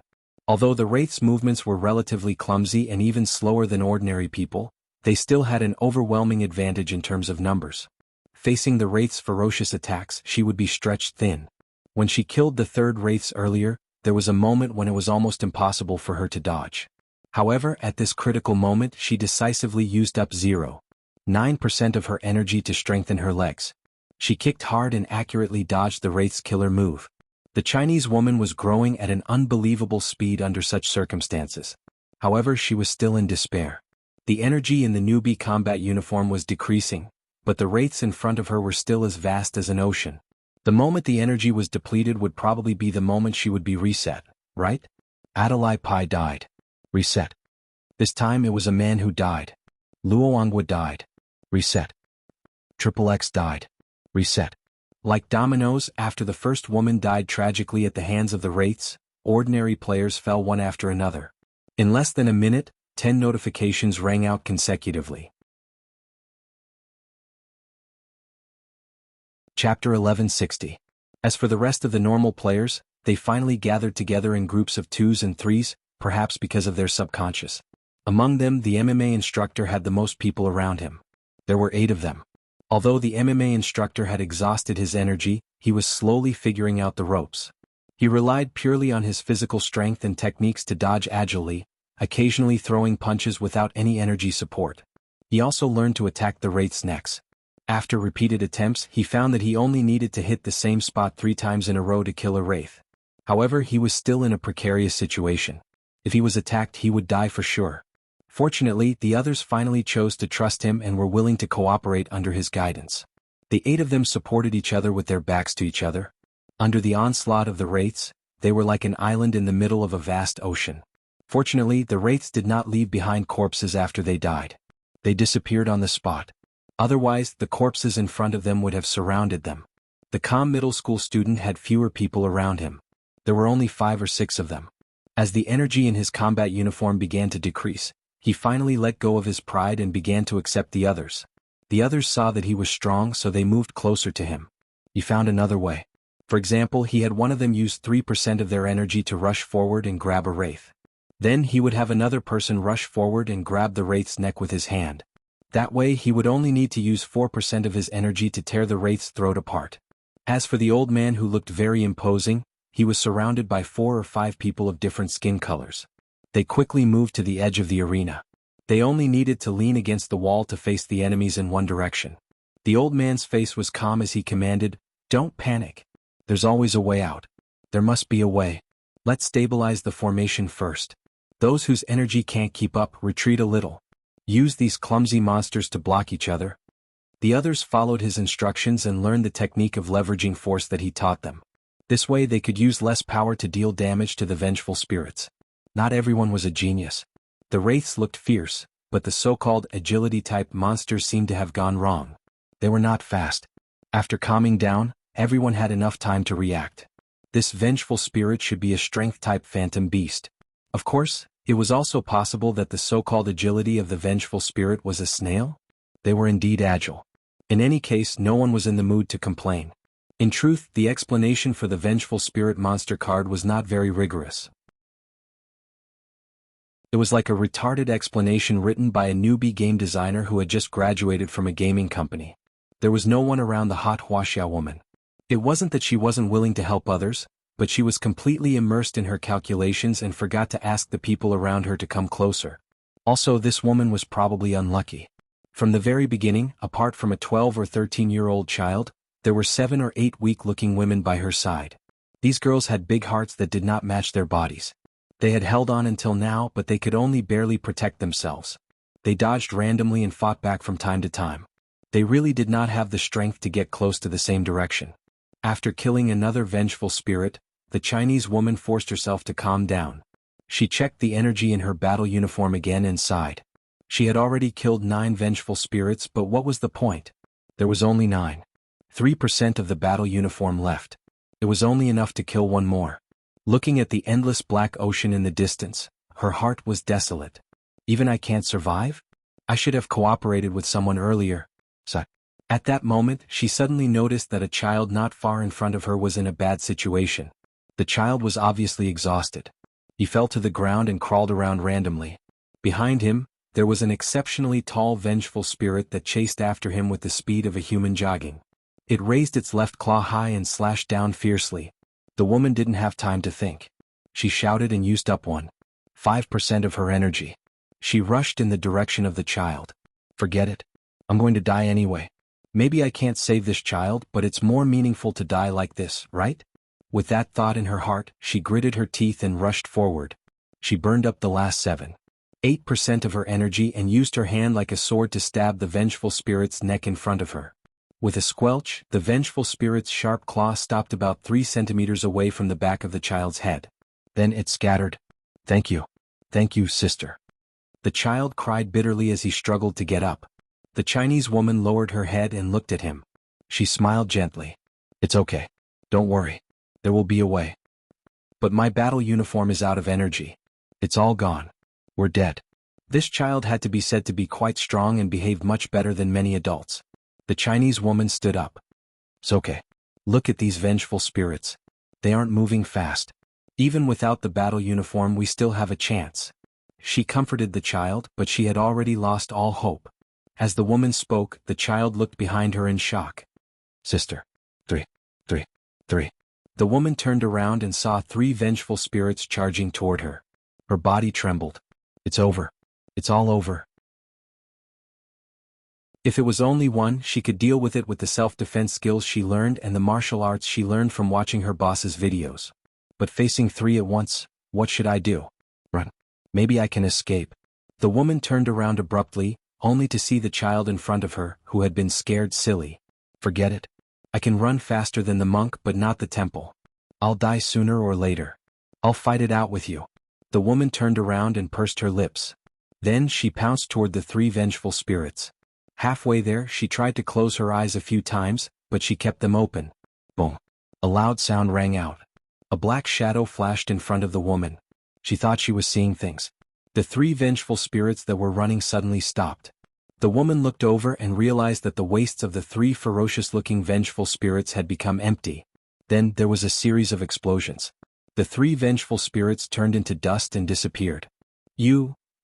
Although the wraith's movements were relatively clumsy and even slower than ordinary people, they still had an overwhelming advantage in terms of numbers. Facing the wraith's ferocious attacks, she would be stretched thin. When she killed the third wraiths earlier, there was a moment when it was almost impossible for her to dodge. However, at this critical moment she decisively used up 0.9% of her energy to strengthen her legs. She kicked hard and accurately dodged the wraith's killer move. The Chinese woman was growing at an unbelievable speed under such circumstances. However, she was still in despair. The energy in the newbie combat uniform was decreasing, but the wraiths in front of her were still as vast as an ocean. The moment the energy was depleted would probably be the moment she would be reset, right? Adalai Pai died. Reset. This time it was a man who died. Luoangwa died. Reset. Triple X died. Reset. Like dominoes, after the first woman died tragically at the hands of the wraiths, ordinary players fell one after another. In less than a minute, 10 notifications rang out consecutively. Chapter 1160. As for the rest of the normal players, they finally gathered together in groups of 2s and 3s, perhaps because of their subconscious. Among them, the MMA instructor had the most people around him. There were 8 of them. Although the MMA instructor had exhausted his energy, he was slowly figuring out the ropes. He relied purely on his physical strength and techniques to dodge agilely, occasionally throwing punches without any energy support. He also learned to attack the wraith's necks. After repeated attempts, he found that he only needed to hit the same spot 3 times in a row to kill a wraith. However, he was still in a precarious situation. If he was attacked, he would die for sure. Fortunately, the others finally chose to trust him and were willing to cooperate under his guidance. The 8 of them supported each other with their backs to each other. Under the onslaught of the wraiths, they were like an island in the middle of a vast ocean. Fortunately, the wraiths did not leave behind corpses after they died. They disappeared on the spot. Otherwise, the corpses in front of them would have surrounded them. The calm middle school student had fewer people around him. There were only 5 or 6 of them. As the energy in his combat uniform began to decrease, he finally let go of his pride and began to accept the others. The others saw that he was strong, so they moved closer to him. He found another way. For example, he had one of them use 3% of their energy to rush forward and grab a wraith. Then he would have another person rush forward and grab the wraith's neck with his hand. That way he would only need to use 4% of his energy to tear the wraith's throat apart. As for the old man who looked very imposing, he was surrounded by 4 or 5 people of different skin colors. They quickly moved to the edge of the arena. They only needed to lean against the wall to face the enemies in one direction. The old man's face was calm as he commanded, "Don't panic. There's always a way out. There must be a way. Let's stabilize the formation first. Those whose energy can't keep up, retreat a little. Use these clumsy monsters to block each other." The others followed his instructions and learned the technique of leveraging force that he taught them. This way they could use less power to deal damage to the vengeful spirits. Not everyone was a genius. The wraiths looked fierce, but the so-called agility-type monsters seemed to have gone wrong. They were not fast. After calming down, everyone had enough time to react. This vengeful spirit should be a strength-type phantom beast. Of course, it was also possible that the so-called agility of the vengeful spirit was a snail. They were indeed agile. In any case, no one was in the mood to complain. In truth, the explanation for the vengeful spirit monster card was not very rigorous. It was like a retarded explanation written by a newbie game designer who had just graduated from a gaming company. There was no one around the hot Wuxia woman. It wasn't that she wasn't willing to help others, but she was completely immersed in her calculations and forgot to ask the people around her to come closer. Also, this woman was probably unlucky. From the very beginning, apart from a 12 or 13-year-old child, there were 7 or 8 weak-looking women by her side. These girls had big hearts that did not match their bodies. They had held on until now, but they could only barely protect themselves. They dodged randomly and fought back from time to time. They really did not have the strength to get close to the same direction. After killing another vengeful spirit, the Chinese woman forced herself to calm down. She checked the energy in her battle uniform again and sighed. She had already killed 9 vengeful spirits, but what was the point? There was only 9. 3% of the battle uniform left. It was only enough to kill one more. Looking at the endless black ocean in the distance, her heart was desolate. Even I can't survive? I should have cooperated with someone earlier. At that moment, she suddenly noticed that a child not far in front of her was in a bad situation. The child was obviously exhausted. He fell to the ground and crawled around randomly. Behind him, there was an exceptionally tall vengeful spirit that chased after him with the speed of a human jogging. It raised its left claw high and slashed down fiercely. The woman didn't have time to think. She shouted and used up 1.5% of her energy. She rushed in the direction of the child. Forget it. I'm going to die anyway. Maybe I can't save this child, but it's more meaningful to die like this, right? With that thought in her heart, she gritted her teeth and rushed forward. She burned up the last 7.8% of her energy and used her hand like a sword to stab the vengeful spirit's neck in front of her. With a squelch, the vengeful spirit's sharp claw stopped about 3 centimeters away from the back of the child's head. Then it scattered. "Thank you. Thank you, sister." The child cried bitterly as he struggled to get up. The Chinese woman lowered her head and looked at him. She smiled gently. "It's okay. Don't worry. There will be a way. But my battle uniform is out of energy. It's all gone. We're dead." This child had to be said to be quite strong and behaved much better than many adults. The Chinese woman stood up. "It's okay. Look at these vengeful spirits. They aren't moving fast. Even without the battle uniform, we still have a chance." She comforted the child, but she had already lost all hope. As the woman spoke, the child looked behind her in shock. Sister. 3. 3. 3. The woman turned around and saw 3 vengeful spirits charging toward her. Her body trembled. It's over. It's all over. If it was only one, she could deal with it with the self-defense skills she learned and the martial arts she learned from watching her boss's videos. But facing 3 at once, what should I do? Run. Maybe I can escape. The woman turned around abruptly, only to see the child in front of her, who had been scared silly. Forget it. I can run faster than the monk but not the temple. I'll die sooner or later. I'll fight it out with you. The woman turned around and pursed her lips. Then she pounced toward the 3 vengeful spirits. Halfway there, she tried to close her eyes a few times, but she kept them open. Boom. A loud sound rang out. A black shadow flashed in front of the woman. She thought she was seeing things. The 3 vengeful spirits that were running suddenly stopped. The woman looked over and realized that the waists of the 3 ferocious-looking vengeful spirits had become empty. Then there was a series of explosions. The 3 vengeful spirits turned into dust and disappeared.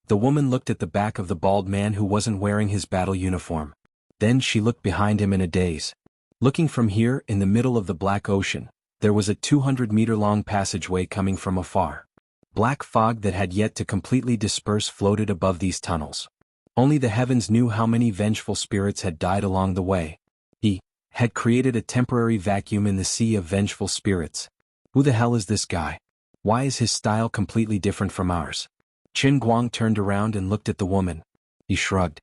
The woman looked at the back of the bald man who wasn't wearing his battle uniform. Then she looked behind him in a daze. Looking from here, in the middle of the black ocean, there was a 200-meter-long passageway coming from afar. Black fog that had yet to completely disperse floated above these tunnels. Only the heavens knew how many vengeful spirits had died along the way. He had created a temporary vacuum in the sea of vengeful spirits. Who the hell is this guy? Why is his style completely different from ours? Qin Guang turned around and looked at the woman. He shrugged.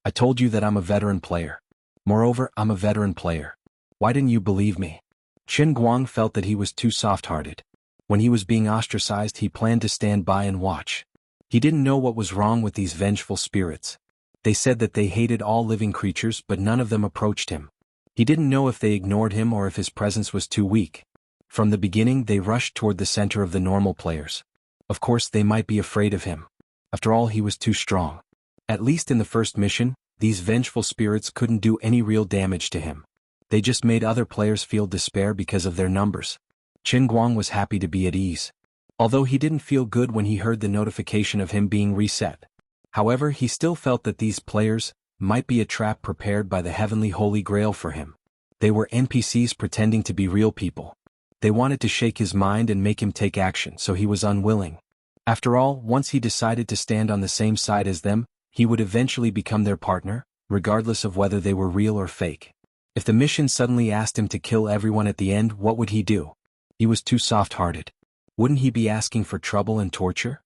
I told you that I'm a veteran player. Moreover, I'm a veteran player. Why didn't you believe me? Qin Guang felt that he was too soft-hearted. When he was being ostracized, he planned to stand by and watch. He didn't know what was wrong with these vengeful spirits. They said that they hated all living creatures, but none of them approached him. He didn't know if they ignored him or if his presence was too weak. From the beginning, they rushed toward the center of the normal players. Of course, they might be afraid of him. After all, he was too strong. At least in the first mission, these vengeful spirits couldn't do any real damage to him. They just made other players feel despair because of their numbers. Qin Guang was happy to be at ease. Although he didn't feel good when he heard the notification of him being reset. However, he still felt that these players might be a trap prepared by the heavenly Holy Grail for him. They were NPCs pretending to be real people. They wanted to shake his mind and make him take action, so he was unwilling. After all, once he decided to stand on the same side as them, he would eventually become their partner, regardless of whether they were real or fake. If the mission suddenly asked him to kill everyone at the end, what would he do? He was too soft-hearted. Wouldn't he be asking for trouble and torture?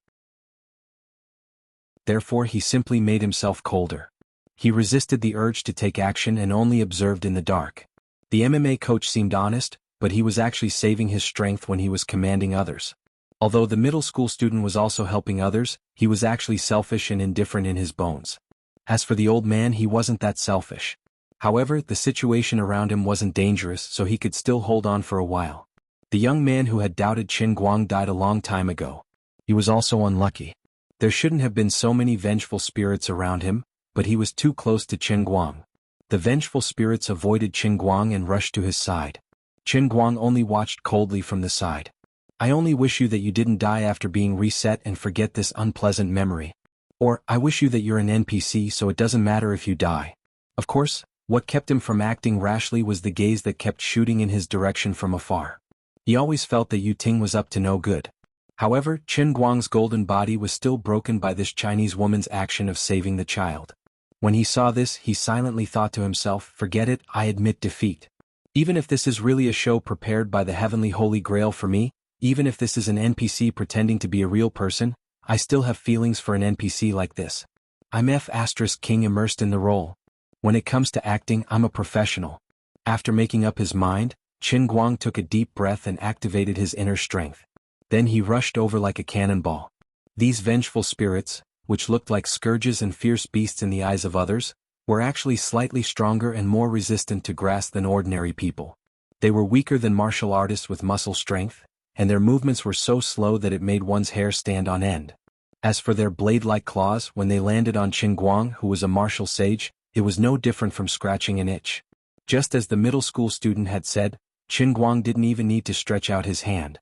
Therefore, he simply made himself colder. He resisted the urge to take action and only observed in the dark. The MMA coach seemed honest, but he was actually saving his strength when he was commanding others. Although the middle school student was also helping others, he was actually selfish and indifferent in his bones. As for the old man, he wasn't that selfish. However, the situation around him wasn't dangerous, so he could still hold on for a while. The young man who had doubted Qin Guang died a long time ago. He was also unlucky. There shouldn't have been so many vengeful spirits around him, but he was too close to Qin Guang. The vengeful spirits avoided Qin Guang and rushed to his side. Qin Guang only watched coldly from the side. I only wish you that you didn't die after being reset and forget this unpleasant memory. Or, I wish you that you're an NPC so it doesn't matter if you die. Of course, what kept him from acting rashly was the gaze that kept shooting in his direction from afar. He always felt that Yu Ting was up to no good. However, Qin Guang's golden body was still broken by this Chinese woman's action of saving the child. When he saw this, he silently thought to himself, forget it, I admit defeat. Even if this is really a show prepared by the heavenly Holy Grail for me, even if this is an NPC pretending to be a real person, I still have feelings for an NPC like this. I'm F*King immersed in the role. When it comes to acting, I'm a professional. After making up his mind, Qin Guang took a deep breath and activated his inner strength. Then he rushed over like a cannonball. These vengeful spirits, which looked like scourges and fierce beasts in the eyes of others, were actually slightly stronger and more resistant to grass than ordinary people. They were weaker than martial artists with muscle strength, and their movements were so slow that it made one's hair stand on end. As for their blade-like claws, when they landed on Qin Guang, who was a martial sage, it was no different from scratching an itch. Just as the middle school student had said, Qin Guang didn't even need to stretch out his hand.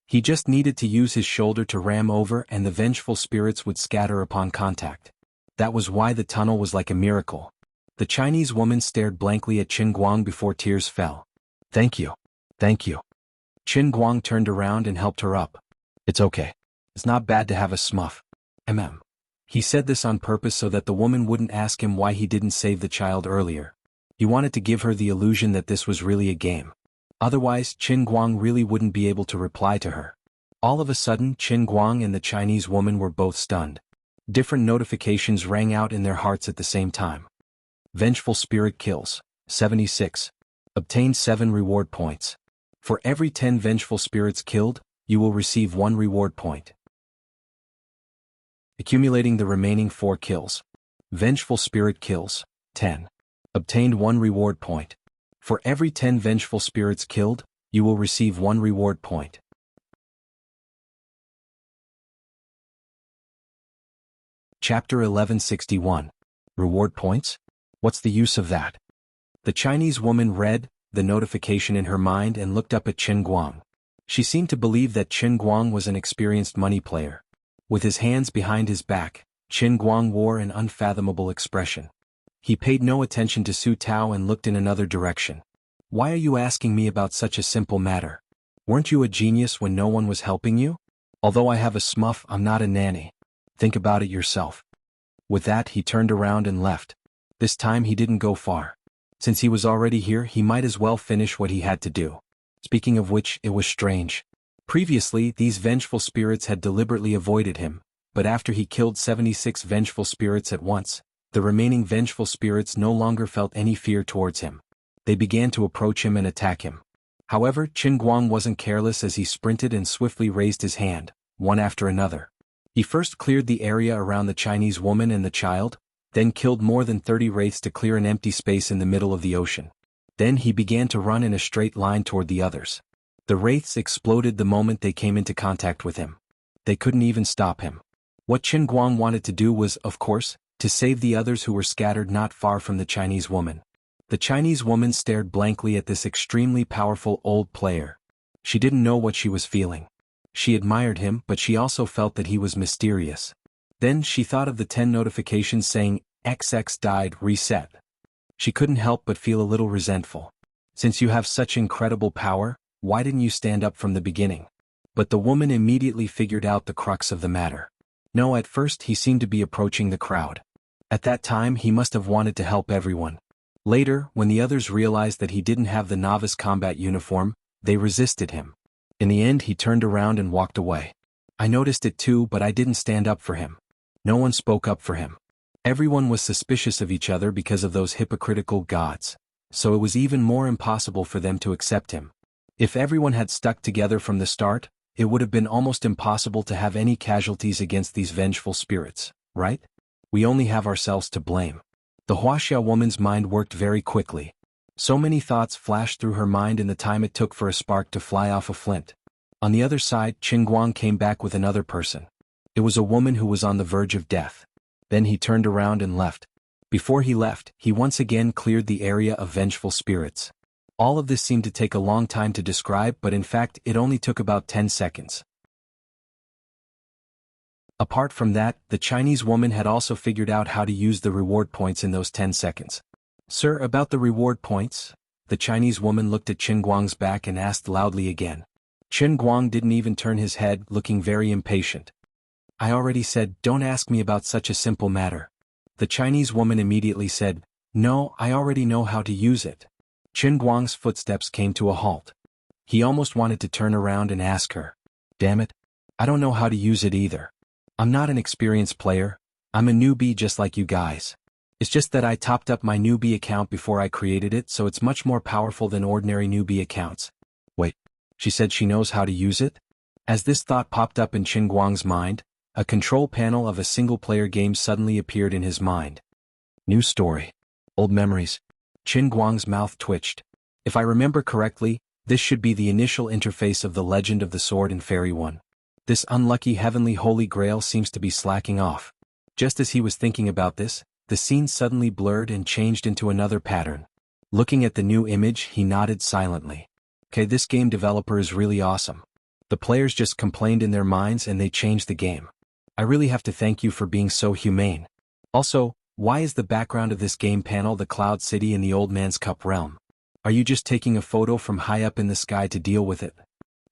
He just needed to use his shoulder to ram over and the vengeful spirits would scatter upon contact. That was why the tunnel was like a miracle. The Chinese woman stared blankly at Qin Guang before tears fell. Thank you. Thank you. Qin Guang turned around and helped her up. It's okay. It's not bad to have a smuff. He said this on purpose so that the woman wouldn't ask him why he didn't save the child earlier. He wanted to give her the illusion that this was really a game. Otherwise, Qin Guang really wouldn't be able to reply to her. All of a sudden, Qin Guang and the Chinese woman were both stunned. Different notifications rang out in their hearts at the same time. Vengeful Spirit Kills. 76. Obtain 7 reward points. For every 10 vengeful spirits killed, you will receive 1 reward point. Accumulating the remaining 4 kills. Vengeful Spirit Kills. 10. Obtained 1 reward point. For every 10 vengeful spirits killed, you will receive 1 reward point. Chapter 1161. Reward points? What's the use of that? The Chinese woman read the notification in her mind and looked up at Qin Guang. She seemed to believe that Qin Guang was an experienced money player. With his hands behind his back, Qin Guang wore an unfathomable expression. He paid no attention to Su Tao and looked in another direction. Why are you asking me about such a simple matter? Weren't you a genius when no one was helping you? Although I have a smuff, I'm not a nanny. Think about it yourself. With that, he turned around and left. This time he didn't go far. Since he was already here, he might as well finish what he had to do. Speaking of which, it was strange. Previously, these vengeful spirits had deliberately avoided him, but after he killed 76 vengeful spirits at once, the remaining vengeful spirits no longer felt any fear towards him. They began to approach him and attack him. However, Qin Guang wasn't careless as he sprinted and swiftly raised his hand, one after another. He first cleared the area around the Chinese woman and the child, then killed more than 30 wraiths to clear an empty space in the middle of the ocean. Then he began to run in a straight line toward the others. The wraiths exploded the moment they came into contact with him. They couldn't even stop him. What Qin Guang wanted to do was, of course, to save the others who were scattered not far from the Chinese woman. The Chinese woman stared blankly at this extremely powerful old player. She didn't know what she was feeling. She admired him, but she also felt that he was mysterious. Then she thought of the 10 notifications saying, XX died, reset. She couldn't help but feel a little resentful. Since you have such incredible power, why didn't you stand up from the beginning? But the woman immediately figured out the crux of the matter. No, at first he seemed to be approaching the crowd. At that time he must have wanted to help everyone. Later, when the others realized that he didn't have the novice combat uniform, they resisted him. In the end he turned around and walked away. I noticed it too, but I didn't stand up for him. No one spoke up for him. Everyone was suspicious of each other because of those hypocritical gods. So it was even more impossible for them to accept him. If everyone had stuck together from the start, it would have been almost impossible to have any casualties against these vengeful spirits, right? We only have ourselves to blame. The Wuxia woman's mind worked very quickly. So many thoughts flashed through her mind in the time it took for a spark to fly off a flint. On the other side, Qin Guang came back with another person. It was a woman who was on the verge of death. Then he turned around and left. Before he left, he once again cleared the area of vengeful spirits. All of this seemed to take a long time to describe, but in fact it only took about 10 seconds. Apart from that, the Chinese woman had also figured out how to use the reward points in those 10 seconds. Sir, about the reward points? The Chinese woman looked at Qin Guang's back and asked loudly again. Qin Guang didn't even turn his head, looking very impatient. I already said, don't ask me about such a simple matter. The Chinese woman immediately said, no, I already know how to use it. Qin Guang's footsteps came to a halt. He almost wanted to turn around and ask her. Damn it. I don't know how to use it either. I'm not an experienced player. I'm a newbie just like you guys. It's just that I topped up my newbie account before I created it, so it's much more powerful than ordinary newbie accounts. Wait, she said she knows how to use it? As this thought popped up in Qin Guang's mind, a control panel of a single-player game suddenly appeared in his mind. New story. Old memories. Qin Guang's mouth twitched. If I remember correctly, this should be the initial interface of the Legend of the Sword and Fairy 1. This unlucky heavenly holy grail seems to be slacking off. Just as he was thinking about this, the scene suddenly blurred and changed into another pattern. Looking at the new image, he nodded silently. Okay, this game developer is really awesome. The players just complained in their minds and they changed the game. I really have to thank you for being so humane. Also, why is the background of this game panel the Cloud City in the Old Man's Cup realm? Are you just taking a photo from high up in the sky to deal with it?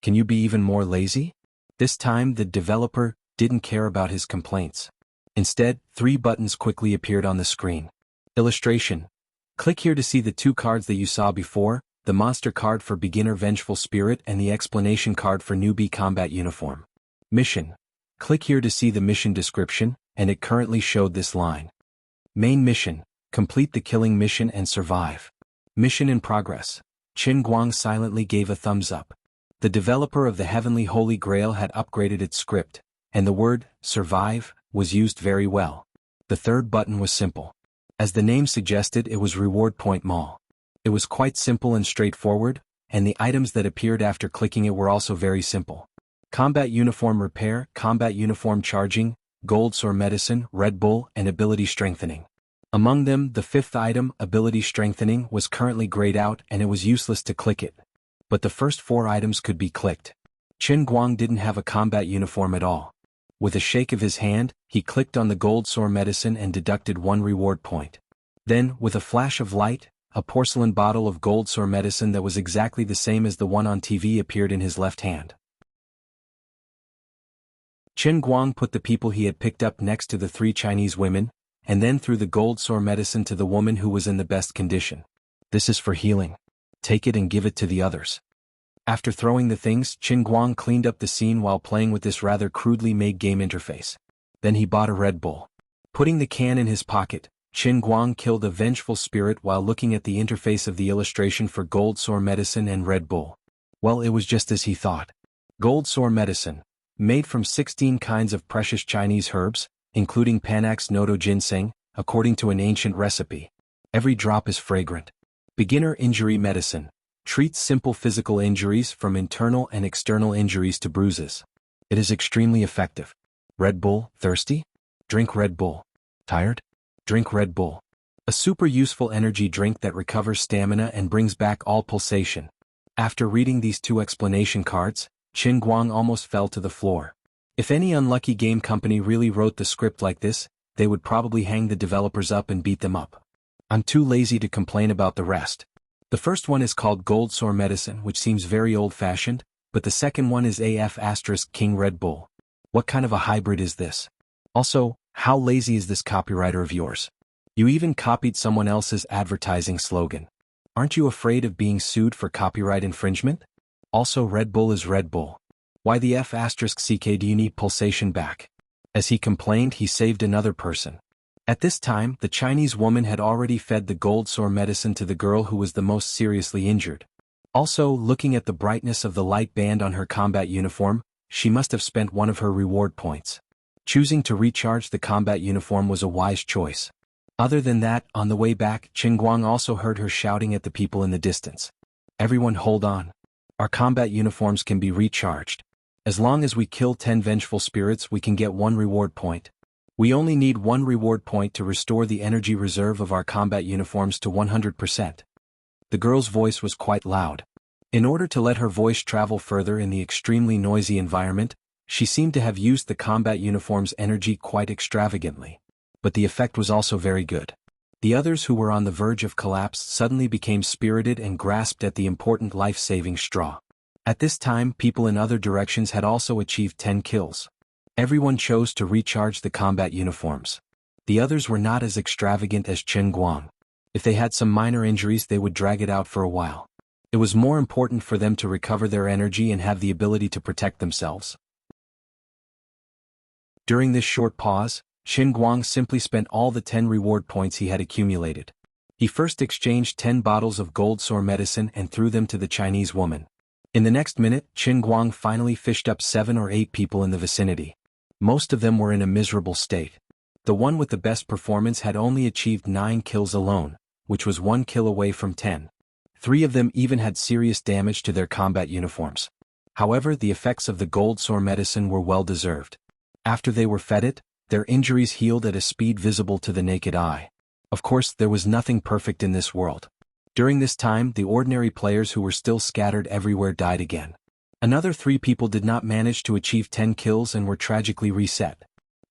Can you be even more lazy? This time the developer didn't care about his complaints. Instead, 3 buttons quickly appeared on the screen. Illustration. Click here to see the 2 cards that you saw before, the monster card for beginner Vengeful Spirit and the explanation card for newbie combat uniform. Mission. Click here to see the mission description, and it currently showed this line. Main mission. Complete the killing mission and survive. Mission in progress. Qin Guang silently gave a thumbs up. The developer of the Heavenly Holy Grail had upgraded its script, and the word, survive, was used very well. The third button was simple. As the name suggested, it was Reward Point Mall. It was quite simple and straightforward, and the items that appeared after clicking it were also very simple. Combat Uniform Repair, Combat Uniform Charging, Gold Sword Medicine, Red Bull, and Ability Strengthening. Among them, the 5th item, Ability Strengthening, was currently grayed out and it was useless to click it. But the first 4 items could be clicked. Qin Guang didn't have a combat uniform at all. With a shake of his hand, he clicked on the Gold Sword Medicine and deducted 1 reward point. Then, with a flash of light, a porcelain bottle of Gold Sword Medicine that was exactly the same as the one on TV appeared in his left hand. Qin Guang put the people he had picked up next to the 3 Chinese women, and then threw the Gold Sword Medicine to the woman who was in the best condition. This is for healing. Take it and give it to the others. After throwing the things, Qin Guang cleaned up the scene while playing with this rather crudely made game interface. Then he bought a Red Bull. Putting the can in his pocket, Qin Guang killed a Vengeful Spirit while looking at the interface of the illustration for Gold Sword Medicine and Red Bull. Well, it was just as he thought. Gold Sword Medicine, made from 16 kinds of precious Chinese herbs, including Panax Noto Ginseng, according to an ancient recipe. Every drop is fragrant. Beginner Injury Medicine. Treats simple physical injuries from internal and external injuries to bruises. It is extremely effective. Red Bull, thirsty? Drink Red Bull. Tired? Drink Red Bull. A super useful energy drink that recovers stamina and brings back all pulsation. After reading these 2 explanation cards, Qin Guang almost fell to the floor. If any unlucky game company really wrote the script like this, they would probably hang the developers up and beat them up. I'm too lazy to complain about the rest. The first one is called Gold Sword Medicine, which seems very old-fashioned, but the second one is King Red Bull. What kind of a hybrid is this? Also, how lazy is this copywriter of yours? You even copied someone else's advertising slogan. Aren't you afraid of being sued for copyright infringement? Also, Red Bull is Red Bull. Why the *CK do you need pulsation back? As he complained, he saved another person. At this time, the Chinese woman had already fed the Gold Sword Medicine to the girl who was the most seriously injured. Also, looking at the brightness of the light band on her combat uniform, she must have spent one of her reward points. Choosing to recharge the combat uniform was a wise choice. Other than that, on the way back, Qin Guang also heard her shouting at the people in the distance. Everyone hold on. Our combat uniforms can be recharged. As long as we kill 10 Vengeful Spirits, we can get 1 reward point. We only need 1 reward point to restore the energy reserve of our combat uniforms to 100%. The girl's voice was quite loud. In order to let her voice travel further in the extremely noisy environment, she seemed to have used the combat uniform's energy quite extravagantly. But the effect was also very good. The others who were on the verge of collapse suddenly became spirited and grasped at the important life-saving straw. At this time, people in other directions had also achieved 10 kills. Everyone chose to recharge the combat uniforms. The others were not as extravagant as Qin Guang. If they had some minor injuries, they would drag it out for a while. It was more important for them to recover their energy and have the ability to protect themselves. During this short pause, Qin Guang simply spent all the 10 reward points he had accumulated. He first exchanged 10 bottles of Gold Sword Medicine and threw them to the Chinese woman. In the next minute, Qin Guang finally fished up 7 or 8 people in the vicinity. Most of them were in a miserable state. The one with the best performance had only achieved 9 kills alone, which was 1 kill away from 10. 3 of them even had serious damage to their combat uniforms. However, the effects of the Gold Sword Medicine were well deserved. After they were fed it, their injuries healed at a speed visible to the naked eye. Of course, there was nothing perfect in this world. During this time, the ordinary players who were still scattered everywhere died again. Another 3 people did not manage to achieve 10 kills and were tragically reset.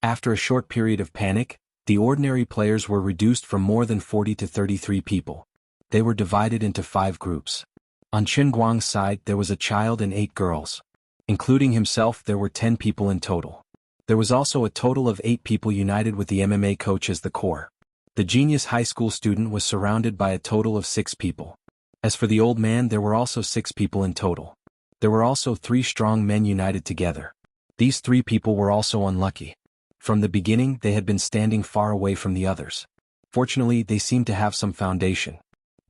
After a short period of panic, The ordinary players were reduced from more than 40 to 33 people. They were divided into 5 groups. On Qin Guang's side there was a child and 8 girls. Including himself there were 10 people in total. There was also a total of 8 people united with the MMA coach as the core. The genius high school student was surrounded by a total of 6 people. As for the old man, there were also 6 people in total. There were also 3 strong men united together. These 3 people were also unlucky. From the beginning they had been standing far away from the others. Fortunately they seemed to have some foundation.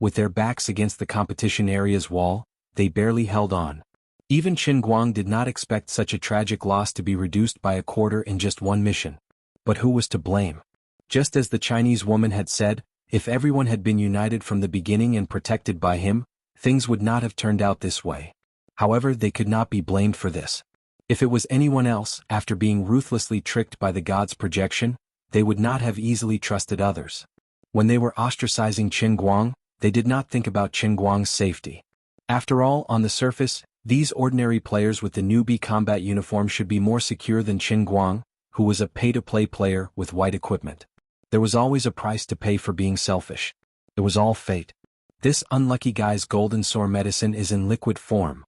With their backs against the competition area's wall, they barely held on. Even Qin Guang did not expect such a tragic loss to be reduced by a quarter in just one mission. But who was to blame? Just as the Chinese woman had said, if everyone had been united from the beginning and protected by him, things would not have turned out this way. However, they could not be blamed for this. If it was anyone else, after being ruthlessly tricked by the god's projection, they would not have easily trusted others. When they were ostracizing Qin Guang, they did not think about Qin Guang's safety. After all, on the surface, these ordinary players with the newbie combat uniform should be more secure than Qin Guang, who was a pay-to-play player with white equipment. There was always a price to pay for being selfish. It was all fate. This unlucky guy's golden sore medicine is in liquid form.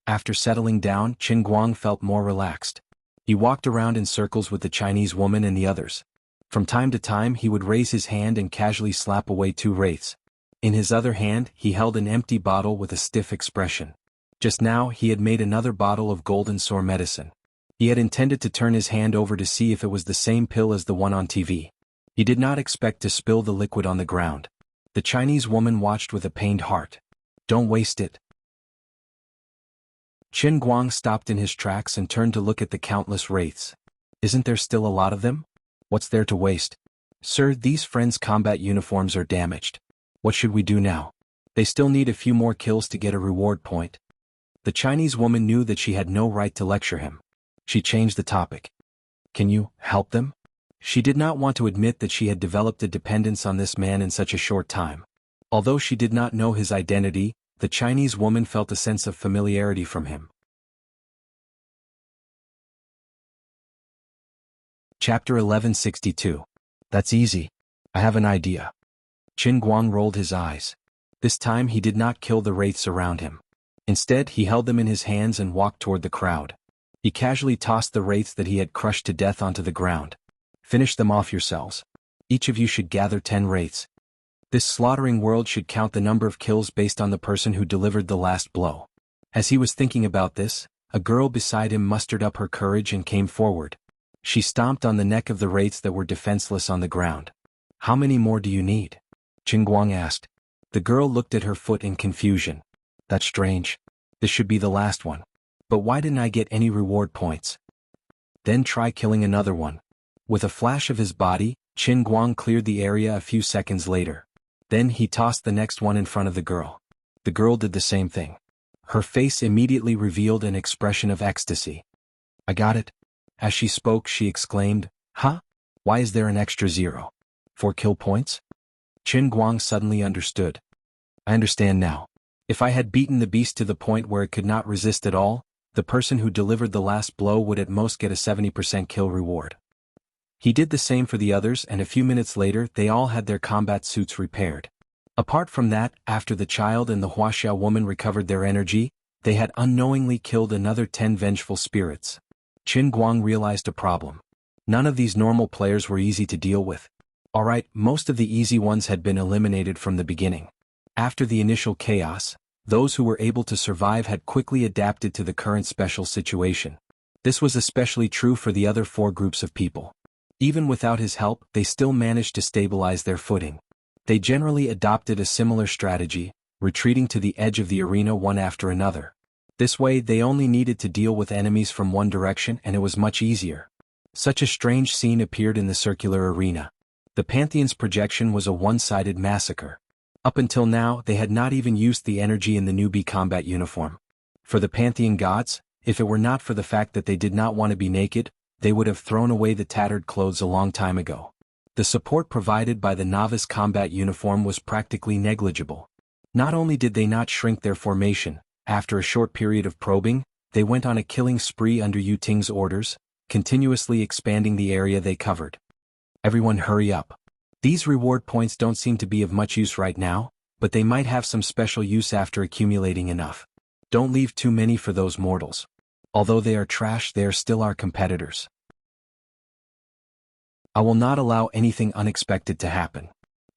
After settling down, Qin Guang felt more relaxed. He walked around in circles with the Chinese woman and the others. From time to time he would raise his hand and casually slap away 2 wraiths. In his other hand he held an empty bottle with a stiff expression. Just now he had made another bottle of golden sore medicine. He had intended to turn his hand over to see if it was the same pill as the one on TV. He did not expect to spill the liquid on the ground. The Chinese woman watched with a pained heart. Don't waste it. Qin Guang stopped in his tracks and turned to look at the countless wraiths. Isn't there still a lot of them? What's there to waste? Sir, these friends' combat uniforms are damaged. What should we do now? They still need a few more kills to get a reward point. The Chinese woman knew that she had no right to lecture him. She changed the topic. Can you help them? She did not want to admit that she had developed a dependence on this man in such a short time. Although she did not know his identity, the Chinese woman felt a sense of familiarity from him. Chapter 1162. That's easy. I have an idea. Qin Guang rolled his eyes. This time he did not kill the wraiths around him. Instead he held them in his hands and walked toward the crowd. He casually tossed the wraiths that he had crushed to death onto the ground. Finish them off yourselves. Each of you should gather 10 wraiths. This slaughtering world should count the number of kills based on the person who delivered the last blow. As he was thinking about this, a girl beside him mustered up her courage and came forward. She stomped on the neck of the wraiths that were defenseless on the ground. How many more do you need? Qin Guang asked. The girl looked at her foot in confusion. That's strange. This should be the last one. But why didn't I get any reward points? Then try killing another one. With a flash of his body, Qin Guang cleared the area a few seconds later. Then he tossed the next one in front of the girl. The girl did the same thing. Her face immediately revealed an expression of ecstasy. I got it. As she spoke she exclaimed, Huh? Why is there an extra 0? 4 kill points? Qin Guang suddenly understood. I understand now. If I had beaten the beast to the point where it could not resist at all, the person who delivered the last blow would at most get a 70% kill reward. He did the same for the others and a few minutes later they all had their combat suits repaired. Apart from that, after the child and the Wuxia woman recovered their energy, they had unknowingly killed another 10 vengeful spirits. Qin Guang realized a problem. None of these normal players were easy to deal with. Alright, most of the easy ones had been eliminated from the beginning. After the initial chaos, those who were able to survive had quickly adapted to the current special situation. This was especially true for the other 4 groups of people. Even without his help, they still managed to stabilize their footing. They generally adopted a similar strategy, retreating to the edge of the arena one after another. This way they only needed to deal with enemies from one direction and it was much easier. Such a strange scene appeared in the circular arena. The Pantheon's projection was a one-sided massacre. Up until now they had not even used the energy in the newbie combat uniform. For the Pantheon gods, if it were not for the fact that they did not want to be naked, they would have thrown away the tattered clothes a long time ago. The support provided by the novice combat uniform was practically negligible. Not only did they not shrink their formation, after a short period of probing, they went on a killing spree under Yu Ting's orders, continuously expanding the area they covered. Everyone hurry up. These reward points don't seem to be of much use right now, but they might have some special use after accumulating enough. Don't leave too many for those mortals. Although they are trash, they are still our competitors. I will not allow anything unexpected to happen.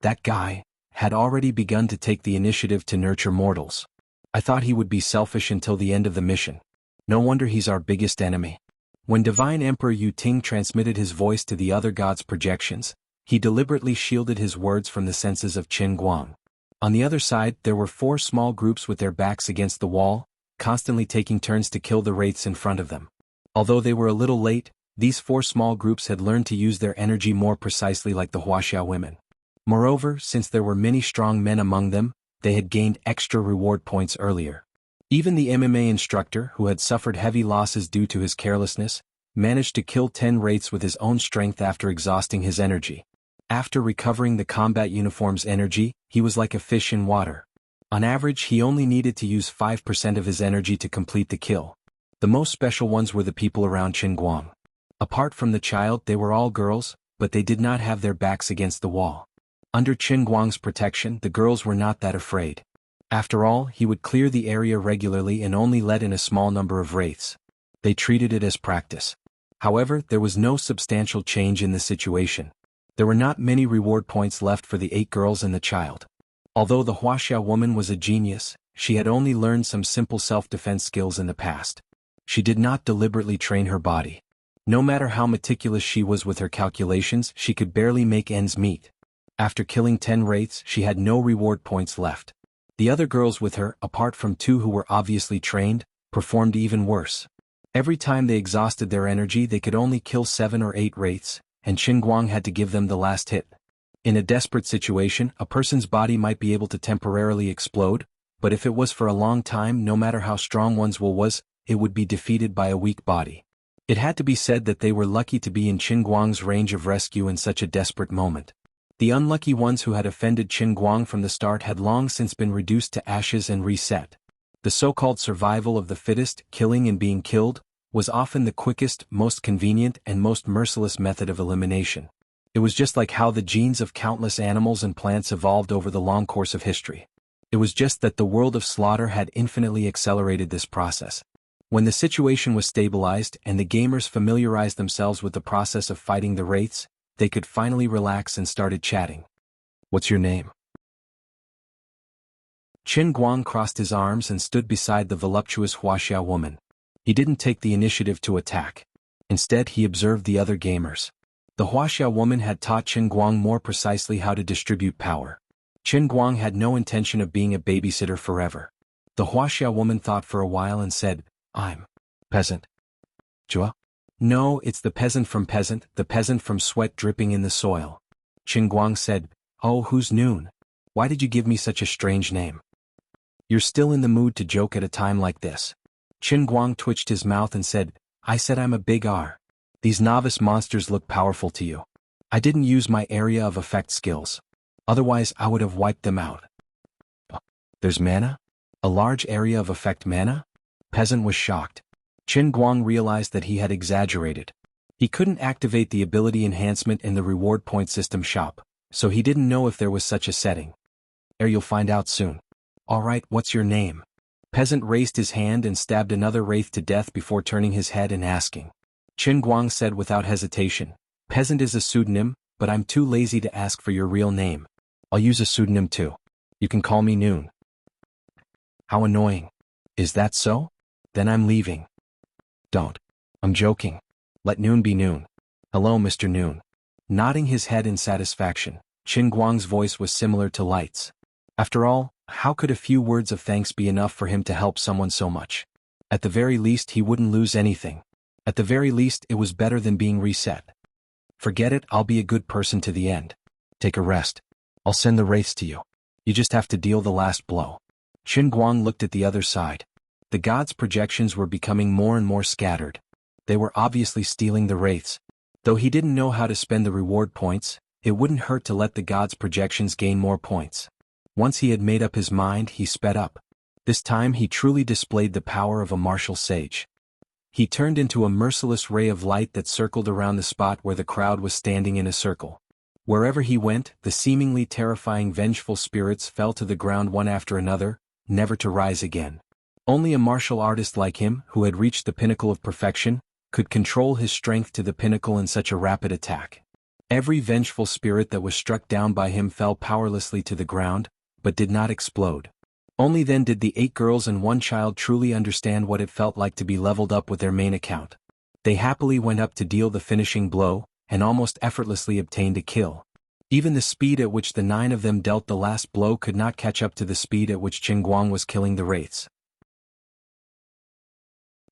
That guy had already begun to take the initiative to nurture mortals. I thought he would be selfish until the end of the mission. No wonder he's our biggest enemy. When Divine Emperor Yu Ting transmitted his voice to the other gods' projections, he deliberately shielded his words from the senses of Qin Guang. On the other side, there were 4 small groups with their backs against the wall, constantly taking turns to kill the wraiths in front of them. Although they were a little late, these 4 small groups had learned to use their energy more precisely like the Wuxia women. Moreover, since there were many strong men among them, they had gained extra reward points earlier. Even the MMA instructor, who had suffered heavy losses due to his carelessness, managed to kill 10 wraiths with his own strength after exhausting his energy. After recovering the combat uniform's energy, he was like a fish in water. On average, he only needed to use 5% of his energy to complete the kill. The most special ones were the people around Qin Guang. Apart from the child, they were all girls, but they did not have their backs against the wall. Under Qin Guang's protection, the girls were not that afraid. After all, he would clear the area regularly and only let in a small number of wraiths. They treated it as practice. However, there was no substantial change in the situation. There were not many reward points left for the 8 girls and the child. Although the Wuxia woman was a genius, she had only learned some simple self-defense skills in the past. She did not deliberately train her body. No matter how meticulous she was with her calculations, she could barely make ends meet. After killing 10 wraiths, she had no reward points left. The other girls with her, apart from 2 who were obviously trained, performed even worse. Every time they exhausted their energy, they could only kill 7 or 8 wraiths, and Qin Guang had to give them the last hit. In a desperate situation, a person's body might be able to temporarily explode, but if it was for a long time, no matter how strong one's will was, it would be defeated by a weak body. It had to be said that they were lucky to be in Qin Guang's range of rescue in such a desperate moment. The unlucky ones who had offended Qin Guang from the start had long since been reduced to ashes and reset. The so-called survival of the fittest, killing and being killed, was often the quickest, most convenient, and most merciless method of elimination. It was just like how the genes of countless animals and plants evolved over the long course of history. It was just that the world of slaughter had infinitely accelerated this process. When the situation was stabilized and the gamers familiarized themselves with the process of fighting the wraiths, they could finally relax and started chatting. "What's your name?" Qin Guang crossed his arms and stood beside the voluptuous Wuxia woman. He didn't take the initiative to attack. Instead, he observed the other gamers. The Wuxia woman had taught Qin Guang more precisely how to distribute power. Qin Guang had no intention of being a babysitter forever. The Wuxia woman thought for a while and said, "I'm peasant." "Jua?" "No, it's the peasant from sweat dripping in the soil." Qin Guang said, "Oh, who's Noon? Why did you give me such a strange name? You're still in the mood to joke at a time like this." Qin Guang twitched his mouth and said, "I said I'm a big R. These novice monsters look powerful to you. I didn't use my area of effect skills. Otherwise I would have wiped them out." "There's mana? A large area of effect mana?" Peasant was shocked. Qin Guang realized that he had exaggerated. He couldn't activate the ability enhancement in the reward point system shop, so he didn't know if there was such a setting. You'll find out soon." "Alright, what's your name?" Peasant raised his hand and stabbed another wraith to death before turning his head and asking. Qin Guang said without hesitation, "Peasant is a pseudonym, but I'm too lazy to ask for your real name. I'll use a pseudonym too. You can call me Noon." "How annoying. Is that so? Then I'm leaving." "Don't. I'm joking. Let Noon be Noon. Hello, Mr. Noon." Nodding his head in satisfaction, Qin Guang's voice was similar to Light's. After all, how could a few words of thanks be enough for him to help someone so much? At the very least, he wouldn't lose anything. At the very least, it was better than being reset. "Forget it, I'll be a good person to the end. Take a rest. I'll send the wraiths to you. You just have to deal the last blow." Qin Guang looked at the other side. The gods' projections were becoming more and more scattered. They were obviously stealing the wraiths. Though he didn't know how to spend the reward points, it wouldn't hurt to let the gods' projections gain more points. Once he had made up his mind, he sped up. This time he truly displayed the power of a martial sage. He turned into a merciless ray of light that circled around the spot where the crowd was standing in a circle. Wherever he went, the seemingly terrifying vengeful spirits fell to the ground one after another, never to rise again. Only a martial artist like him, who had reached the pinnacle of perfection, could control his strength to the pinnacle in such a rapid attack. Every vengeful spirit that was struck down by him fell powerlessly to the ground, but did not explode. Only then did the 8 girls and 1 child truly understand what it felt like to be leveled up with their main account. They happily went up to deal the finishing blow, and almost effortlessly obtained a kill. Even the speed at which the 9 of them dealt the last blow could not catch up to the speed at which Qin Guang was killing the wraiths.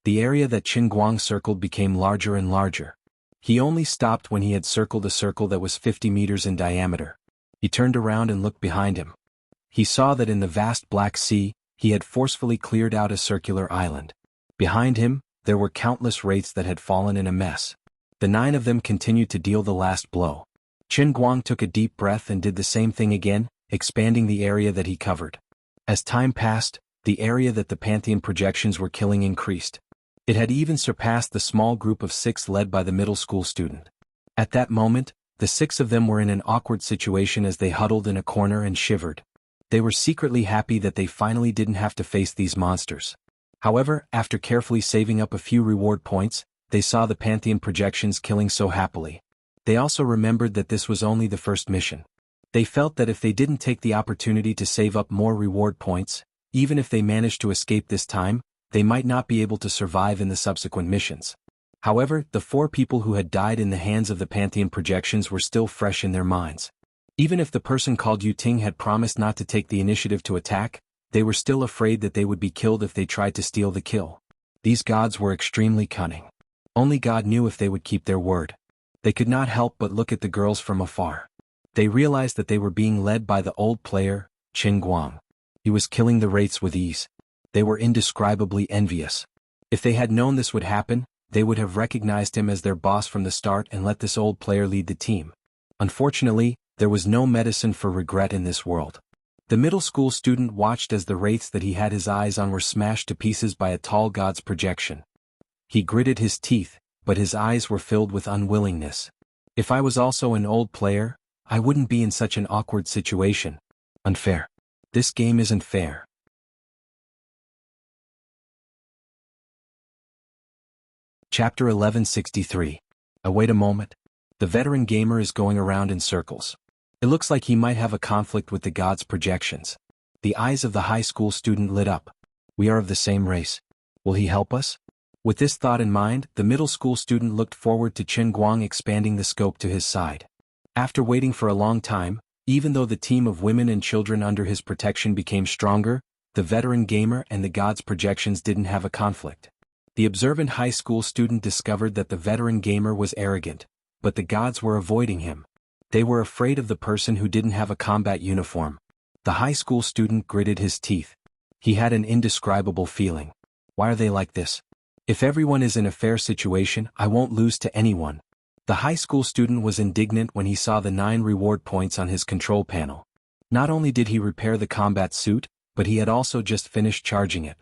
The area that Qin Guang circled became larger and larger. He only stopped when he had circled a circle that was 50 meters in diameter. He turned around and looked behind him. He saw that in the vast Black Sea, he had forcefully cleared out a circular island. Behind him, there were countless wraiths that had fallen in a mess. The 9 of them continued to deal the last blow. Qin Guang took a deep breath and did the same thing again, expanding the area that he covered. As time passed, the area that the Pantheon projections were killing increased. It had even surpassed the small group of 6 led by the middle school student. At that moment, the 6 of them were in an awkward situation as they huddled in a corner and shivered. They were secretly happy that they finally didn't have to face these monsters. However, after carefully saving up a few reward points, they saw the Pantheon projections killing so happily. They also remembered that this was only the first mission. They felt that if they didn't take the opportunity to save up more reward points, even if they managed to escape this time, they might not be able to survive in the subsequent missions. However, the 4 people who had died in the hands of the Pantheon projections were still fresh in their minds. Even if the person called Yu Ting had promised not to take the initiative to attack, they were still afraid that they would be killed if they tried to steal the kill. These gods were extremely cunning. Only God knew if they would keep their word. They could not help but look at the girls from afar. They realized that they were being led by the old player, Qin Guang. He was killing the wraiths with ease. They were indescribably envious. If they had known this would happen, they would have recognized him as their boss from the start and let this old player lead the team. Unfortunately, there was no medicine for regret in this world. The middle school student watched as the wraiths that he had his eyes on were smashed to pieces by a tall god's projection. He gritted his teeth, but his eyes were filled with unwillingness. If I was also an old player, I wouldn't be in such an awkward situation. Unfair. This game isn't fair. Chapter 1163. Wait a moment. The veteran gamer is going around in circles. It looks like he might have a conflict with the god's projections. The eyes of the high school student lit up. We are of the same race. Will he help us? With this thought in mind, the middle school student looked forward to Qin Guang expanding the scope to his side. After waiting for a long time, even though the team of women and children under his protection became stronger, the veteran gamer and the god's projections didn't have a conflict. The observant high school student discovered that the veteran gamer was arrogant, but the gods were avoiding him. They were afraid of the person who didn't have a combat uniform. The high school student gritted his teeth. He had an indescribable feeling. Why are they like this? If everyone is in a fair situation, I won't lose to anyone. The high school student was indignant when he saw the 9 reward points on his control panel. Not only did he repair the combat suit, but he had also just finished charging it.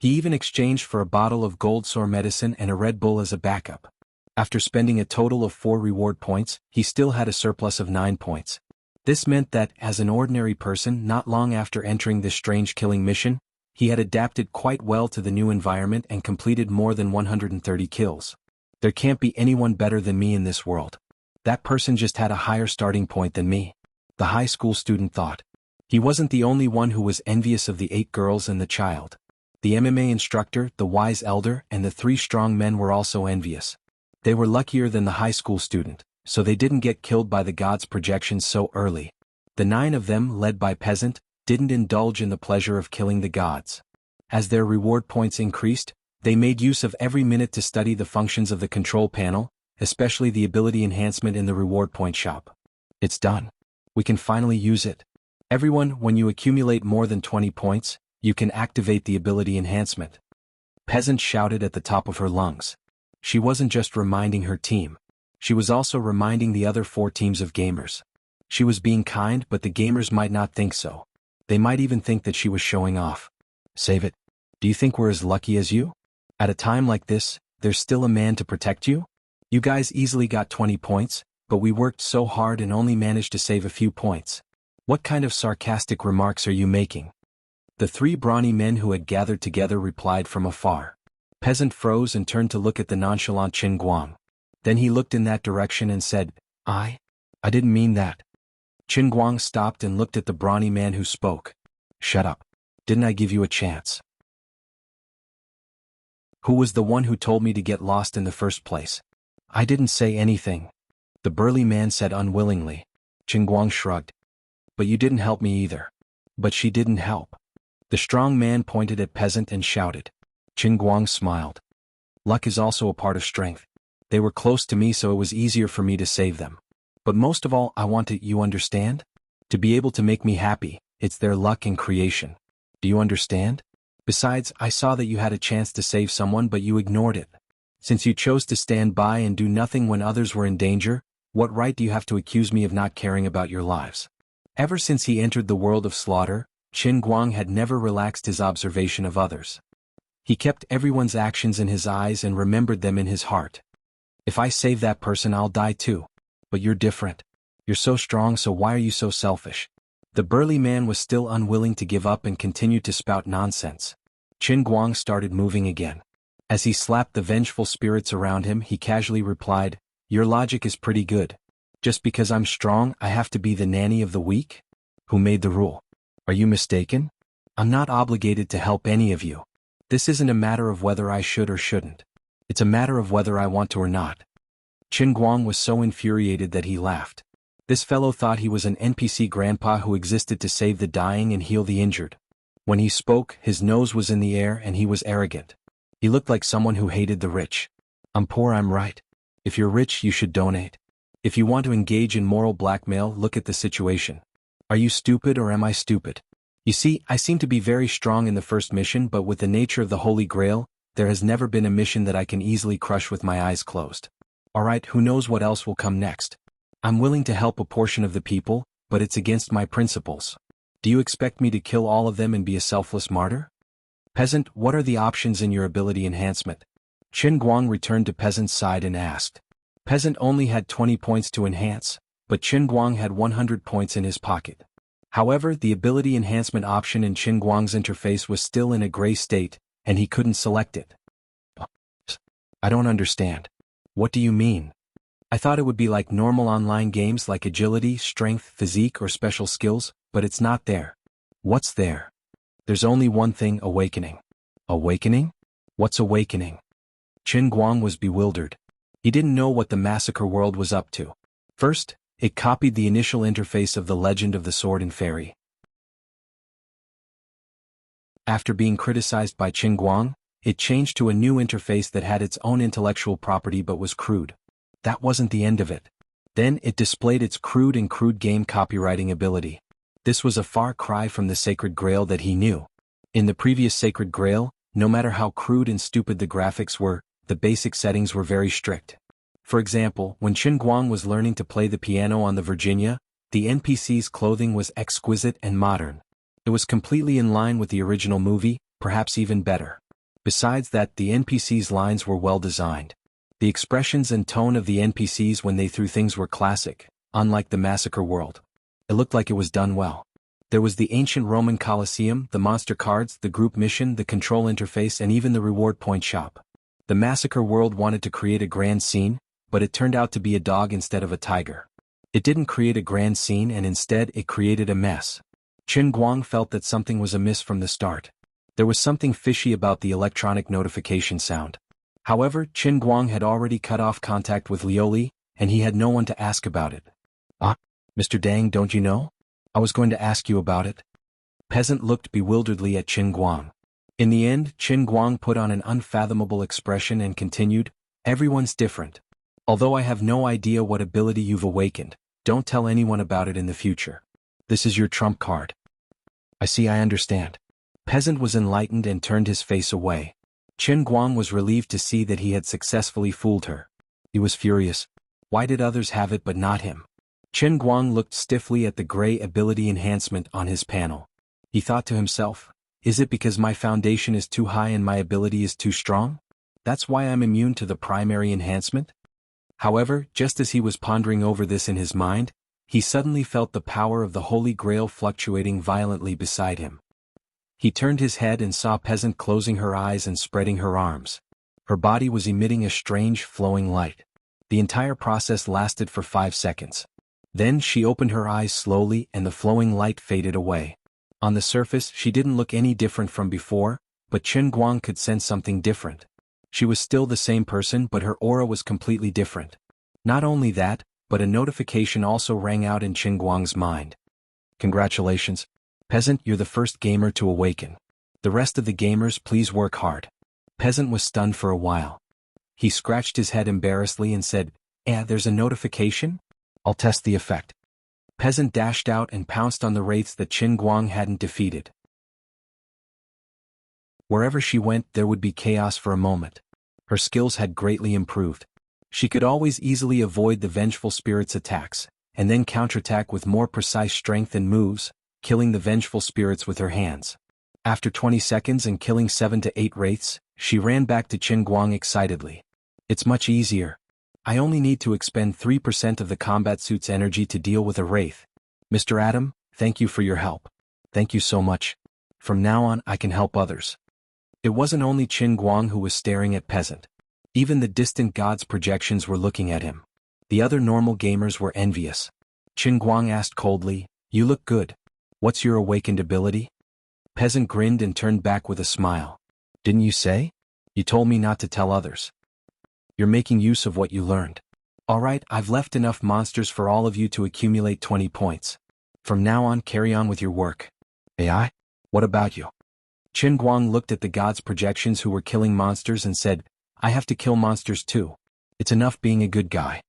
He even exchanged for a bottle of gold sore medicine and a Red Bull as a backup. After spending a total of 4 reward points, he still had a surplus of 9 points. This meant that, as an ordinary person not long after entering this strange killing mission, he had adapted quite well to the new environment and completed more than 130 kills. There can't be anyone better than me in this world. That person just had a higher starting point than me. The high school student thought. He wasn't the only one who was envious of the 8 girls and the child. The MMA instructor, the wise elder, and the 3 strong men were also envious. They were luckier than the high school student, so they didn't get killed by the god's projections so early. The 9 of them, led by Peasant, didn't indulge in the pleasure of killing the gods. As their reward points increased, they made use of every minute to study the functions of the control panel, especially the ability enhancement in the reward point shop. It's done. We can finally use it. Everyone, when you accumulate more than 20 points, you can activate the ability enhancement. Peasant shouted at the top of her lungs. She wasn't just reminding her team. She was also reminding the other 4 teams of gamers. She was being kind, but the gamers might not think so. They might even think that she was showing off. Save it. Do you think we're as lucky as you? At a time like this, there's still a man to protect you? You guys easily got 20 points, but we worked so hard and only managed to save a few points. What kind of sarcastic remarks are you making? The three brawny men who had gathered together replied from afar. Peasant froze and turned to look at the nonchalant Qin Guang. Then he looked in that direction and said, I didn't mean that. Qin Guang stopped and looked at the brawny man who spoke. Shut up. Didn't I give you a chance? Who was the one who told me to get lost in the first place? I didn't say anything. The burly man said unwillingly. Qin Guang shrugged. But you didn't help me either. But she didn't help. The strong man pointed at Peasant and shouted. Qin Guang smiled. Luck is also a part of strength. They were close to me, so it was easier for me to save them. But most of all, I wanted, you understand? To be able to make me happy, it's their luck and creation. Do you understand? Besides, I saw that you had a chance to save someone but you ignored it. Since you chose to stand by and do nothing when others were in danger, what right do you have to accuse me of not caring about your lives? Ever since he entered the world of slaughter, Qin Guang had never relaxed his observation of others. He kept everyone's actions in his eyes and remembered them in his heart. If I save that person, I'll die too. But you're different. You're so strong, so why are you so selfish? The burly man was still unwilling to give up and continued to spout nonsense. Qin Guang started moving again. As he slapped the vengeful spirits around him, he casually replied, Your logic is pretty good. Just because I'm strong, I have to be the nanny of the weak? Who made the rule? Are you mistaken? I'm not obligated to help any of you. This isn't a matter of whether I should or shouldn't. It's a matter of whether I want to or not. Qin Guang was so infuriated that he laughed. This fellow thought he was an NPC grandpa who existed to save the dying and heal the injured. When he spoke, his nose was in the air and he was arrogant. He looked like someone who hated the rich. I'm poor, I'm right. If you're rich, you should donate. If you want to engage in moral blackmail, look at the situation. Are you stupid or am I stupid? You see, I seem to be very strong in the first mission, but with the nature of the Holy Grail, there has never been a mission that I can easily crush with my eyes closed. Alright, who knows what else will come next? I'm willing to help a portion of the people, but it's against my principles. Do you expect me to kill all of them and be a selfless martyr? Peasant, what are the options in your ability enhancement? Qin Guang returned to Peasant's side and asked. Peasant only had 20 points to enhance, but Qin Guang had 100 points in his pocket. However, the ability enhancement option in Qin Guang's interface was still in a gray state, and he couldn't select it. I don't understand. What do you mean? I thought it would be like normal online games like agility, strength, physique, or special skills, but it's not there. What's there? There's only one thing, awakening. Awakening? What's awakening? Qin Guang was bewildered. He didn't know what the massacre world was up to. First, it copied the initial interface of the Legend of the Sword and Fairy. After being criticized by Qin Guang, it changed to a new interface that had its own intellectual property but was crude. That wasn't the end of it. Then it displayed its crude game copywriting ability. This was a far cry from the Sacred Grail that he knew. In the previous Sacred Grail, no matter how crude and stupid the graphics were, the basic settings were very strict. For example, when Qin Guang was learning to play the piano on the Virginia, the NPC's clothing was exquisite and modern. It was completely in line with the original movie, perhaps even better. Besides that, the NPC's lines were well designed. The expressions and tone of the NPCs when they threw things were classic, unlike the massacre world. It looked like it was done well. There was the ancient Roman Colosseum, the monster cards, the group mission, the control interface, and even the reward point shop. The massacre world wanted to create a grand scene, but it turned out to be a dog instead of a tiger. It didn't create a grand scene and instead it created a mess. Qin Guang felt that something was amiss from the start. There was something fishy about the electronic notification sound. However, Qin Guang had already cut off contact with Lioli, and he had no one to ask about it. Mr. Dang, don't you know? I was going to ask you about it. Peasant looked bewilderedly at Qin Guang. In the end, Qin Guang put on an unfathomable expression and continued, Everyone's different. Although I have no idea what ability you've awakened, don't tell anyone about it in the future. This is your trump card. I see, I understand. Peasant was enlightened and turned his face away. Qin Guang was relieved to see that he had successfully fooled her. He was furious. Why did others have it but not him? Qin Guang looked stiffly at the gray ability enhancement on his panel. He thought to himself, is it because my foundation is too high and my ability is too strong? That's why I'm immune to the primary enhancement? However, just as he was pondering over this in his mind, he suddenly felt the power of the Holy Grail fluctuating violently beside him. He turned his head and saw Peasant closing her eyes and spreading her arms. Her body was emitting a strange, flowing light. The entire process lasted for 5 seconds. Then she opened her eyes slowly and the flowing light faded away. On the surface, she didn't look any different from before, but Chen Guang could sense something different. She was still the same person, but her aura was completely different. Not only that, but a notification also rang out in Chen Guang's mind. Congratulations, Peasant, you're the first gamer to awaken. The rest of the gamers, please work hard. Peasant was stunned for a while. He scratched his head embarrassedly and said, there's a notification? I'll test the effect. Peasant dashed out and pounced on the wraiths that Chen Guang hadn't defeated. Wherever she went, there would be chaos for a moment. Her skills had greatly improved. She could always easily avoid the vengeful spirit's attacks, and then counterattack with more precise strength and moves, killing the vengeful spirits with her hands. After 20 seconds and killing 7 to 8 wraiths, she ran back to Chen Guang excitedly. It's much easier. I only need to expend 3% of the combat suit's energy to deal with a wraith. Mr. Adam, thank you for your help. Thank you so much. From now on, I can help others. It wasn't only Chen Guang who was staring at Peasant. Even the distant god's projections were looking at him. The other normal gamers were envious. Chen Guang asked coldly, "You look good. What's your awakened ability?" Peasant grinned and turned back with a smile. "Didn't you say? You told me not to tell others. You're making use of what you learned. Alright, I've left enough monsters for all of you to accumulate 20 points. From now on, carry on with your work. AI? What about you?" Chen Guang looked at the god's projections who were killing monsters and said, "I have to kill monsters too. It's enough being a good guy."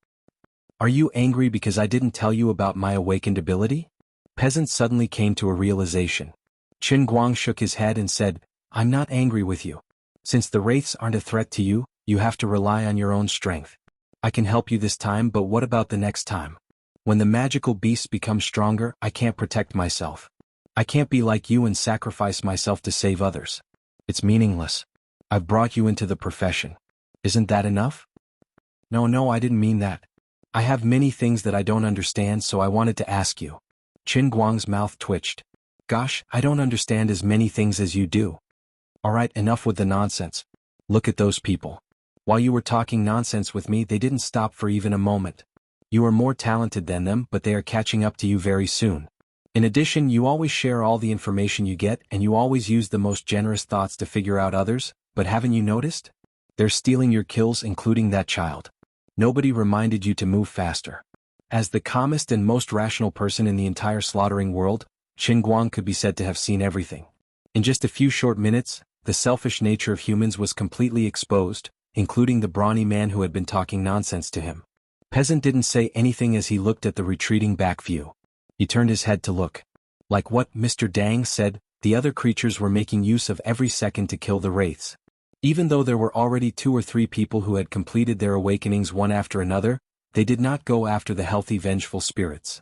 "Are you angry because I didn't tell you about my awakened ability?" Peasant suddenly came to a realization. Chen Guang shook his head and said, "I'm not angry with you. Since the wraiths aren't a threat to you, you have to rely on your own strength. I can help you this time, but what about the next time? When the magical beasts become stronger, I can't protect myself. I can't be like you and sacrifice myself to save others. It's meaningless. I've brought you into the profession. Isn't that enough?" No, I didn't mean that. I have many things that I don't understand, so I wanted to ask you." Chen Guang's mouth twitched. "Gosh, I don't understand as many things as you do." "Alright, enough with the nonsense. Look at those people. While you were talking nonsense with me, they didn't stop for even a moment. You are more talented than them, but they are catching up to you very soon. In addition, you always share all the information you get, and you always use the most generous thoughts to figure out others, but haven't you noticed? They're stealing your kills, including that child. Nobody reminded you to move faster." As the calmest and most rational person in the entire slaughtering world, Chen Guang could be said to have seen everything. In just a few short minutes, the selfish nature of humans was completely exposed, including the brawny man who had been talking nonsense to him. Peasant didn't say anything as he looked at the retreating back view. He turned his head to look. Like what Mr. Dang said, the other creatures were making use of every second to kill the wraiths. Even though there were already 2 or 3 people who had completed their awakenings one after another, they did not go after the healthy vengeful spirits.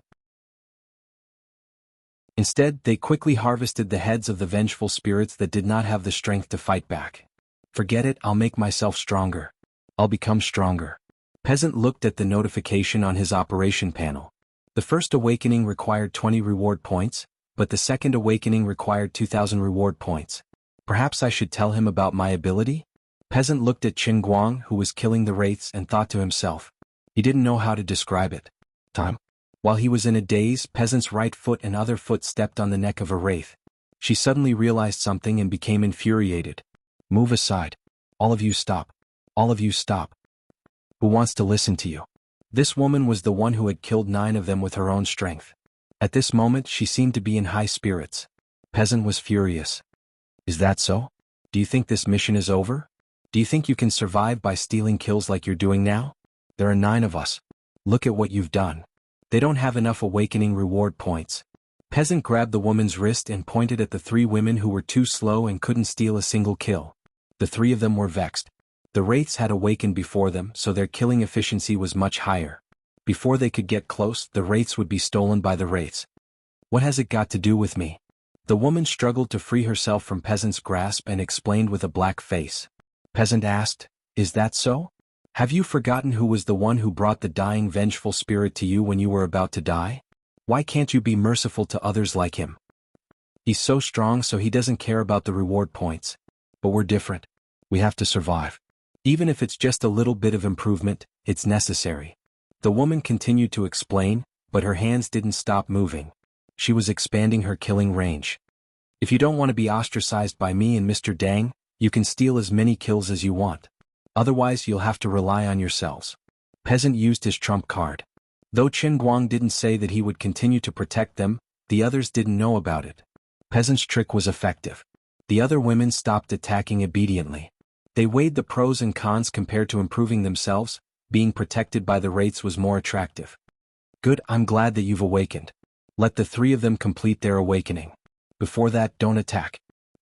Instead, they quickly harvested the heads of the vengeful spirits that did not have the strength to fight back. "Forget it, I'll make myself stronger. I'll become stronger." Peasant looked at the notification on his operation panel. The first awakening required 20 reward points, but the second awakening required 2,000 reward points. Perhaps I should tell him about my ability? Peasant looked at Chen Guang, who was killing the wraiths, and thought to himself. He didn't know how to describe it. Time. While he was in a daze, Peasant's right foot and other foot stepped on the neck of a wraith. She suddenly realized something and became infuriated. "Move aside. All of you stop. All of you stop. Who wants to listen to you?" This woman was the one who had killed 9 of them with her own strength. At this moment she seemed to be in high spirits. Peasant was furious. "Is that so? Do you think this mission is over? Do you think you can survive by stealing kills like you're doing now? There are 9 of us. Look at what you've done. They don't have enough awakening reward points." Peasant grabbed the woman's wrist and pointed at the 3 women who were too slow and couldn't steal a single kill. The 3 of them were vexed. The wraiths had awakened before them, so their killing efficiency was much higher. Before they could get close, the wraiths would be stolen by the wraiths. "What has it got to do with me?" The woman struggled to free herself from Peasant's grasp and explained with a black face. Peasant asked, Is that so? Have you forgotten who was the one who brought the dying vengeful spirit to you when you were about to die? Why can't you be merciful to others like him? He's so strong, so he doesn't care about the reward points. But we're different. We have to survive. Even if it's just a little bit of improvement, it's necessary. The woman continued to explain, but her hands didn't stop moving. She was expanding her killing range. If you don't want to be ostracized by me and Mr. Dang, you can steal as many kills as you want. Otherwise you'll have to rely on yourselves. Peasant used his trump card. Though Qin Guang didn't say that he would continue to protect them, the others didn't know about it. Peasant's trick was effective. The other women stopped attacking obediently. They weighed the pros and cons compared to improving themselves. Being protected by the wraiths was more attractive. Good, I'm glad that you've awakened. Let the 3 of them complete their awakening. Before that, don't attack.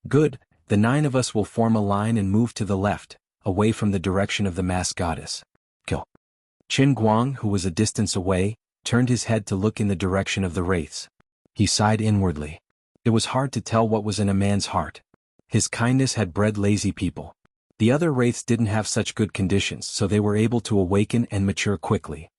Good, the 9 of us will form a line and move to the left, away from the direction of the masked goddess. Kill. Qin Guang, who was a distance away, turned his head to look in the direction of the wraiths. He sighed inwardly. It was hard to tell what was in a man's heart. His kindness had bred lazy people. The other wraiths didn't have such good conditions, so they were able to awaken and mature quickly.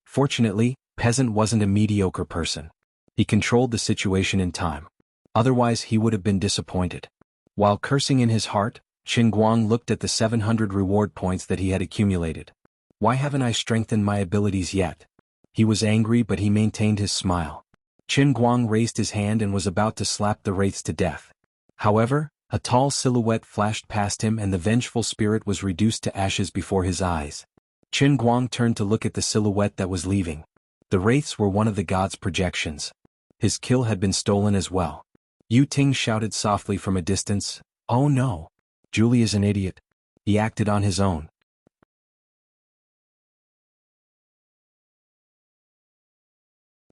Fortunately, Peasant wasn't a mediocre person. He controlled the situation in time. Otherwise he would have been disappointed. While cursing in his heart, Qin Guang looked at the 700 reward points that he had accumulated. Why haven't I strengthened my abilities yet? He was angry, but he maintained his smile. Qin Guang raised his hand and was about to slap the wraiths to death. However, a tall silhouette flashed past him and the vengeful spirit was reduced to ashes before his eyes. Qin Guang turned to look at the silhouette that was leaving. The wraiths were one of the god's projections. His kill had been stolen as well. Yu Ting shouted softly from a distance, "Oh no! Julie is an idiot." He acted on his own.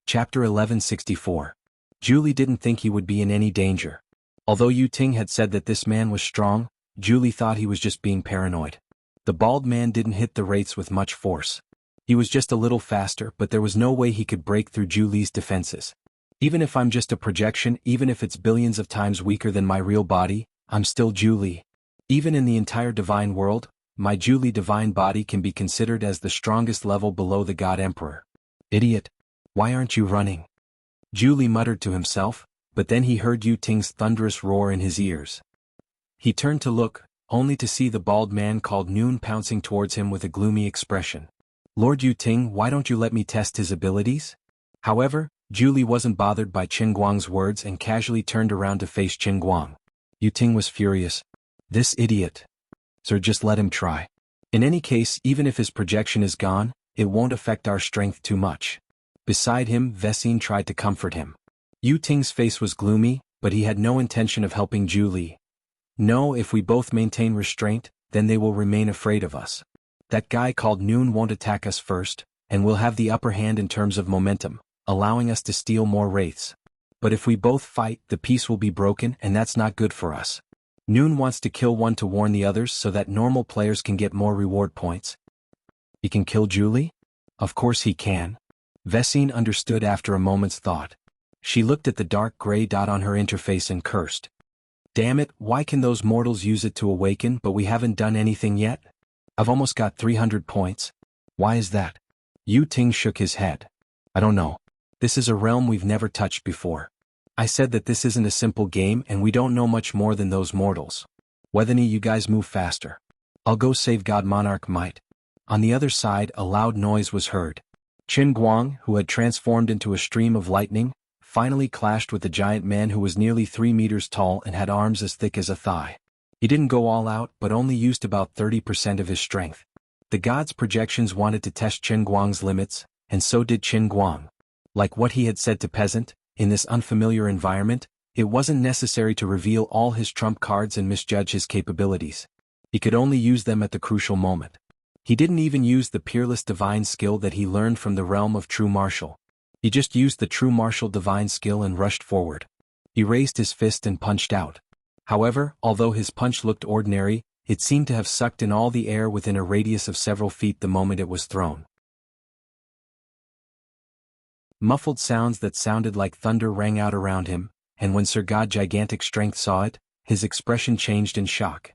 Chapter 1164. Julie didn't think he would be in any danger. Although Yu Ting had said that this man was strong, Julie thought he was just being paranoid. The bald man didn't hit the wraiths with much force. He was just a little faster, but there was no way he could break through Julie's defenses. Even if I'm just a projection, even if it's billions of times weaker than my real body, I'm still Julie. Even in the entire divine world, my Julie divine body can be considered as the strongest level below the God Emperor. Idiot. Why aren't you running? Julie muttered to himself, but then he heard Yu Ting's thunderous roar in his ears. He turned to look, only to see the bald man called Noon pouncing towards him with a gloomy expression. Lord Yu Ting, why don't you let me test his abilities? However, Julie wasn't bothered by Qin Guang's words and casually turned around to face Qin Guang. Yu Ting was furious. This idiot. Sir, just let him try. In any case, even if his projection is gone, it won't affect our strength too much. Beside him, Vessine tried to comfort him. Yu Ting's face was gloomy, but he had no intention of helping Julie. No, if we both maintain restraint, then they will remain afraid of us. That guy called Noon won't attack us first, and we'll have the upper hand in terms of momentum, allowing us to steal more wraiths. But if we both fight, the peace will be broken, and that's not good for us. Noon wants to kill one to warn the others so that normal players can get more reward points. He can kill Julie? Of course he can. Vessine understood after a moment's thought. She looked at the dark gray dot on her interface and cursed. Damn it, why can those mortals use it to awaken but we haven't done anything yet? I've almost got 300 points. Why is that? Yu Ting shook his head. I don't know. This is a realm we've never touched before. I said that this isn't a simple game and we don't know much more than those mortals. Whether you guys move faster. I'll go save God Monarch Might. On the other side, a loud noise was heard. Qin Guang, who had transformed into a stream of lightning, finally clashed with the giant man who was nearly 3 meters tall and had arms as thick as a thigh. He didn't go all out but only used about 30% of his strength. The god's projections wanted to test Qin Guang's limits, and so did Qin Guang. Like what he had said to Peasant, in this unfamiliar environment, it wasn't necessary to reveal all his trump cards and misjudge his capabilities. He could only use them at the crucial moment. He didn't even use the peerless divine skill that he learned from the realm of true martial. He just used the true martial divine skill and rushed forward. He raised his fist and punched out. However, although his punch looked ordinary, it seemed to have sucked in all the air within a radius of several feet the moment it was thrown. Muffled sounds that sounded like thunder rang out around him, and when Sir God's gigantic strength saw it, his expression changed in shock.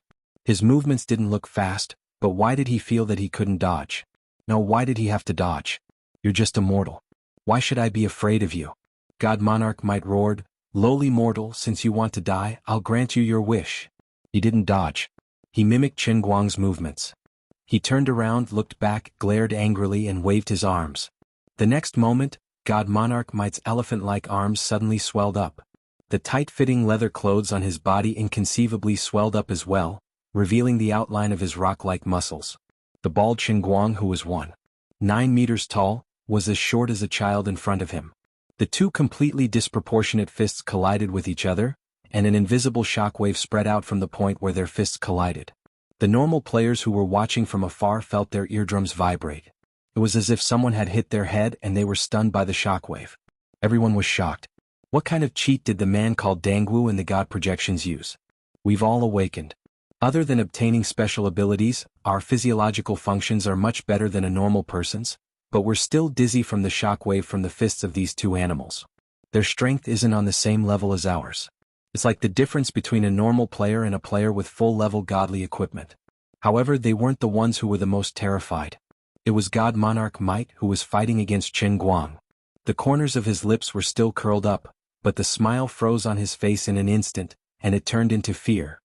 His movements didn't look fast, but why did he feel that he couldn't dodge? No, why did he have to dodge? You're just a mortal. Why should I be afraid of you? God Monarch Might roared, lowly mortal, since you want to die, I'll grant you your wish. He didn't dodge. He mimicked Qin Guang's movements. He turned around, looked back, glared angrily, and waved his arms. The next moment, God Monarch Might's elephant-like arms suddenly swelled up. The tight-fitting leather clothes on his body inconceivably swelled up as well, revealing the outline of his rock-like muscles. The bald Qin Guang, who was 1.9 meters tall, was as short as a child in front of him. The two completely disproportionate fists collided with each other, and an invisible shockwave spread out from the point where their fists collided. The normal players who were watching from afar felt their eardrums vibrate. It was as if someone had hit their head and they were stunned by the shockwave. Everyone was shocked. What kind of cheat did the man called Dangwu and the god projections use? We've all awakened. Other than obtaining special abilities, our physiological functions are much better than a normal person's, but we're still dizzy from the shockwave from the fists of these two animals. Their strength isn't on the same level as ours. It's like the difference between a normal player and a player with full-level godly equipment. However, they weren't the ones who were the most terrified. It was God Monarch Might who was fighting against Qin Guang. The corners of his lips were still curled up, but the smile froze on his face in an instant, and it turned into fear.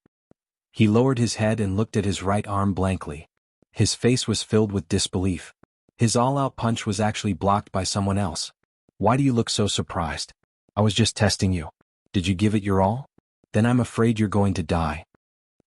He lowered his head and looked at his right arm blankly. His face was filled with disbelief. His all-out punch was actually blocked by someone else. Why do you look so surprised? I was just testing you. Did you give it your all? Then I'm afraid you're going to die.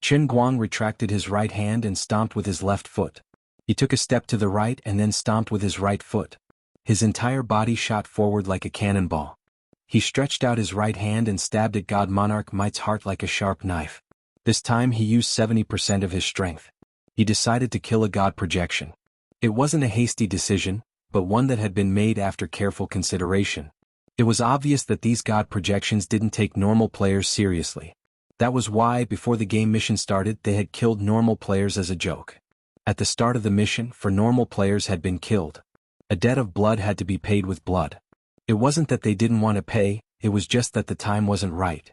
Qin Guang retracted his right hand and stomped with his left foot. He took a step to the right and then stomped with his right foot. His entire body shot forward like a cannonball. He stretched out his right hand and stabbed at God Monarch Might's heart like a sharp knife. This time he used 70% of his strength. He decided to kill a god projection. It wasn't a hasty decision, but one that had been made after careful consideration. It was obvious that these god projections didn't take normal players seriously. That was why, before the game mission started, they had killed normal players as a joke. At the start of the mission, for normal players had been killed. A debt of blood had to be paid with blood. It wasn't that they didn't want to pay, it was just that the time wasn't right.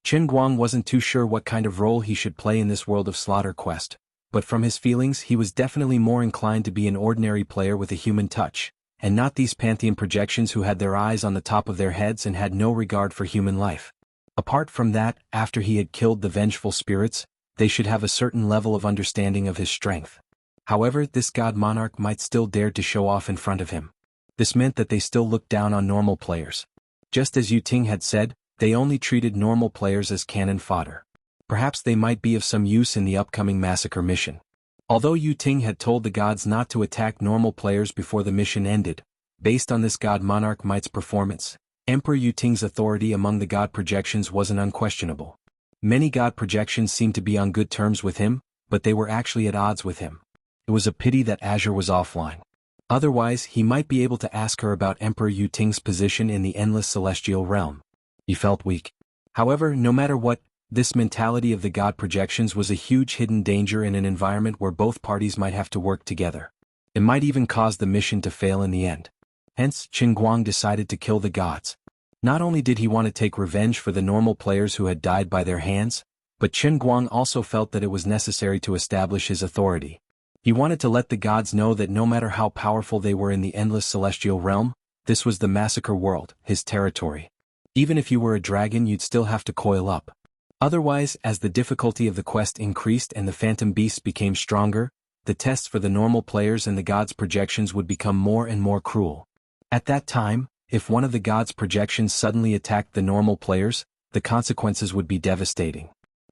Qin Guang wasn't too sure what kind of role he should play in this world of slaughter quest, but from his feelings he was definitely more inclined to be an ordinary player with a human touch, and not these pantheon projections who had their eyes on the top of their heads and had no regard for human life. Apart from that, after he had killed the vengeful spirits, they should have a certain level of understanding of his strength. However, this god monarch might still dare to show off in front of him. This meant that they still looked down on normal players. Just as Yu Ting had said, they only treated normal players as cannon fodder. Perhaps they might be of some use in the upcoming massacre mission. Although Yu Ting had told the gods not to attack normal players before the mission ended, based on this god Monarch Might's performance, Emperor Yu Ting's authority among the god projections wasn't unquestionable. Many god projections seemed to be on good terms with him, but they were actually at odds with him. It was a pity that Azure was offline. Otherwise, he might be able to ask her about Emperor Yu Ting's position in the endless celestial realm. He felt weak. However, no matter what, this mentality of the god projections was a huge hidden danger in an environment where both parties might have to work together. It might even cause the mission to fail in the end. Hence, Qin Guang decided to kill the gods. Not only did he want to take revenge for the normal players who had died by their hands, but Qin Guang also felt that it was necessary to establish his authority. He wanted to let the gods know that no matter how powerful they were in the endless celestial realm, this was the massacre world, his territory. Even if you were a dragon, you'd still have to coil up. Otherwise, as the difficulty of the quest increased and the phantom beasts became stronger, the tests for the normal players and the gods' projections would become more and more cruel. At that time, if one of the gods' projections suddenly attacked the normal players, the consequences would be devastating.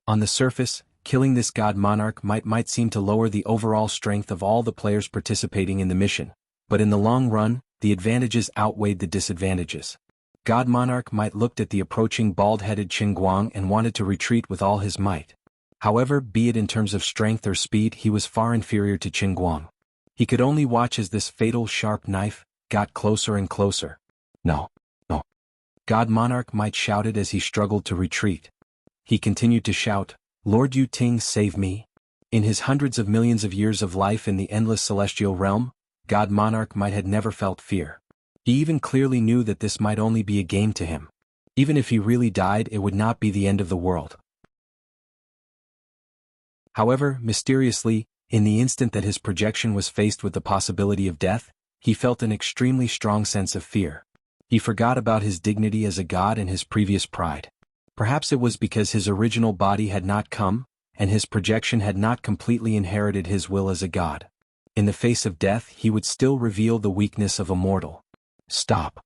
On the surface, killing this god monarch might seem to lower the overall strength of all the players participating in the mission, but in the long run, the advantages outweighed the disadvantages. God Monarch Might looked at the approaching bald-headed Qin Guang and wanted to retreat with all his might. However, be it in terms of strength or speed, he was far inferior to Qin Guang. He could only watch as this fatal sharp knife got closer and closer. No, no. God Monarch Might shouted as he struggled to retreat. He continued to shout, "Lord Yu Ting, save me." In his hundreds of millions of years of life in the endless celestial realm, God Monarch Might had never felt fear. He even clearly knew that this might only be a game to him. Even if he really died, it would not be the end of the world. However, mysteriously, in the instant that his projection was faced with the possibility of death, he felt an extremely strong sense of fear. He forgot about his dignity as a god and his previous pride. Perhaps it was because his original body had not come, and his projection had not completely inherited his will as a god. In the face of death, he would still reveal the weakness of a mortal. Stop!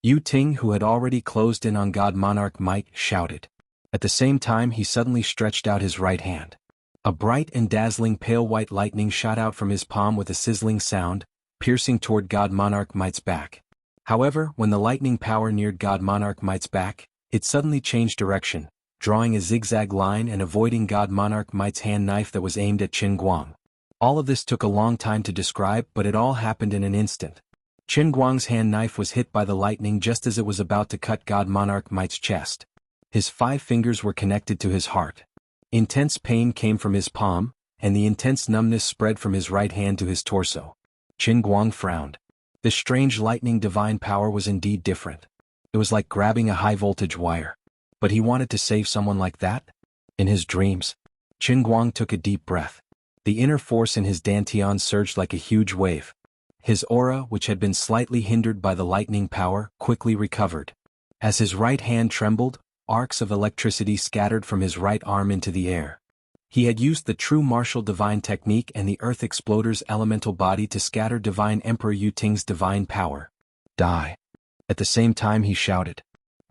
Yu Ting, who had already closed in on God Monarch Might, shouted. At the same time, he suddenly stretched out his right hand. A bright and dazzling pale white lightning shot out from his palm with a sizzling sound, piercing toward God Monarch Might's back. However, when the lightning power neared God Monarch Might's back, it suddenly changed direction, drawing a zigzag line and avoiding God Monarch Might's hand knife that was aimed at Qin Guang. All of this took a long time to describe, but it all happened in an instant. Qin Guang's hand knife was hit by the lightning just as it was about to cut God Monarch Might's chest. His 5 fingers were connected to his heart. Intense pain came from his palm, and the intense numbness spread from his right hand to his torso. Qin Guang frowned. This strange lightning divine power was indeed different. It was like grabbing a high-voltage wire. But he wanted to save someone like that? In his dreams, Qin Guang took a deep breath. The inner force in his dantian surged like a huge wave. His aura, which had been slightly hindered by the lightning power, quickly recovered. As his right hand trembled, arcs of electricity scattered from his right arm into the air. He had used the true martial divine technique and the Earth Exploder's elemental body to scatter Divine Emperor Yu Ting's divine power. Die! At the same time he shouted.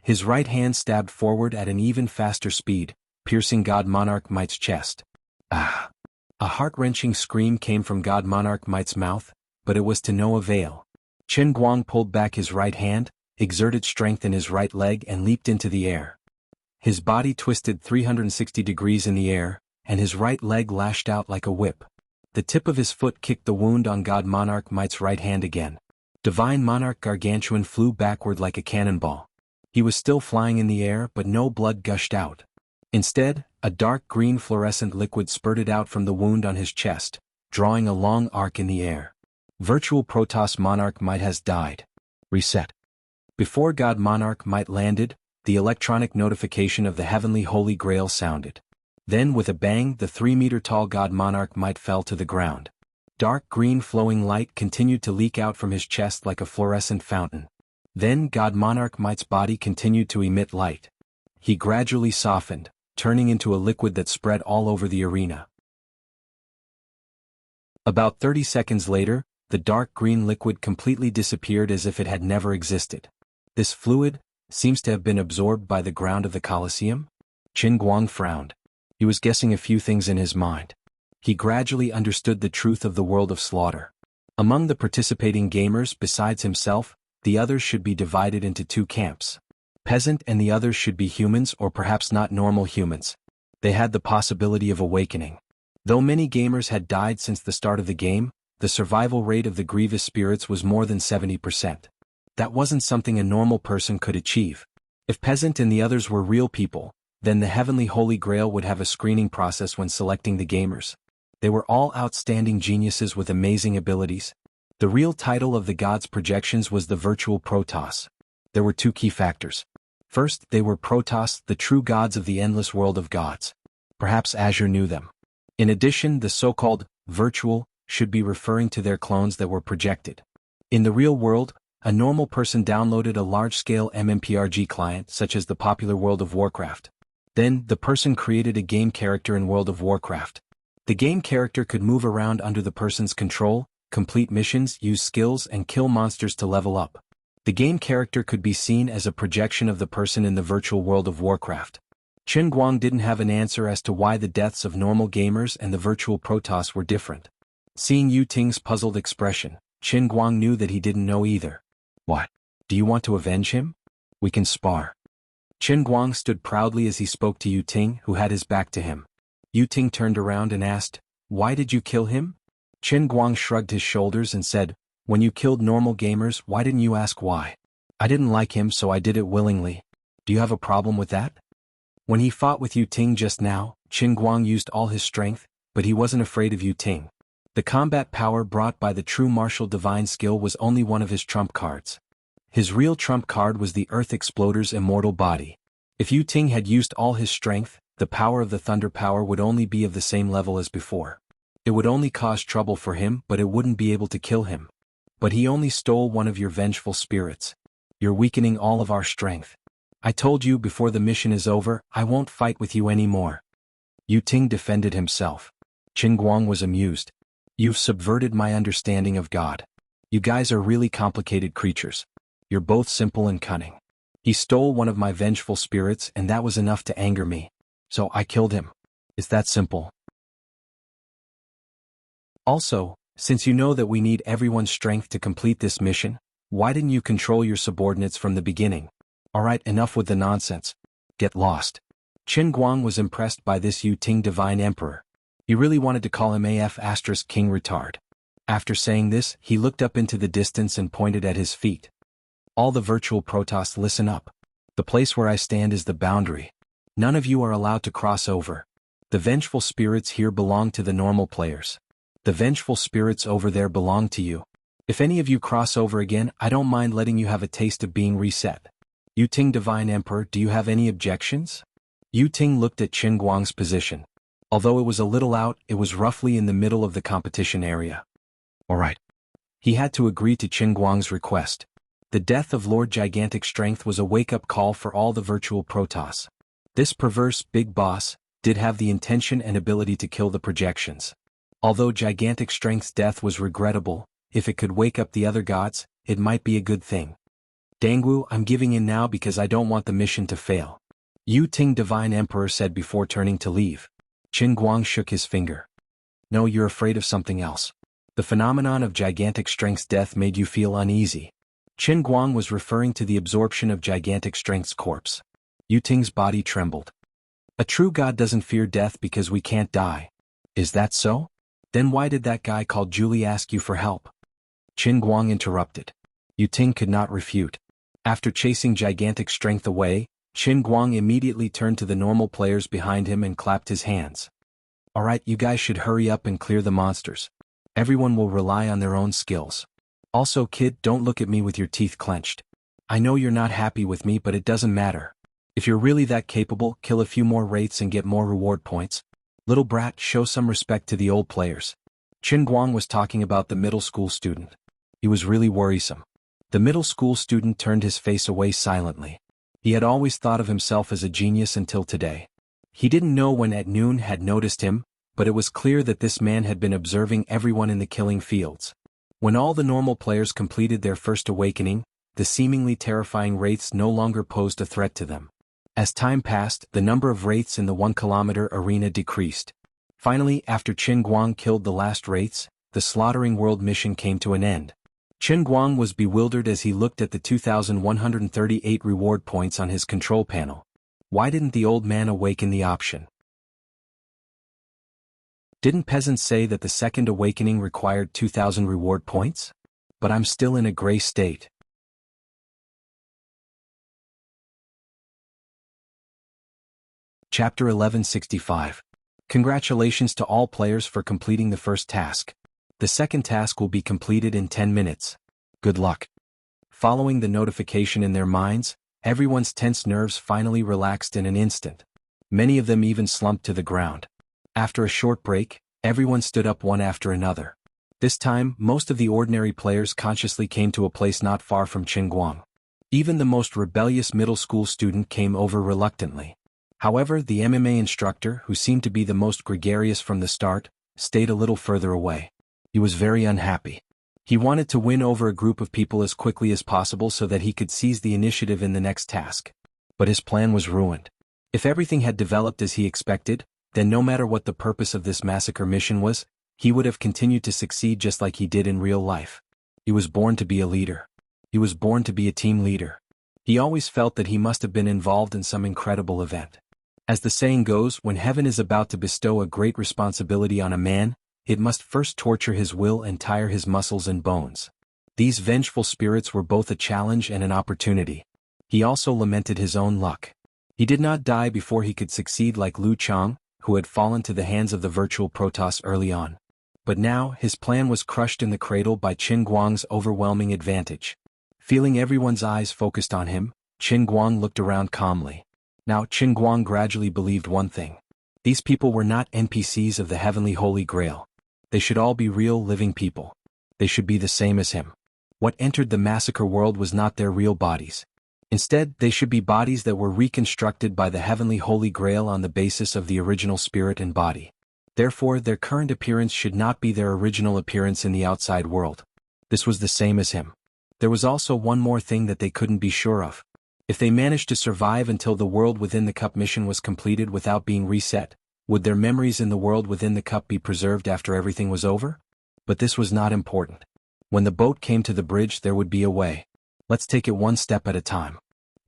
His right hand stabbed forward at an even faster speed, piercing God Monarch Might's chest. Ah! A heart-wrenching scream came from God Monarch Might's mouth, but it was to no avail. Qin Guang pulled back his right hand, exerted strength in his right leg and leaped into the air. His body twisted 360 degrees in the air, and his right leg lashed out like a whip. The tip of his foot kicked the wound on God Monarch Might's right hand again. Divine Monarch Gargantuan flew backward like a cannonball. He was still flying in the air, but no blood gushed out. Instead, a dark green fluorescent liquid spurted out from the wound on his chest, drawing a long arc in the air. Virtual Protoss Monarch Might has died. Reset. Before God Monarch Might landed, the electronic notification of the Heavenly Holy Grail sounded. Then with a bang, the 3-meter-tall God Monarch Might fell to the ground. Dark green flowing light continued to leak out from his chest like a fluorescent fountain. Then God Monarch Might's body continued to emit light. He gradually softened, turning into a liquid that spread all over the arena. About 30 seconds later, the dark green liquid completely disappeared as if it had never existed. This fluid seems to have been absorbed by the ground of the Colosseum? Qin Guang frowned. He was guessing a few things in his mind. He gradually understood the truth of the world of slaughter. Among the participating gamers besides himself, the others should be divided into 2 camps. Peasant and the others should be humans or perhaps not normal humans. They had the possibility of awakening. Though many gamers had died since the start of the game, the survival rate of the grievous spirits was more than 70%. That wasn't something a normal person could achieve. If Peasant and the others were real people, then the Heavenly Holy Grail would have a screening process when selecting the gamers. They were all outstanding geniuses with amazing abilities. The real title of the gods' projections was the Virtual Protoss. There were 2 key factors. First, they were Protoss, the true gods of the endless world of gods. Perhaps Azure knew them. In addition, the so-called virtual should be referring to their clones that were projected. In the real world, a normal person downloaded a large-scale MMORPG client such as the popular World of Warcraft. Then, the person created a game character in World of Warcraft. The game character could move around under the person's control, complete missions, use skills, and kill monsters to level up. The game character could be seen as a projection of the person in the virtual World of Warcraft. Qin Guang didn't have an answer as to why the deaths of normal gamers and the virtual Protoss were different. Seeing Yu Ting's puzzled expression, Qin Guang knew that he didn't know either. What? Do you want to avenge him? We can spar. Qin Guang stood proudly as he spoke to Yu Ting, who had his back to him. Yu Ting turned around and asked, "Why did you kill him?" Qin Guang shrugged his shoulders and said, "When you killed normal gamers, why didn't you ask why? I didn't like him, so I did it willingly. Do you have a problem with that?" When he fought with Yu Ting just now, Qin Guang used all his strength, but he wasn't afraid of Yu Ting. The combat power brought by the true martial divine skill was only one of his trump cards. His real trump card was the Earth Exploder's immortal body. If Yu Ting had used all his strength, The power of the thunder power would only be of the same level as before. It would only cause trouble for him, but it wouldn't be able to kill him. But he only stole one of your vengeful spirits. You're weakening all of our strength. I told you before the mission is over, I won't fight with you anymore. Yu Ting defended himself. Qin Guang was amused. You've subverted my understanding of God. You guys are really complicated creatures. You're both simple and cunning. He stole one of my vengeful spirits and that was enough to anger me. So I killed him. It's that simple. Also, since you know that we need everyone's strength to complete this mission, why didn't you control your subordinates from the beginning? Alright, enough with the nonsense. Get lost. Qin Guang was impressed by this Yu Ting Divine Emperor. He really wanted to call him AF** King Retard. After saying this, he looked up into the distance and pointed at his feet. All the virtual Protoss, listen up. The place where I stand is the boundary. None of you are allowed to cross over. The vengeful spirits here belong to the normal players. The vengeful spirits over there belong to you. If any of you cross over again, I don't mind letting you have a taste of being reset. Yu Ting Divine Emperor, do you have any objections? Yu Ting looked at Qin Guang's position. Although it was a little out, it was roughly in the middle of the competition area. Alright. He had to agree to Qin Guang's request. The death of Lord Gigantic Strength was a wake-up call for all the virtual Protoss. This perverse big boss did have the intention and ability to kill the projections. Although Gigantic Strength's death was regrettable, if it could wake up the other gods, it might be a good thing. Dangwu, I'm giving in now because I don't want the mission to fail. Yu Ting Divine Emperor said before turning to leave. Qin Guang shook his finger. No, you're afraid of something else. The phenomenon of Gigantic Strength's death made you feel uneasy. Qin Guang was referring to the absorption of Gigantic Strength's corpse. Yu Ting's body trembled. A true god doesn't fear death because we can't die. Is that so? Then why did that guy called Julie ask you for help? Qin Guang interrupted. Yu Ting could not refute. After chasing Gigantic Strength away, Qin Guang immediately turned to the normal players behind him and clapped his hands. Alright, you guys should hurry up and clear the monsters. Everyone will rely on their own skills. Also, kid, don't look at me with your teeth clenched. I know you're not happy with me, but it doesn't matter. If you're really that capable, kill a few more wraiths and get more reward points. Little brat, show some respect to the old players. Qin Guang was talking about the middle school student. He was really worrisome. The middle school student turned his face away silently. He had always thought of himself as a genius until today. He didn't know when at noon had noticed him, but it was clear that this man had been observing everyone in the killing fields. When all the normal players completed their first awakening, the seemingly terrifying wraiths no longer posed a threat to them. As time passed, the number of wraiths in the 1-kilometer arena decreased. Finally, after Qin Guang killed the last wraiths, the Slaughtering World mission came to an end. Qin Guang was bewildered as he looked at the 2,138 reward points on his control panel. Why didn't the old man awaken the option? Didn't peasants say that the second awakening required 2,000 reward points? But I'm still in a gray state. Chapter 1165. Congratulations to all players for completing the first task. The second task will be completed in 10 minutes. Good luck. Following the notification in their minds, everyone's tense nerves finally relaxed in an instant. Many of them even slumped to the ground. After a short break, everyone stood up one after another. This time, most of the ordinary players consciously came to a place not far from Qin Guang. Even the most rebellious middle school student came over reluctantly. However, the MMA instructor, who seemed to be the most gregarious from the start, stayed a little further away. He was very unhappy. He wanted to win over a group of people as quickly as possible so that he could seize the initiative in the next task. But his plan was ruined. If everything had developed as he expected, then no matter what the purpose of this massacre mission was, he would have continued to succeed just like he did in real life. He was born to be a leader. He was born to be a team leader. He always felt that he must have been involved in some incredible event. As the saying goes, when heaven is about to bestow a great responsibility on a man, it must first torture his will and tire his muscles and bones. These vengeful spirits were both a challenge and an opportunity. He also lamented his own luck. He did not die before he could succeed like Lu Chang, who had fallen to the hands of the virtual Protoss early on. But now, his plan was crushed in the cradle by Qin Guang's overwhelming advantage. Feeling everyone's eyes focused on him, Qin Guang looked around calmly. Now Qin Guang gradually believed one thing. These people were not NPCs of the heavenly Holy Grail. They should all be real living people. They should be the same as him. What entered the massacre world was not their real bodies. Instead, they should be bodies that were reconstructed by the heavenly Holy Grail on the basis of the original spirit and body. Therefore, their current appearance should not be their original appearance in the outside world. This was the same as him. There was also one more thing that they couldn't be sure of. If they managed to survive until the world within the cup mission was completed without being reset, would their memories in the world within the cup be preserved after everything was over? But this was not important. When the boat came to the bridge, there would be a way. Let's take it one step at a time.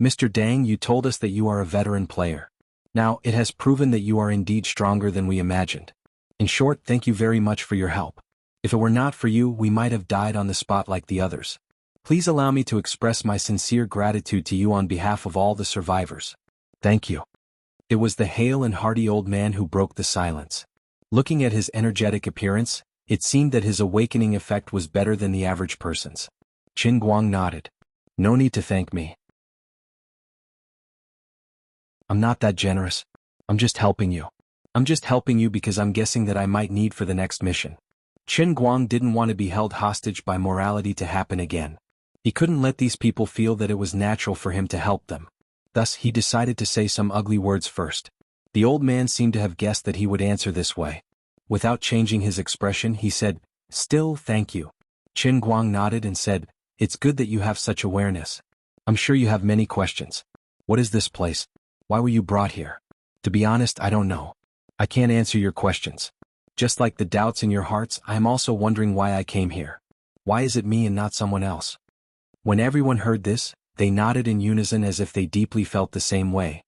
Mr. Dang, you told us that you are a veteran player. Now, it has proven that you are indeed stronger than we imagined. In short, thank you very much for your help. If it were not for you, we might have died on the spot like the others. Please allow me to express my sincere gratitude to you on behalf of all the survivors. Thank you. It was the hale and hearty old man who broke the silence. Looking at his energetic appearance, it seemed that his awakening effect was better than the average person's. Qin Guang nodded. No need to thank me. I'm not that generous. I'm just helping you. I'm just helping you because I'm guessing that I might need for the next mission. Qin Guang didn't want to be held hostage by morality to happen again. He couldn't let these people feel that it was natural for him to help them. Thus, he decided to say some ugly words first. The old man seemed to have guessed that he would answer this way. Without changing his expression, he said, "Still, thank you." Qin Guang nodded and said, "It's good that you have such awareness. I'm sure you have many questions. What is this place? Why were you brought here? To be honest, I don't know. I can't answer your questions. Just like the doubts in your hearts, I am also wondering why I came here. Why is it me and not someone else?" When everyone heard this, they nodded in unison as if they deeply felt the same way.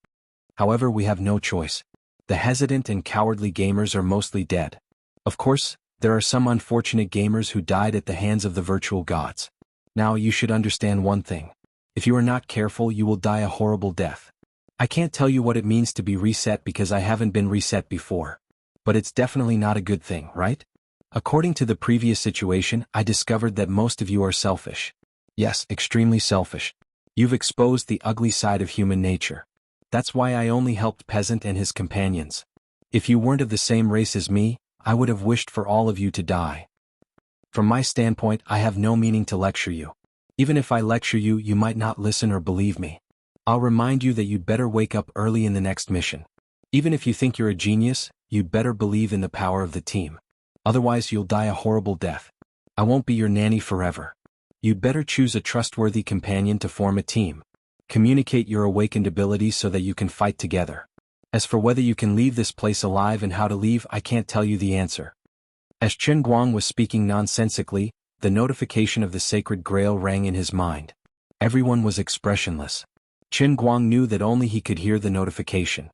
However, we have no choice. The hesitant and cowardly gamers are mostly dead. Of course, there are some unfortunate gamers who died at the hands of the virtual gods. Now you should understand one thing. If you are not careful, you will die a horrible death. I can't tell you what it means to be reset because I haven't been reset before. But it's definitely not a good thing, right? According to the previous situation, I discovered that most of you are selfish. Yes, extremely selfish. You've exposed the ugly side of human nature. That's why I only helped Peasant and his companions. If you weren't of the same race as me, I would have wished for all of you to die. From my standpoint, I have no meaning to lecture you. Even if I lecture you, you might not listen or believe me. I'll remind you that you'd better wake up early in the next mission. Even if you think you're a genius, you'd better believe in the power of the team. Otherwise, you'll die a horrible death. I won't be your nanny forever. You'd better choose a trustworthy companion to form a team. Communicate your awakened abilities so that you can fight together. As for whether you can leave this place alive and how to leave, I can't tell you the answer. As Qin Guang was speaking nonsensically, the notification of the sacred grail rang in his mind. Everyone was expressionless. Qin Guang knew that only he could hear the notification.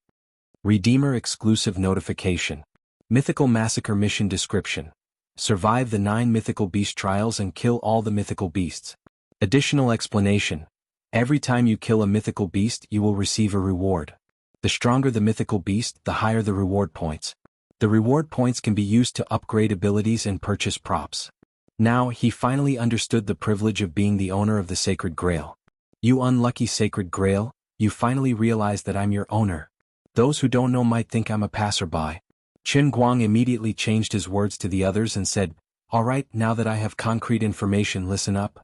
Redeemer exclusive notification. Mythical massacre mission description. Survive the 9 mythical beast trials and kill all the mythical beasts. Additional explanation. Every time you kill a mythical beast, you will receive a reward. The stronger the mythical beast, the higher the reward points. The reward points can be used to upgrade abilities and purchase props. Now, he finally understood the privilege of being the owner of the Sacred Grail. You unlucky Sacred Grail, you finally realize that I'm your owner. Those who don't know might think I'm a passerby. Qin Guang immediately changed his words to the others and said, "All right, now that I have concrete information, listen up."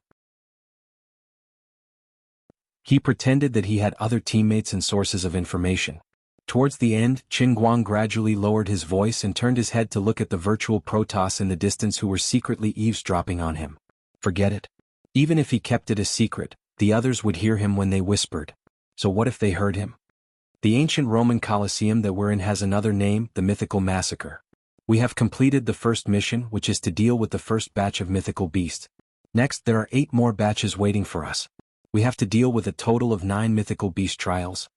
He pretended that he had other teammates and sources of information. Towards the end, Qin Guang gradually lowered his voice and turned his head to look at the virtual Protoss in the distance who were secretly eavesdropping on him. Forget it. Even if he kept it a secret, the others would hear him when they whispered. So what if they heard him? The ancient Roman Colosseum that we're in has another name, the Mythical Massacre. We have completed the first mission, which is to deal with the first batch of mythical beasts. Next, there are 8 more batches waiting for us. We have to deal with a total of 9 mythical beast trials.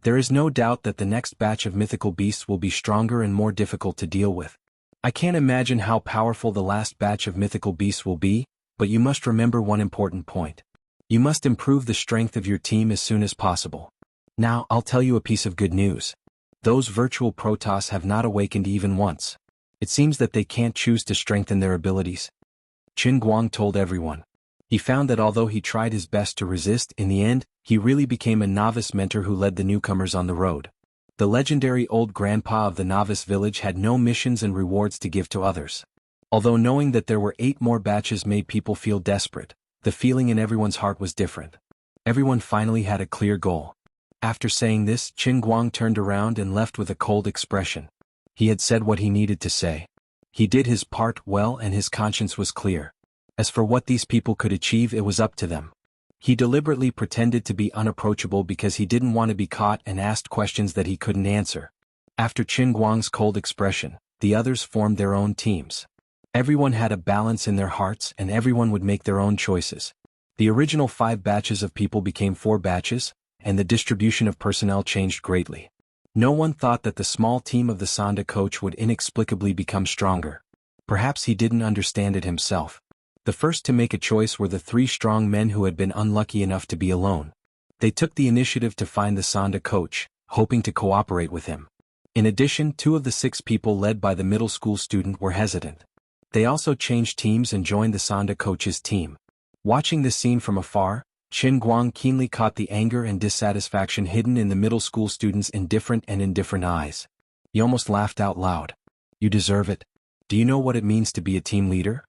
There is no doubt that the next batch of mythical beasts will be stronger and more difficult to deal with. I can't imagine how powerful the last batch of mythical beasts will be, but you must remember one important point. You must improve the strength of your team as soon as possible. Now, I'll tell you a piece of good news. Those virtual Protoss have not awakened even once. It seems that they can't choose to strengthen their abilities. Qin Guang told everyone. He found that although he tried his best to resist, in the end, He really became a novice mentor who led the newcomers on the road. The legendary old grandpa of the novice village had no missions and rewards to give to others. Although knowing that there were 8 more batches made people feel desperate, the feeling in everyone's heart was different. Everyone finally had a clear goal. After saying this, Qin Guang turned around and left with a cold expression. He had said what he needed to say. He did his part well and his conscience was clear. As for what these people could achieve, it was up to them. He deliberately pretended to be unapproachable because he didn't want to be caught and asked questions that he couldn't answer. After Qin Guang's cold expression, the others formed their own teams. Everyone had a balance in their hearts and everyone would make their own choices. The original 5 batches of people became 4 batches, and the distribution of personnel changed greatly. No one thought that the small team of the Sanda coach would inexplicably become stronger. Perhaps he didn't understand it himself. The first to make a choice were the 3 strong men who had been unlucky enough to be alone. They took the initiative to find the Sanda coach, hoping to cooperate with him. In addition, 2 of the 6 people led by the middle school student were hesitant. They also changed teams and joined the Sanda coach's team. Watching this scene from afar, Qin Guang keenly caught the anger and dissatisfaction hidden in the middle school student's indifferent and indifferent eyes. He almost laughed out loud. You deserve it. Do you know what it means to be a team leader?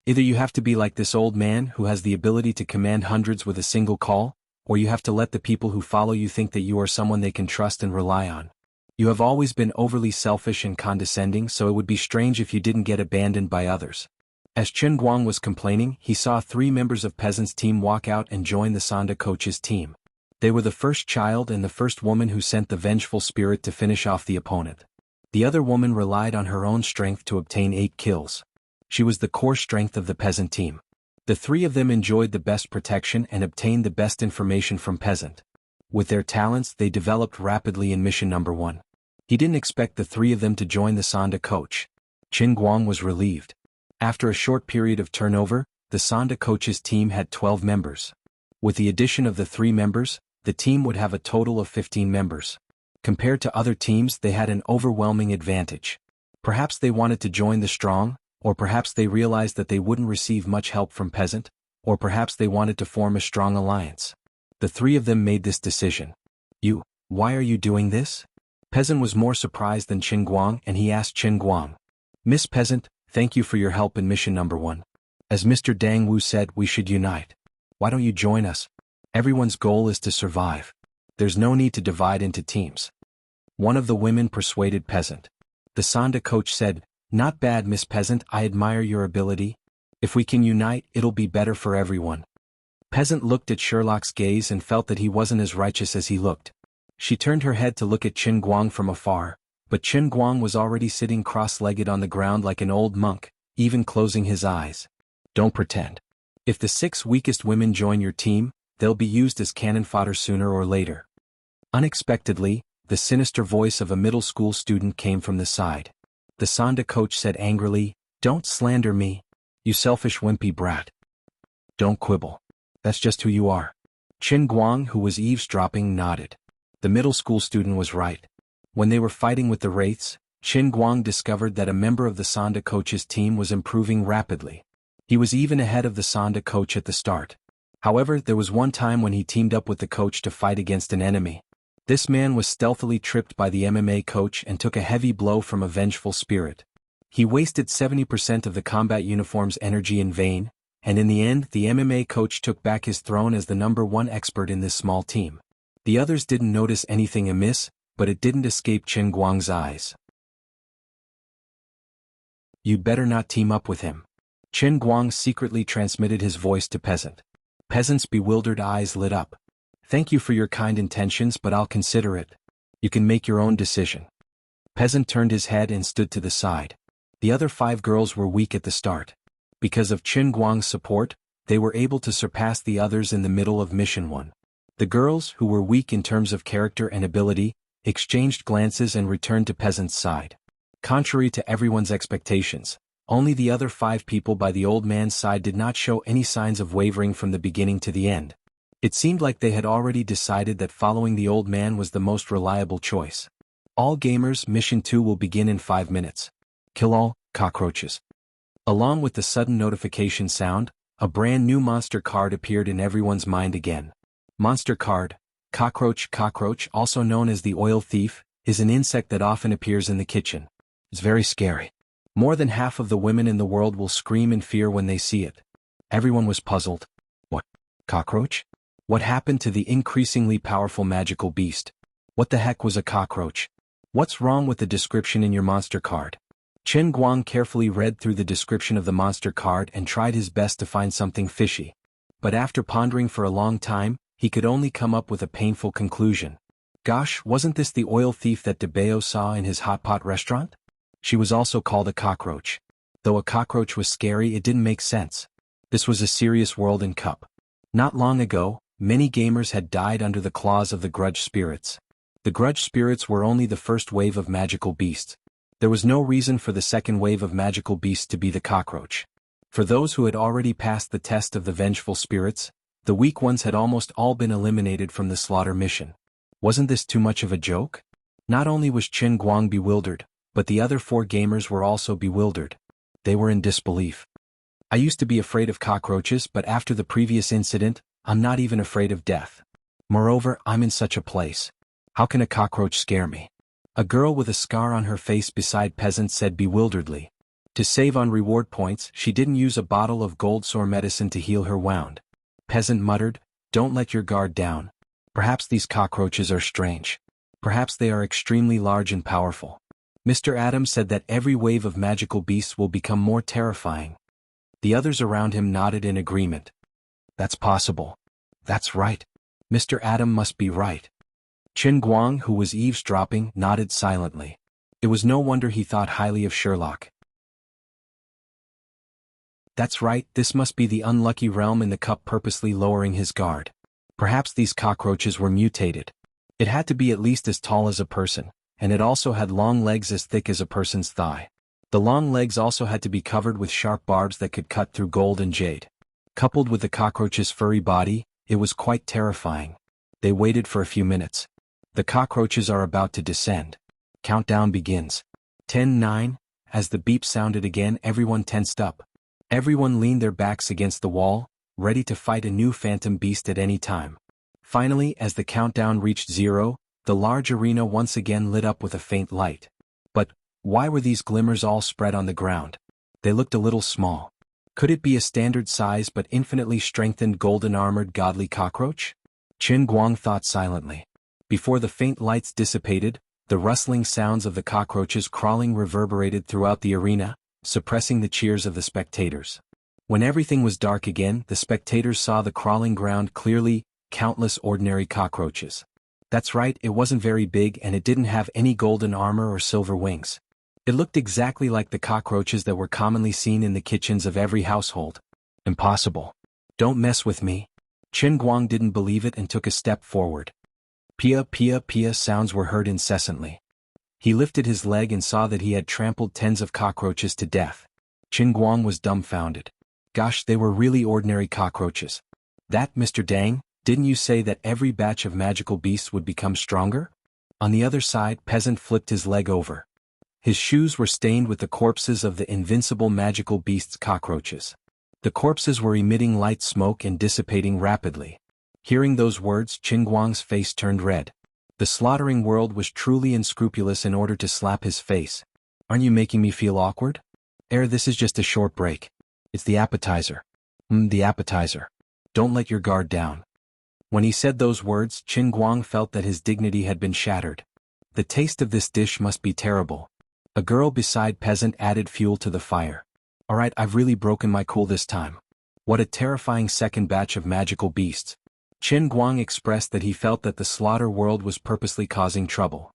Either you have to be like this old man who has the ability to command hundreds with a single call, or you have to let the people who follow you think that you are someone they can trust and rely on. You have always been overly selfish and condescending, so it would be strange if you didn't get abandoned by others. As Qin Guang was complaining, he saw 3 members of Peasant's team walk out and join the Sanda coach's team. They were the first child and the first woman who sent the vengeful spirit to finish off the opponent. The other woman relied on her own strength to obtain 8 kills. She was the core strength of the Peasant team. The 3 of them enjoyed the best protection and obtained the best information from Peasant. With their talents, they developed rapidly in mission number 1. He didn't expect the 3 of them to join the Sanda coach. Qin Guang was relieved. After a short period of turnover, the Sanda coach's team had 12 members. With the addition of the 3 members, the team would have a total of 15 members. Compared to other teams, they had an overwhelming advantage. Perhaps they wanted to join the strong, or perhaps they realized that they wouldn't receive much help from Peasant, or perhaps they wanted to form a strong alliance. The 3 of them made this decision. Why are you doing this? Peasant was more surprised than Qin Guang and he asked Qin Guang. Miss Peasant, thank you for your help in mission number 1. As Mr. Dang Wu said, we should unite. Why don't you join us? Everyone's goal is to survive. There's no need to divide into teams. One of the women persuaded Peasant. The Sanda coach said, Not bad, Miss Peasant, I admire your ability. If we can unite, it'll be better for everyone. Peasant looked at Sherlock's gaze and felt that he wasn't as righteous as he looked. She turned her head to look at Qin Guang from afar, but Qin Guang was already sitting cross-legged on the ground like an old monk, even closing his eyes. Don't pretend. If the 6 weakest women join your team, they'll be used as cannon fodder sooner or later. Unexpectedly, the sinister voice of a middle school student came from the side. The Sanda coach said angrily, Don't slander me, you selfish wimpy brat. Don't quibble. That's just who you are. Qin Guang, who was eavesdropping, nodded. The middle school student was right. When they were fighting with the wraiths, Qin Guang discovered that a member of the Sanda coach's team was improving rapidly. He was even ahead of the Sanda coach at the start. However, there was one time when he teamed up with the coach to fight against an enemy. This man was stealthily tripped by the MMA coach and took a heavy blow from a vengeful spirit. He wasted 70% of the combat uniform's energy in vain, and in the end the MMA coach took back his throne as the number 1 expert in this small team. The others didn't notice anything amiss, but it didn't escape Qin Guang's eyes. You'd better not team up with him. Qin Guang secretly transmitted his voice to Peasant. Peasant's bewildered eyes lit up. Thank you for your kind intentions, but I'll consider it. You can make your own decision. Peasant turned his head and stood to the side. The other 5 girls were weak at the start. Because of Qin Guang's support, they were able to surpass the others in the middle of Mission 1. The girls, who were weak in terms of character and ability, exchanged glances and returned to Peasant's side. Contrary to everyone's expectations, only the other 5 people by the old man's side did not show any signs of wavering from the beginning to the end. It seemed like they had already decided that following the old man was the most reliable choice. All gamers, Mission 2 will begin in 5 minutes. Kill all cockroaches. Along with the sudden notification sound, A brand new monster card appeared in everyone's mind again. Monster card, cockroach. Cockroach, also known as the oil thief, is an insect that often appears in the kitchen. It's very scary. More than half of the women in the world will scream in fear when they see it. Everyone was puzzled. What? Cockroach? What happened to the increasingly powerful magical beast? What the heck was a cockroach? What's wrong with the description in your monster card? Chen Guang carefully read through the description of the monster card and tried his best to find something fishy. But after pondering for a long time, he could only come up with a painful conclusion. Gosh, wasn't this the oil thief that DeBeo saw in his hot pot restaurant? She was also called a cockroach. Though a cockroach was scary, it didn't make sense. This was a serious world in Cup. Not long ago, many gamers had died under the claws of the grudge spirits. The grudge spirits were only the first wave of magical beasts. There was no reason for the second wave of magical beasts to be the cockroach. For those who had already passed the test of the vengeful spirits, the weak ones had almost all been eliminated from the slaughter mission. Wasn't this too much of a joke? Not only was Chen Guang bewildered, but the other 4 gamers were also bewildered. They were in disbelief. I used to be afraid of cockroaches, but after the previous incident, I'm not even afraid of death. Moreover, I'm in such a place. How can a cockroach scare me? A girl with a scar on her face beside Peasant said bewilderedly. To save on reward points, she didn't use a bottle of gold sore medicine to heal her wound. Peasant muttered, "Don't let your guard down. Perhaps these cockroaches are strange. Perhaps they are extremely large and powerful." Mr. Adams said that every wave of magical beasts will become more terrifying. The others around him nodded in agreement. That's possible. That's right. Mr. Adam must be right. Chen Guang, who was eavesdropping, nodded silently. It was no wonder he thought highly of Sherlock. That's right, this must be the unlucky realm in the cup, purposely lowering his guard. Perhaps these cockroaches were mutated. It had to be at least as tall as a person, and it also had long legs as thick as a person's thigh. The long legs also had to be covered with sharp barbs that could cut through gold and jade. Coupled with the cockroach's furry body, it was quite terrifying. They waited for a few minutes. The cockroaches are about to descend. Countdown begins. 10, 9, as the beep sounded again, everyone tensed up. Everyone leaned their backs against the wall, ready to fight a new phantom beast at any time. Finally, as the countdown reached 0, the large arena once again lit up with a faint light. But why were these glimmers all spread on the ground? They looked a little small. Could it be a standard size but infinitely strengthened golden-armored godly cockroach? Chen Guang thought silently. Before the faint lights dissipated, the rustling sounds of the cockroaches crawling reverberated throughout the arena, suppressing the cheers of the spectators. When everything was dark again, the spectators saw the crawling ground clearly, countless ordinary cockroaches. That's right, it wasn't very big and it didn't have any golden armor or silver wings. It looked exactly like the cockroaches that were commonly seen in the kitchens of every household. Impossible. Don't mess with me. Chen Guang didn't believe it and took a step forward. Pia, pia, pia sounds were heard incessantly. He lifted his leg and saw that he had trampled tens of cockroaches to death. Chen Guang was dumbfounded. Gosh, they were really ordinary cockroaches. That, Mr. Dang, didn't you say that every batch of magical beasts would become stronger? On the other side, Peasant flipped his leg over. His shoes were stained with the corpses of the invincible magical beasts' cockroaches. The corpses were emitting light smoke and dissipating rapidly. Hearing those words, Chen Guang's face turned red. The slaughtering world was truly unscrupulous in order to slap his face. Aren't you making me feel awkward? This is just a short break. It's the appetizer. The appetizer. Don't let your guard down. When he said those words, Chen Guang felt that his dignity had been shattered. The taste of this dish must be terrible. A girl beside Peasant added fuel to the fire. Alright, I've really broken my cool this time. What a terrifying second batch of magical beasts. Chen Guang expressed that he felt that the slaughter world was purposely causing trouble.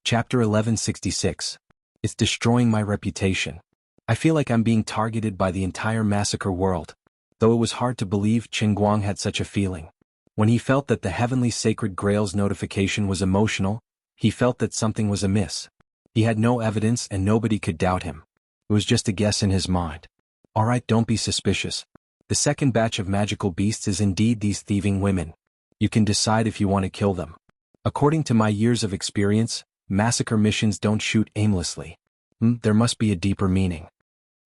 Chapter 1166. It's destroying my reputation. I feel like I'm being targeted by the entire massacre world. Though it was hard to believe, Chen Guang had such a feeling. When he felt that the heavenly sacred grail's notification was emotional, he felt that something was amiss. He had no evidence and nobody could doubt him. It was just a guess in his mind. Alright, don't be suspicious. The second batch of magical beasts is indeed these thieving women. You can decide if you want to kill them. According to my years of experience, massacre missions don't shoot aimlessly. There must be a deeper meaning,"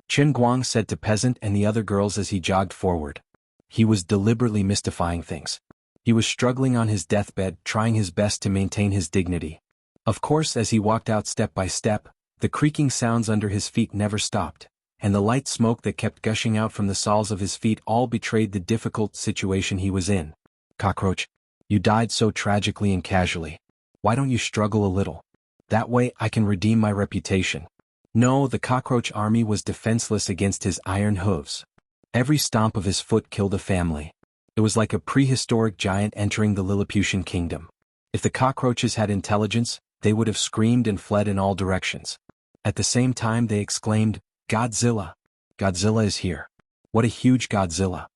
Chen Guang said to Peasant and the other girls as he jogged forward. He was deliberately mystifying things. He was struggling on his deathbed, trying his best to maintain his dignity. Of course, as he walked out step by step, the creaking sounds under his feet never stopped, and the light smoke that kept gushing out from the soles of his feet all betrayed the difficult situation he was in. "Cockroach, you died so tragically and casually. Why don't you struggle a little? That way I can redeem my reputation." No, the cockroach army was defenseless against his iron hooves. Every stomp of his foot killed a family. It was like a prehistoric giant entering the Lilliputian kingdom. If the cockroaches had intelligence, they would have screamed and fled in all directions. At the same time they exclaimed, "Godzilla! Godzilla is here! What a huge Godzilla!"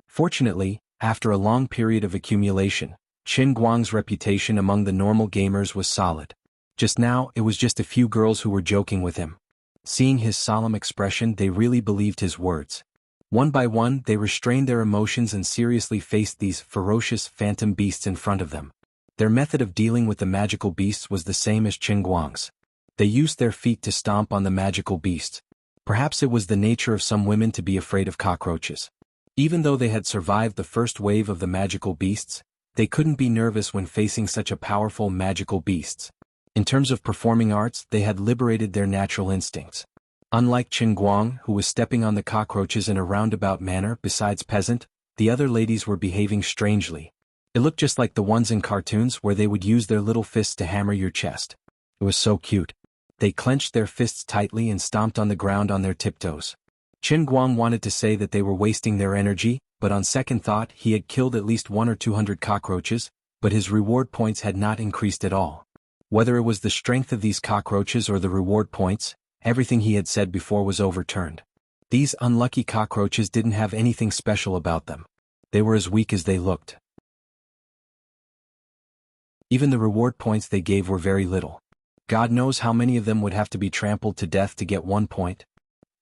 Fortunately, after a long period of accumulation, Qin Guang's reputation among the normal gamers was solid. Just now, it was just a few girls who were joking with him. Seeing his solemn expression, they really believed his words. One by one, they restrained their emotions and seriously faced these ferocious phantom beasts in front of them. Their method of dealing with the magical beasts was the same as Qin Guang's. They used their feet to stomp on the magical beasts. Perhaps it was the nature of some women to be afraid of cockroaches. Even though they had survived the first wave of the magical beasts, they couldn't be nervous when facing such a powerful magical beasts. In terms of performing arts, they had liberated their natural instincts. Unlike Qin Guang, who was stepping on the cockroaches in a roundabout manner, besides Peasant, the other ladies were behaving strangely. It looked just like the ones in cartoons where they would use their little fists to hammer your chest. It was so cute. They clenched their fists tightly and stomped on the ground on their tiptoes. Qin Guang wanted to say that they were wasting their energy, but on second thought he had killed at least 100 or 200 cockroaches, but his reward points had not increased at all. Whether it was the strength of these cockroaches or the reward points, everything he had said before was overturned. These unlucky cockroaches didn't have anything special about them. They were as weak as they looked. Even the reward points they gave were very little. God knows how many of them would have to be trampled to death to get 1 point.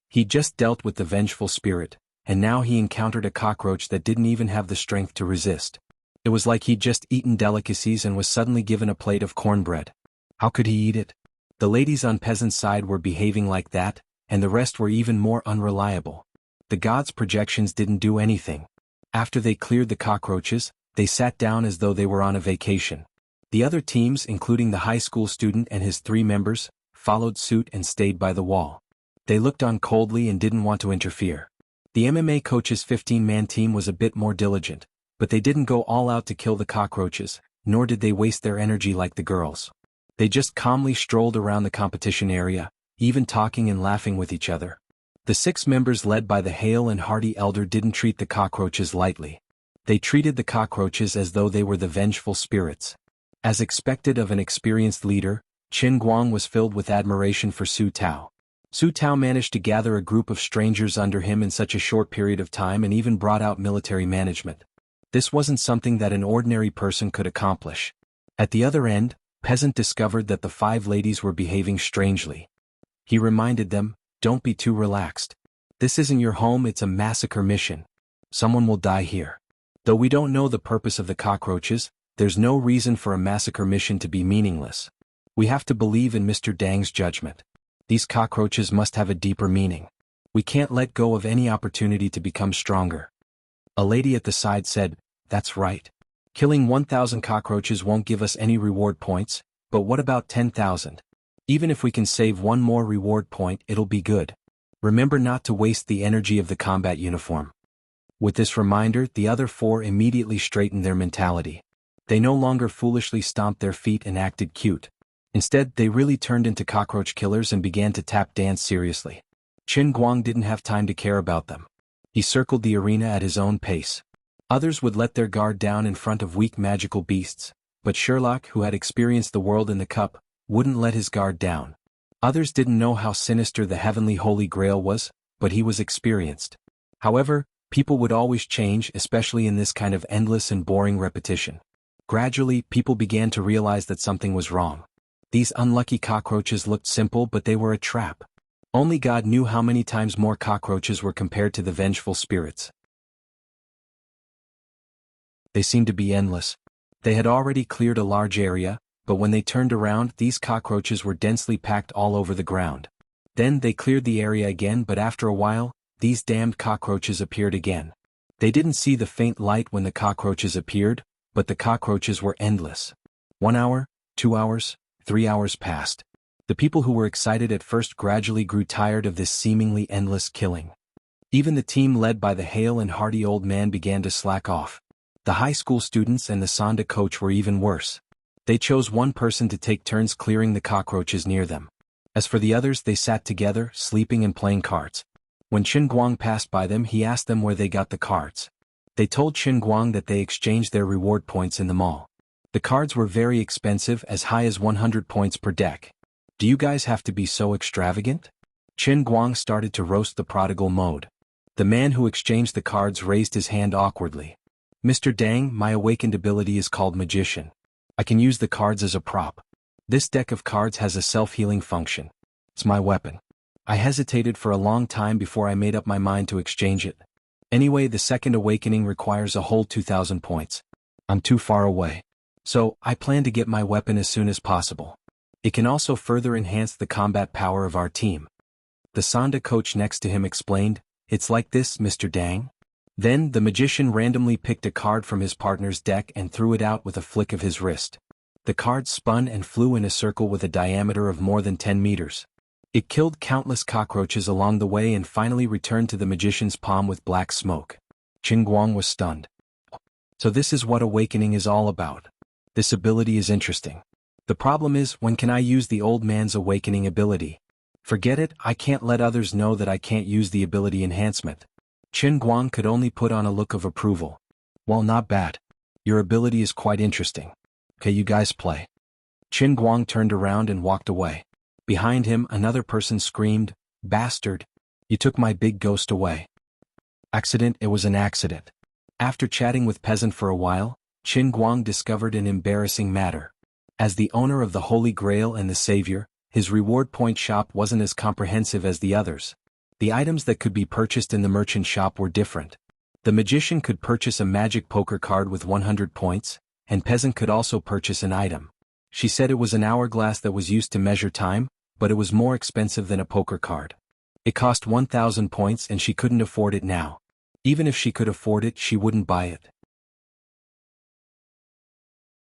He just dealt with the vengeful spirit, and now he encountered a cockroach that didn't even have the strength to resist. It was like he'd just eaten delicacies and was suddenly given a plate of cornbread. How could he eat it? The ladies on Peasant's side were behaving like that, and the rest were even more unreliable. The gods' projections didn't do anything. After they cleared the cockroaches, they sat down as though they were on a vacation. The other teams, including the high school student and his 3 members, followed suit and stayed by the wall. They looked on coldly and didn't want to interfere. The MMA coach's 15-man team was a bit more diligent, but they didn't go all out to kill the cockroaches, nor did they waste their energy like the girls. They just calmly strolled around the competition area, even talking and laughing with each other. The 6 members led by the hale and hearty elder didn't treat the cockroaches lightly. They treated the cockroaches as though they were the vengeful spirits. As expected of an experienced leader, Qin Guang was filled with admiration for Su Tao. Su Tao managed to gather a group of strangers under him in such a short period of time and even brought out military management. This wasn't something that an ordinary person could accomplish. At the other end, Peasant discovered that the 5 ladies were behaving strangely. He reminded them, "Don't be too relaxed. This isn't your home, it's a massacre mission. Someone will die here. Though we don't know the purpose of the cockroaches, there's no reason for a massacre mission to be meaningless. We have to believe in Mr. Dang's judgment. These cockroaches must have a deeper meaning. We can't let go of any opportunity to become stronger." A lady at the side said, "That's right. Killing 1,000 cockroaches won't give us any reward points, but what about 10,000? Even if we can save 1 more reward point, it'll be good. Remember not to waste the energy of the combat uniform." With this reminder, the other 4 immediately straightened their mentality. They no longer foolishly stomped their feet and acted cute. Instead, they really turned into cockroach killers and began to tap dance seriously. Qin Guang didn't have time to care about them. He circled the arena at his own pace. Others would let their guard down in front of weak magical beasts, but Sherlock, who had experienced the world in the cup, wouldn't let his guard down. Others didn't know how sinister the heavenly Holy Grail was, but he was experienced. However, people would always change, especially in this kind of endless and boring repetition. Gradually, people began to realize that something was wrong. These unlucky cockroaches looked simple, but they were a trap. Only God knew how many times more cockroaches were compared to the vengeful spirits. They seemed to be endless. They had already cleared a large area, but when they turned around, these cockroaches were densely packed all over the ground. Then they cleared the area again, but after a while, these damned cockroaches appeared again. They didn't see the faint light when the cockroaches appeared, but the cockroaches were endless. 1 hour, 2 hours, 3 hours passed. The people who were excited at first gradually grew tired of this seemingly endless killing. Even the team led by the hale and hearty old man began to slack off. The high school students and the Sonda coach were even worse. They chose one person to take turns clearing the cockroaches near them. As for the others, they sat together, sleeping and playing cards. When Qin Guang passed by them, he asked them where they got the cards. They told Qin Guang that they exchanged their reward points in the mall. The cards were very expensive, as high as 100 points per deck. Do you guys have to be so extravagant? Qin Guang started to roast the prodigal mode. The man who exchanged the cards raised his hand awkwardly. Mr. Dang, my awakened ability is called Magician. I can use the cards as a prop. This deck of cards has a self-healing function. It's my weapon. I hesitated for a long time before I made up my mind to exchange it. Anyway, the second awakening requires a whole 2,000 points. I'm too far away. So, I plan to get my weapon as soon as possible. It can also further enhance the combat power of our team. The Sonda coach next to him explained, "It's like this, Mr. Dang." Then, the magician randomly picked a card from his partner's deck and threw it out with a flick of his wrist. The card spun and flew in a circle with a diameter of more than 10 meters. It killed countless cockroaches along the way and finally returned to the magician's palm with black smoke. Qin Guang was stunned. So this is what awakening is all about. This ability is interesting. The problem is, when can I use the old man's awakening ability? Forget it, I can't let others know that I can't use the ability enhancement. Qin Guang could only put on a look of approval. Well, not bad. Your ability is quite interesting. Okay, you guys play. Qin Guang turned around and walked away. Behind him, another person screamed, "Bastard! You took my big ghost away." Accident, it was an accident. After chatting with Peasant for a while, Qin Guang discovered an embarrassing matter. As the owner of the Holy Grail and the Savior, his reward point shop wasn't as comprehensive as the others. The items that could be purchased in the merchant shop were different. The magician could purchase a magic poker card with 100 points, and Peasant could also purchase an item. She said it was an hourglass that was used to measure time, but it was more expensive than a poker card. It cost 1,000 points and she couldn't afford it now. Even if she could afford it, she wouldn't buy it.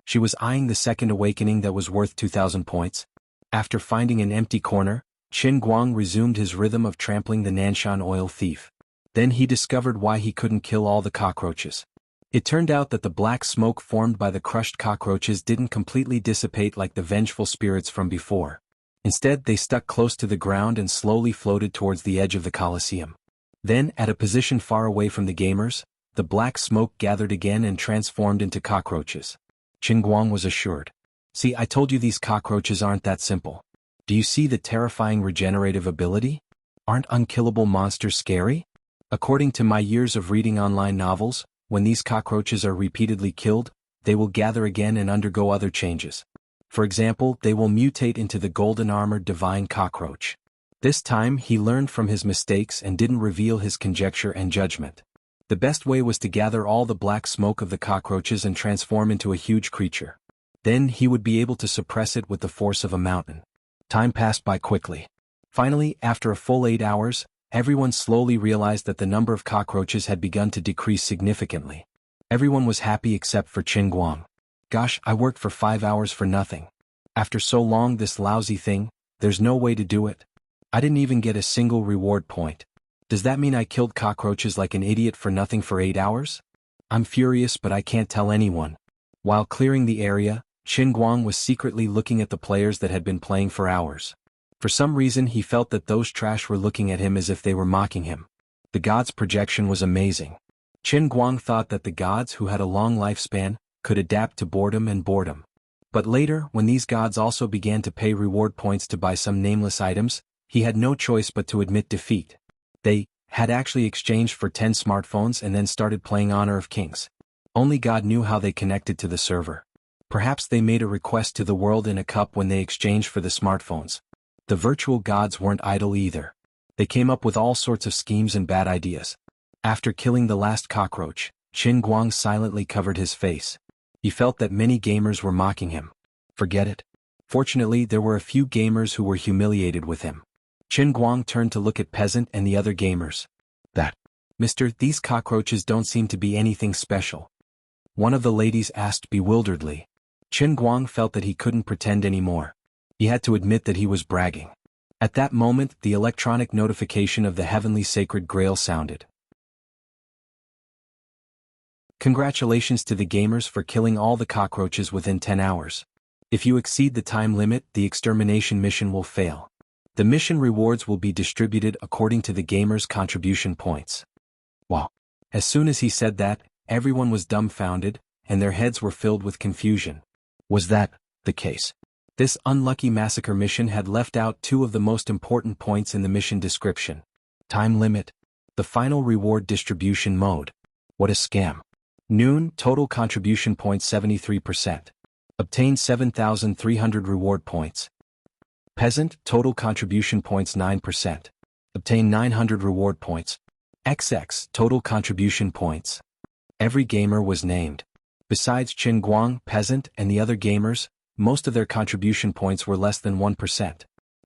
She was eyeing the second awakening that was worth 2,000 points. After finding an empty corner, Qin Guang resumed his rhythm of trampling the Nanshan oil thief. Then he discovered why he couldn't kill all the cockroaches. It turned out that the black smoke formed by the crushed cockroaches didn't completely dissipate like the vengeful spirits from before. Instead, they stuck close to the ground and slowly floated towards the edge of the Colosseum. Then, at a position far away from the gamers, the black smoke gathered again and transformed into cockroaches. Qin Guang was assured. "See, I told you these cockroaches aren't that simple. Do you see the terrifying regenerative ability? Aren't unkillable monsters scary? According to my years of reading online novels, when these cockroaches are repeatedly killed, they will gather again and undergo other changes. For example, they will mutate into the golden-armored divine cockroach." This time, he learned from his mistakes and didn't reveal his conjecture and judgment. The best way was to gather all the black smoke of the cockroaches and transform into a huge creature. Then he would be able to suppress it with the force of a mountain. Time passed by quickly. Finally, after a full 8 hours, everyone slowly realized that the number of cockroaches had begun to decrease significantly. Everyone was happy except for Qin Guang. "Gosh, I worked for 5 hours for nothing. After so long, this lousy thing, there's no way to do it. I didn't even get a single reward point. Does that mean I killed cockroaches like an idiot for nothing for 8 hours? I'm furious, but I can't tell anyone." While clearing the area, Qin Guang was secretly looking at the players that had been playing for hours. For some reason, he felt that those trash were looking at him as if they were mocking him. The gods' projection was amazing. Qin Guang thought that the gods, who had a long lifespan, could adapt to boredom and boredom. But later, when these gods also began to pay reward points to buy some nameless items, he had no choice but to admit defeat. They had actually exchanged for 10 smartphones and then started playing Honor of Kings. Only God knew how they connected to the server. Perhaps they made a request to the world in a cup when they exchanged for the smartphones. The virtual gods weren't idle either. They came up with all sorts of schemes and bad ideas. After killing the last cockroach, Qin Guang silently covered his face. He felt that many gamers were mocking him. Forget it. Fortunately, there were a few gamers who were humiliated with him. Qin Guang turned to look at Peasant and the other gamers. That, Mister, these cockroaches don't seem to be anything special. One of the ladies asked bewilderedly. Qin Guang felt that he couldn't pretend anymore. He had to admit that he was bragging. At that moment, the electronic notification of the heavenly sacred grail sounded. Congratulations to the gamers for killing all the cockroaches within 10 hours. If you exceed the time limit, the extermination mission will fail. The mission rewards will be distributed according to the gamers' contribution points. Wow. As soon as he said that, everyone was dumbfounded, and their heads were filled with confusion. Was that the case? This unlucky massacre mission had left out two of the most important points in the mission description. Time limit. The final reward distribution mode. What a scam. Noon, total contribution points 73%. Obtained 7,300 reward points. Peasant, total contribution points 9%. Obtained 900 reward points. XX, total contribution points. Every gamer was named. Besides Qin Guang, Peasant, and the other gamers, most of their contribution points were less than 1%.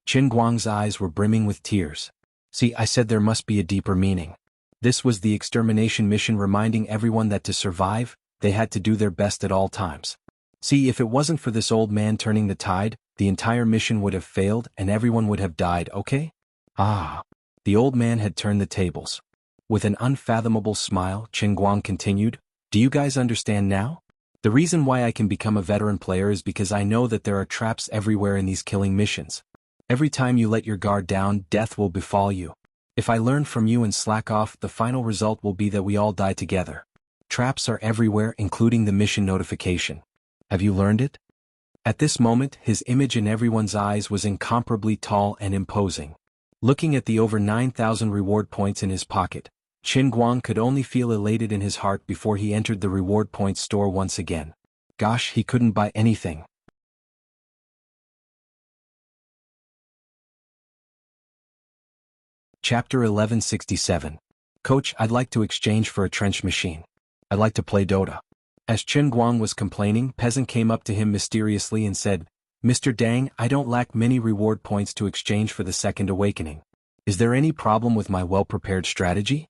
Qin Guang's eyes were brimming with tears. See, I said there must be a deeper meaning. This was the extermination mission reminding everyone that to survive, they had to do their best at all times. See, if it wasn't for this old man turning the tide, the entire mission would have failed and everyone would have died, okay? Ah. The old man had turned the tables. With an unfathomable smile, Qin Guang continued, do you guys understand now? The reason why I can become a veteran player is because I know that there are traps everywhere in these killing missions. Every time you let your guard down, death will befall you. If I learn from you and slack off, the final result will be that we all die together. Traps are everywhere, including the mission notification. Have you learned it? At this moment, his image in everyone's eyes was incomparably tall and imposing. Looking at the over 9,000 reward points in his pocket, Qin Guang could only feel elated in his heart before he entered the reward points store once again. Gosh, he couldn't buy anything. Chapter 1167. Coach, I'd like to exchange for a trench machine. I'd like to play Dota. As Qin Guang was complaining, Peasant came up to him mysteriously and said, Mr. Dang, I don't lack many reward points to exchange for the second awakening. Is there any problem with my well-prepared strategy?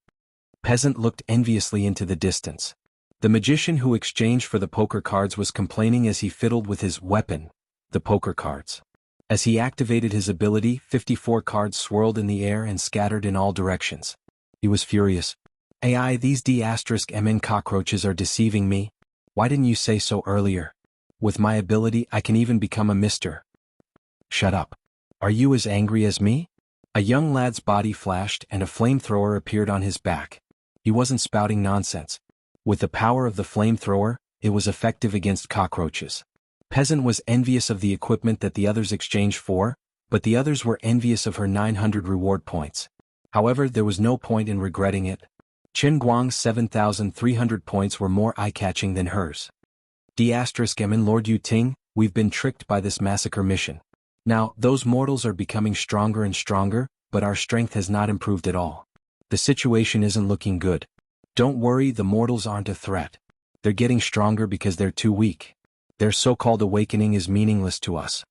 Peasant looked enviously into the distance. The magician who exchanged for the poker cards was complaining as he fiddled with his weapon, the poker cards. As he activated his ability, 54 cards swirled in the air and scattered in all directions. He was furious. AI, these D*MN cockroaches are deceiving me. Why didn't you say so earlier? With my ability, I can even become a mister. Shut up. Are you as angry as me? A young lad's body flashed and a flamethrower appeared on his back. He wasn't spouting nonsense. With the power of the flamethrower, it was effective against cockroaches. Peasant was envious of the equipment that the others exchanged for, but the others were envious of her 900 reward points. However, there was no point in regretting it. Qin Guang's 7,300 points were more eye-catching than hers. D*MN Lord Yu Ting, we've been tricked by this massacre mission. Now, those mortals are becoming stronger and stronger, but our strength has not improved at all. The situation isn't looking good. Don't worry, the mortals aren't a threat. They're getting stronger because they're too weak. Their so-called awakening is meaningless to us.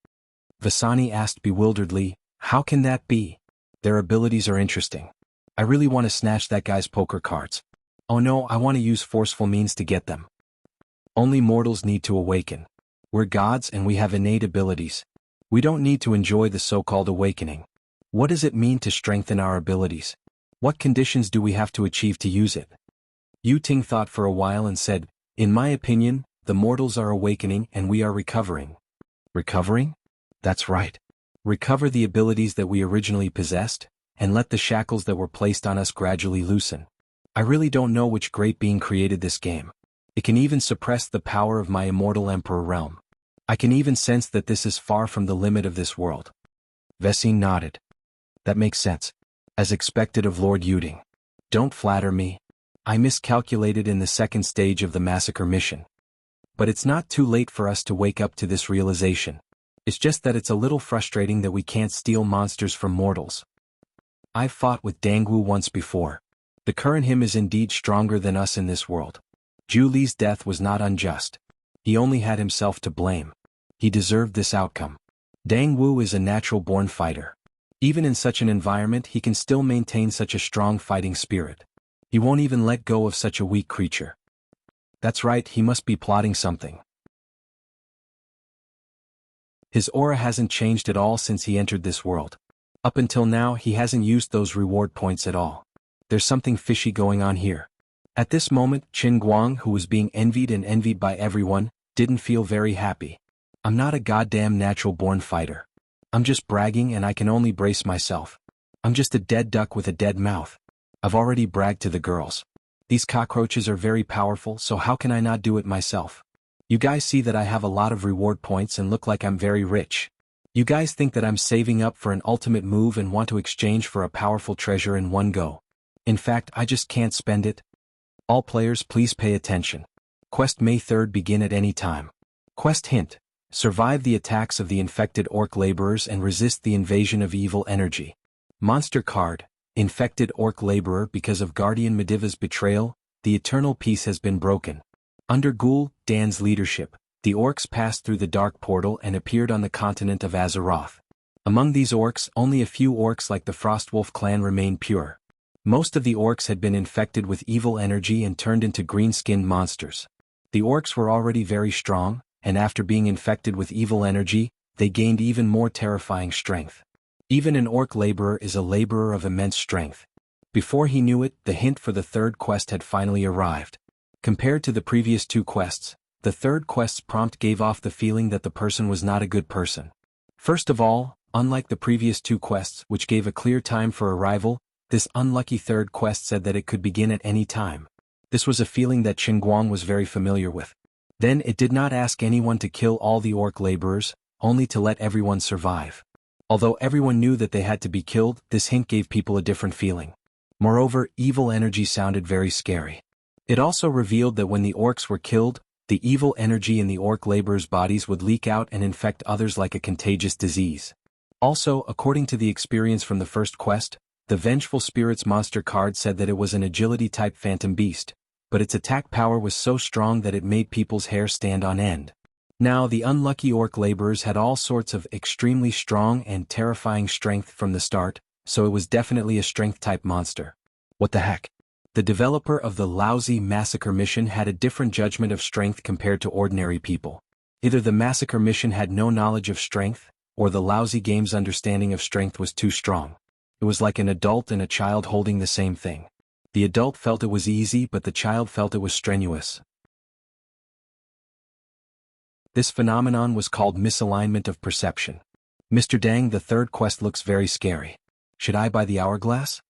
Vasani asked bewilderedly, how can that be? Their abilities are interesting. I really want to snatch that guy's poker cards. Oh no, I want to use forceful means to get them. Only mortals need to awaken. We're gods and we have innate abilities. We don't need to enjoy the so-called awakening. What does it mean to strengthen our abilities? What conditions do we have to achieve to use it? Yu Ting thought for a while and said, in my opinion, the mortals are awakening and we are recovering. Recovering? That's right. Recover the abilities that we originally possessed, and let the shackles that were placed on us gradually loosen. I really don't know which great being created this game. It can even suppress the power of my immortal emperor realm. I can even sense that this is far from the limit of this world. Vesine nodded. That makes sense. As expected of Lord Yuding. Don't flatter me. I miscalculated in the second stage of the massacre mission. But it's not too late for us to wake up to this realization. It's just that it's a little frustrating that we can't steal monsters from mortals. I've fought with Dangwu once before. The current him is indeed stronger than us in this world. Zhu Li's death was not unjust. He only had himself to blame. He deserved this outcome. Dangwu is a natural-born fighter. Even in such an environment he can still maintain such a strong fighting spirit. He won't even let go of such a weak creature. That's right, he must be plotting something. His aura hasn't changed at all since he entered this world. Up until now he hasn't used those reward points at all. There's something fishy going on here. At this moment, Qin Guang, who was being envied by everyone, didn't feel very happy. I'm not a goddamn natural-born fighter. I'm just bragging and I can only brace myself. I'm just a dead duck with a dead mouth. I've already bragged to the girls. These cockroaches are very powerful, so how can I not do it myself? You guys see that I have a lot of reward points and look like I'm very rich. You guys think that I'm saving up for an ultimate move and want to exchange for a powerful treasure in one go. In fact, I just can't spend it. All players please pay attention. Quest May 3rd begin at any time. Quest hint: survive the attacks of the infected orc laborers and resist the invasion of evil energy. Monster card: infected orc laborer. Because of Guardian Mediva's betrayal, the eternal peace has been broken. Under Ghoul Dan's leadership, the orcs passed through the dark portal and appeared on the continent of Azeroth. Among these orcs, only a few orcs like the Frostwolf clan remained pure. Most of the orcs had been infected with evil energy and turned into green-skinned monsters. The orcs were already very strong, and after being infected with evil energy, they gained even more terrifying strength. Even an orc laborer is a laborer of immense strength. Before he knew it, the hint for the third quest had finally arrived. Compared to the previous two quests, the third quest's prompt gave off the feeling that the person was not a good person. First of all, unlike the previous two quests, which gave a clear time for arrival, this unlucky third quest said that it could begin at any time. This was a feeling that Qin Guang was very familiar with. Then it did not ask anyone to kill all the orc laborers, only to let everyone survive. Although everyone knew that they had to be killed, this hint gave people a different feeling. Moreover, evil energy sounded very scary. It also revealed that when the orcs were killed, the evil energy in the orc laborers' bodies would leak out and infect others like a contagious disease. Also, according to the experience from the first quest, the Vengeful Spirits monster card said that it was an agility-type phantom beast, but its attack power was so strong that it made people's hair stand on end. Now the unlucky orc laborers had all sorts of extremely strong and terrifying strength from the start, so it was definitely a strength-type monster. What the heck? The developer of the lousy Massacre mission had a different judgment of strength compared to ordinary people. Either the Massacre mission had no knowledge of strength, or the lousy game's understanding of strength was too strong. It was like an adult and a child holding the same thing. The adult felt it was easy, but the child felt it was strenuous. This phenomenon was called misalignment of perception. Mr. Dang, the third quest looks very scary. Should I buy the hourglass?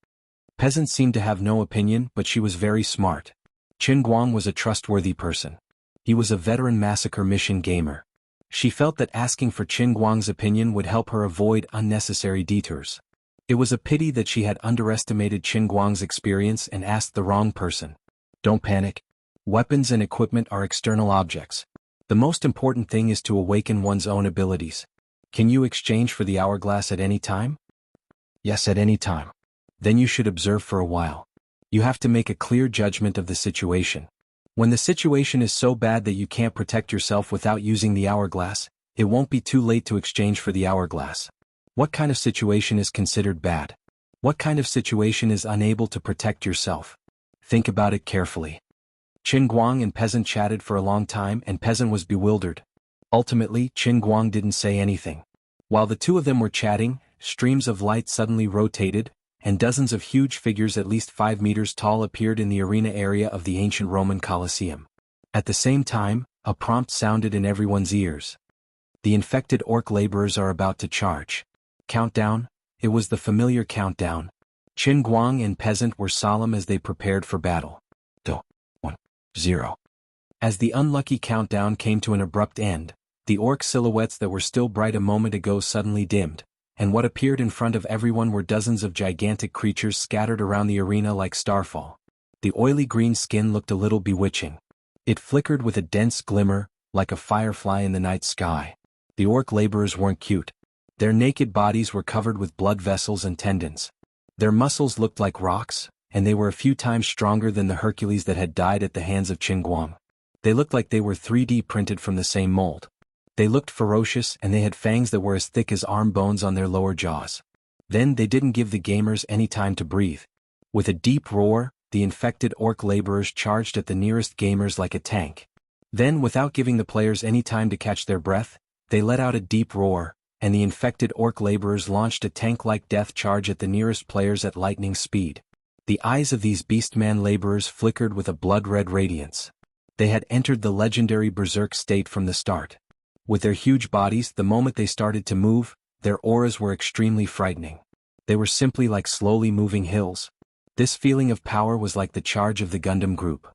Peasant seemed to have no opinion, but she was very smart. Qin Guang was a trustworthy person. He was a veteran Massacre mission gamer. She felt that asking for Qin Guang's opinion would help her avoid unnecessary detours. It was a pity that she had underestimated Qin Guang's experience and asked the wrong person. Don't panic. Weapons and equipment are external objects. The most important thing is to awaken one's own abilities. Can you exchange for the hourglass at any time? Yes, at any time. Then you should observe for a while. You have to make a clear judgment of the situation. When the situation is so bad that you can't protect yourself without using the hourglass, it won't be too late to exchange for the hourglass. What kind of situation is considered bad? What kind of situation is unable to protect yourself? Think about it carefully. Qin Guang and Peasant chatted for a long time and Peasant was bewildered. Ultimately, Qin Guang didn't say anything. While the two of them were chatting, streams of light suddenly rotated, and dozens of huge figures at least 5 meters tall appeared in the arena area of the ancient Roman Colosseum. At the same time, a prompt sounded in everyone's ears. The infected orc laborers are about to charge. Countdown. It was the familiar countdown. Qin Guang and Peasant were solemn as they prepared for battle. 1, 0. As the unlucky countdown came to an abrupt end, the orc silhouettes that were still bright a moment ago suddenly dimmed, and what appeared in front of everyone were dozens of gigantic creatures scattered around the arena like starfall. The oily green skin looked a little bewitching. It flickered with a dense glimmer, like a firefly in the night sky. The orc laborers weren't cute. Their naked bodies were covered with blood vessels and tendons. Their muscles looked like rocks, and they were a few times stronger than the Hercules that had died at the hands of Qin Guang. They looked like they were 3D printed from the same mold. They looked ferocious and they had fangs that were as thick as arm bones on their lower jaws. Then they didn't give the gamers any time to breathe. With a deep roar, the infected orc laborers charged at the nearest gamers like a tank. Then, without giving the players any time to catch their breath, they let out a deep roar, and the infected orc laborers launched a tank-like death charge at the nearest players at lightning speed. The eyes of these beastman laborers flickered with a blood-red radiance. They had entered the legendary berserk state from the start. With their huge bodies, the moment they started to move, their auras were extremely frightening. They were simply like slowly moving hills. This feeling of power was like the charge of the Gundam group.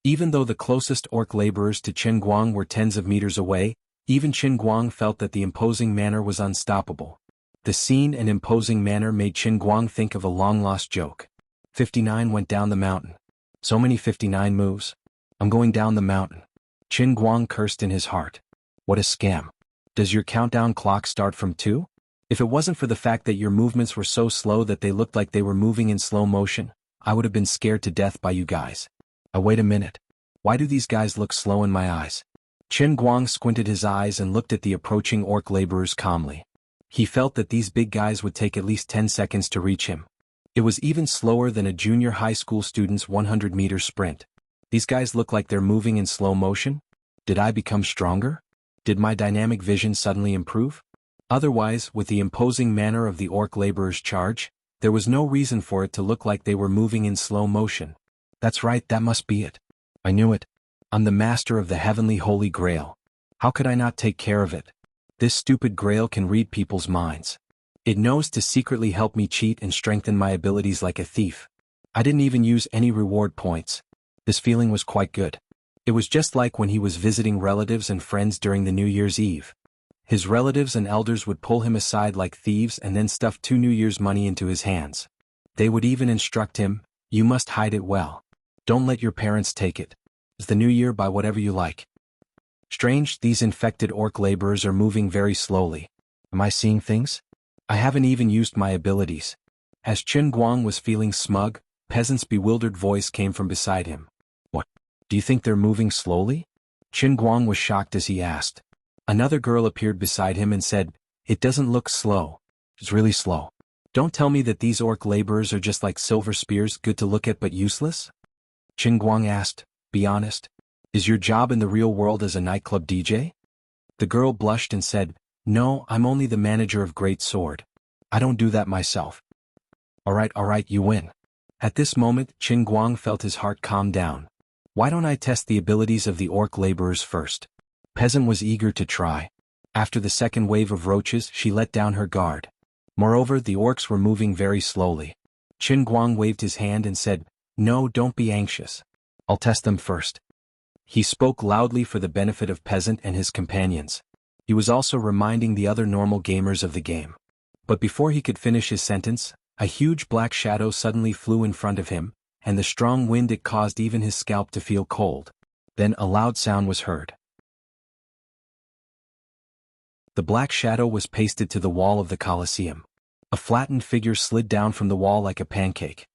Even though the closest orc laborers to Qin Guang were tens of meters away, even Qin Guang felt that the imposing manner was unstoppable. The scene and imposing manner made Qin Guang think of a long-lost joke. 59 went down the mountain. So many 59 moves. I'm going down the mountain. Qin Guang cursed in his heart. What a scam. Does your countdown clock start from 2? If it wasn't for the fact that your movements were so slow that they looked like they were moving in slow motion, I would have been scared to death by you guys. Wait a minute. Why do these guys look slow in my eyes? Qin Guang squinted his eyes and looked at the approaching orc laborers calmly. He felt that these big guys would take at least 10 seconds to reach him. It was even slower than a junior high school student's 100-meter sprint. These guys look like they're moving in slow motion? Did I become stronger? Did my dynamic vision suddenly improve? Otherwise, with the imposing manner of the orc laborers' charge, there was no reason for it to look like they were moving in slow motion. That's right, that must be it. I knew it. I'm the master of the heavenly holy grail. How could I not take care of it? This stupid grail can read people's minds. It knows to secretly help me cheat and strengthen my abilities like a thief. I didn't even use any reward points. This feeling was quite good. It was just like when he was visiting relatives and friends during the New Year's Eve. His relatives and elders would pull him aside like thieves and then stuff 2 New Year's money into his hands. They would even instruct him, "You must hide it well. Don't let your parents take it. It's the new year, buy whatever you like." Strange, these infected orc laborers are moving very slowly. Am I seeing things? I haven't even used my abilities. As Qin Guang was feeling smug, Peasant's bewildered voice came from beside him. What? Do you think they're moving slowly? Qin Guang was shocked as he asked. Another girl appeared beside him and said, "It doesn't look slow. It's really slow. Don't tell me that these orc laborers are just like silver spears, good to look at but useless?" Qin Guang asked, "Be honest. Is your job in the real world as a nightclub DJ?" The girl blushed and said, "No, I'm only the manager of Great Sword. I don't do that myself." All right, you win. At this moment, Qin Guang felt his heart calm down. Why don't I test the abilities of the orc laborers first? Peasant was eager to try. After the second wave of roaches, she let down her guard. Moreover, the orcs were moving very slowly. Qin Guang waved his hand and said, "No, don't be anxious. I'll test them first." He spoke loudly for the benefit of Peasant and his companions. He was also reminding the other normal gamers of the game. But before he could finish his sentence, a huge black shadow suddenly flew in front of him, and the strong wind it caused even his scalp to feel cold. Then a loud sound was heard. The black shadow was pasted to the wall of the Colosseum. A flattened figure slid down from the wall like a pancake.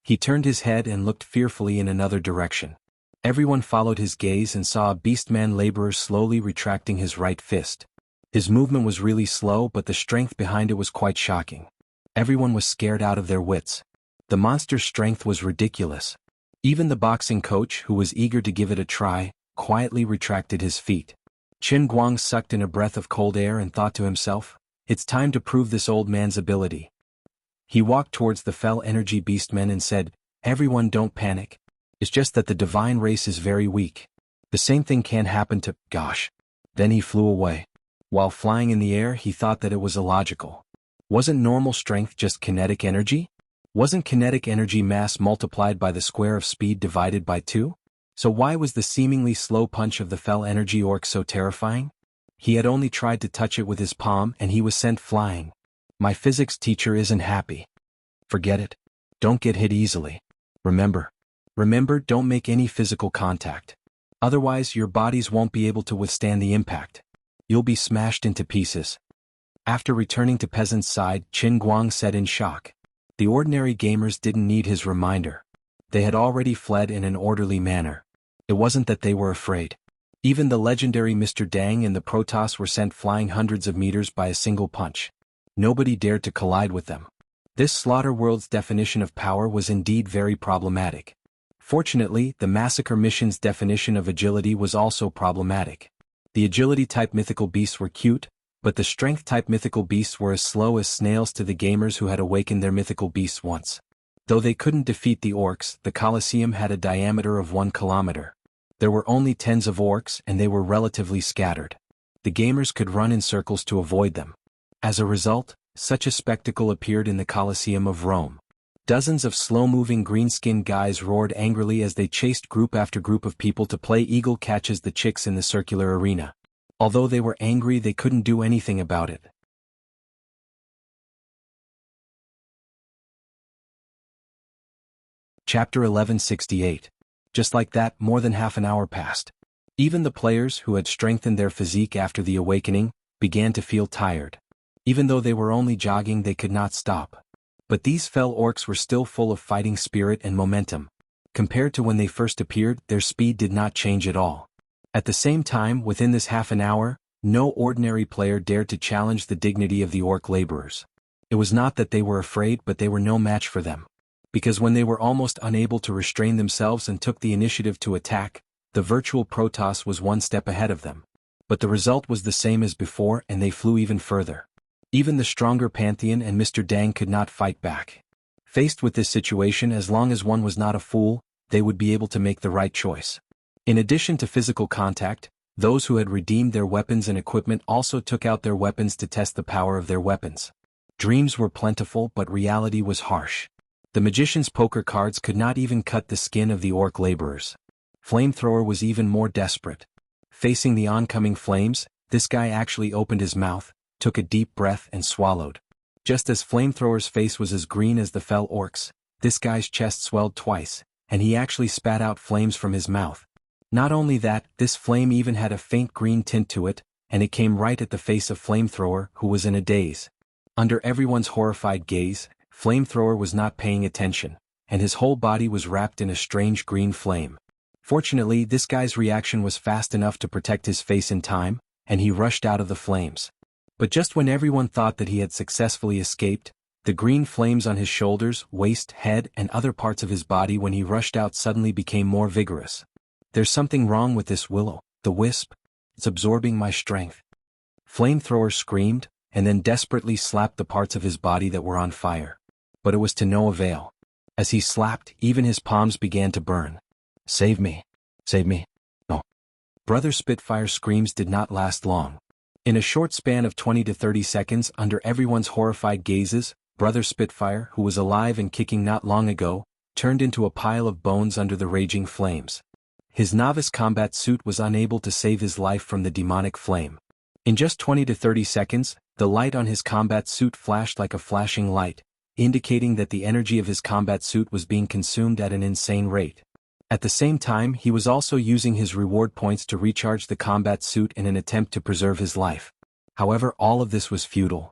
He turned his head and looked fearfully in another direction. Everyone followed his gaze and saw a beastman laborer slowly retracting his right fist. His movement was really slow, but the strength behind it was quite shocking. Everyone was scared out of their wits. The monster's strength was ridiculous. Even the boxing coach, who was eager to give it a try, quietly retracted his feet. Qin Guang sucked in a breath of cold air and thought to himself, "It's time to prove this old man's ability." He walked towards the fell energy beastmen and said, "Everyone, don't panic. It's just that the divine race is very weak. The same thing can happen to, gosh." Then he flew away. While flying in the air, he thought that it was illogical. Wasn't normal strength just kinetic energy? Wasn't kinetic energy mass multiplied by the square of speed divided by 2? So why was the seemingly slow punch of the fell energy orc so terrifying? He had only tried to touch it with his palm and he was sent flying. My physics teacher isn't happy. Forget it. Don't get hit easily. Remember, don't make any physical contact. Otherwise your bodies won't be able to withstand the impact. You'll be smashed into pieces. After returning to Peasant's side, Qin Guang said in shock. The ordinary gamers didn't need his reminder. They had already fled in an orderly manner. It wasn't that they were afraid. Even the legendary Mr. Dang and the Protoss were sent flying hundreds of meters by a single punch. Nobody dared to collide with them. This Slaughter World's definition of power was indeed very problematic. Fortunately, the Massacre mission's definition of agility was also problematic. The agility-type mythical beasts were cute, but the strength-type mythical beasts were as slow as snails to the gamers who had awakened their mythical beasts once. Though they couldn't defeat the orcs, the Colosseum had a diameter of 1 kilometer. There were only tens of orcs and they were relatively scattered. The gamers could run in circles to avoid them. As a result, such a spectacle appeared in the Colosseum of Rome. Dozens of slow-moving green-skinned guys roared angrily as they chased group after group of people to play Eagle Catches the Chicks in the circular arena. Although they were angry, they couldn't do anything about it. Chapter 1168. Just like that, more than half an hour passed. Even the players who had strengthened their physique after the awakening began to feel tired. Even though they were only jogging, they could not stop. But these fell orcs were still full of fighting spirit and momentum. Compared to when they first appeared, their speed did not change at all. At the same time, within this half an hour, no ordinary player dared to challenge the dignity of the orc laborers. It was not that they were afraid, but they were no match for them. Because when they were almost unable to restrain themselves and took the initiative to attack, the virtual Protoss was one step ahead of them. But the result was the same as before and they flew even further. Even the stronger Pantheon and Mr. Dang could not fight back. Faced with this situation, as long as one was not a fool, they would be able to make the right choice. In addition to physical contact, those who had redeemed their weapons and equipment also took out their weapons to test the power of their weapons. Dreams were plentiful, but reality was harsh. The magician's poker cards could not even cut the skin of the orc laborers. Flamethrower was even more desperate. Facing the oncoming flames, this guy actually opened his mouth, took a deep breath and swallowed. Just as Flamethrower's face was as green as the fell orcs, this guy's chest swelled twice, and he actually spat out flames from his mouth. Not only that, this flame even had a faint green tint to it, and it came right at the face of Flamethrower, who was in a daze. Under everyone's horrified gaze, Flamethrower was not paying attention, and his whole body was wrapped in a strange green flame. Fortunately, this guy's reaction was fast enough to protect his face in time, and he rushed out of the flames. But just when everyone thought that he had successfully escaped, the green flames on his shoulders, waist, head, and other parts of his body when he rushed out suddenly became more vigorous. There's something wrong with this will-o'-the-wisp. It's absorbing my strength. Flamethrower screamed, and then desperately slapped the parts of his body that were on fire. But it was to no avail. As he slapped, even his palms began to burn. Save me. Save me. No. Brother Spitfire's screams did not last long. In a short span of 20 to 30 seconds, under everyone's horrified gazes, Brother Spitfire, who was alive and kicking not long ago, turned into a pile of bones under the raging flames. His novice combat suit was unable to save his life from the demonic flame. In just 20 to 30 seconds, the light on his combat suit flashed like a flashing light, indicating that the energy of his combat suit was being consumed at an insane rate. At the same time, he was also using his reward points to recharge the combat suit in an attempt to preserve his life. However, all of this was futile.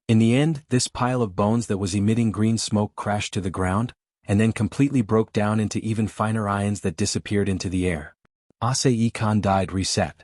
In the end, this pile of bones that was emitting green smoke crashed to the ground, and then completely broke down into even finer ions that disappeared into the air. Asei Khan died reset.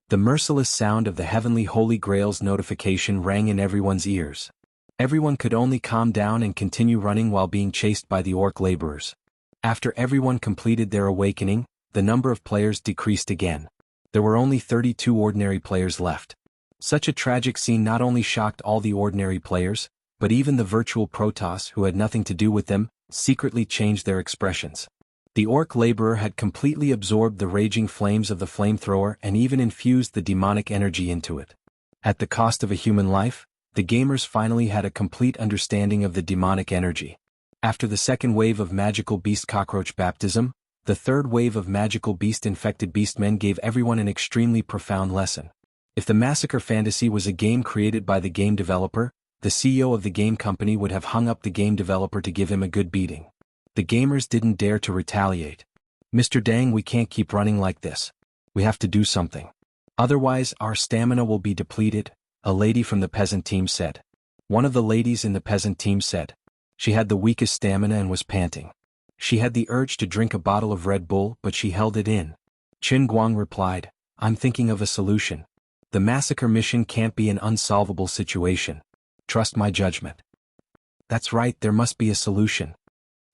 The merciless sound of the heavenly Holy Grail's notification rang in everyone's ears. Everyone could only calm down and continue running while being chased by the orc laborers. After everyone completed their awakening, the number of players decreased again. There were only 32 ordinary players left. Such a tragic scene not only shocked all the ordinary players, but even the virtual Protoss who had nothing to do with them, secretly changed their expressions. The orc laborer had completely absorbed the raging flames of the flamethrower and even infused the demonic energy into it. At the cost of a human life, the gamers finally had a complete understanding of the demonic energy. After the second wave of magical beast cockroach baptism, the third wave of magical beast infected beastmen gave everyone an extremely profound lesson. If the Massacre Fantasy was a game created by the game developer, the CEO of the game company would have hung up the game developer to give him a good beating. The gamers didn't dare to retaliate. Mr. Dang, we can't keep running like this. We have to do something. Otherwise, our stamina will be depleted, a lady from the peasant team said. One of the ladies in the peasant team said. She had the weakest stamina and was panting. She had the urge to drink a bottle of Red Bull, but she held it in. Qin Guang replied, I'm thinking of a solution. The massacre mission can't be an unsolvable situation. Trust my judgment. That's right, there must be a solution.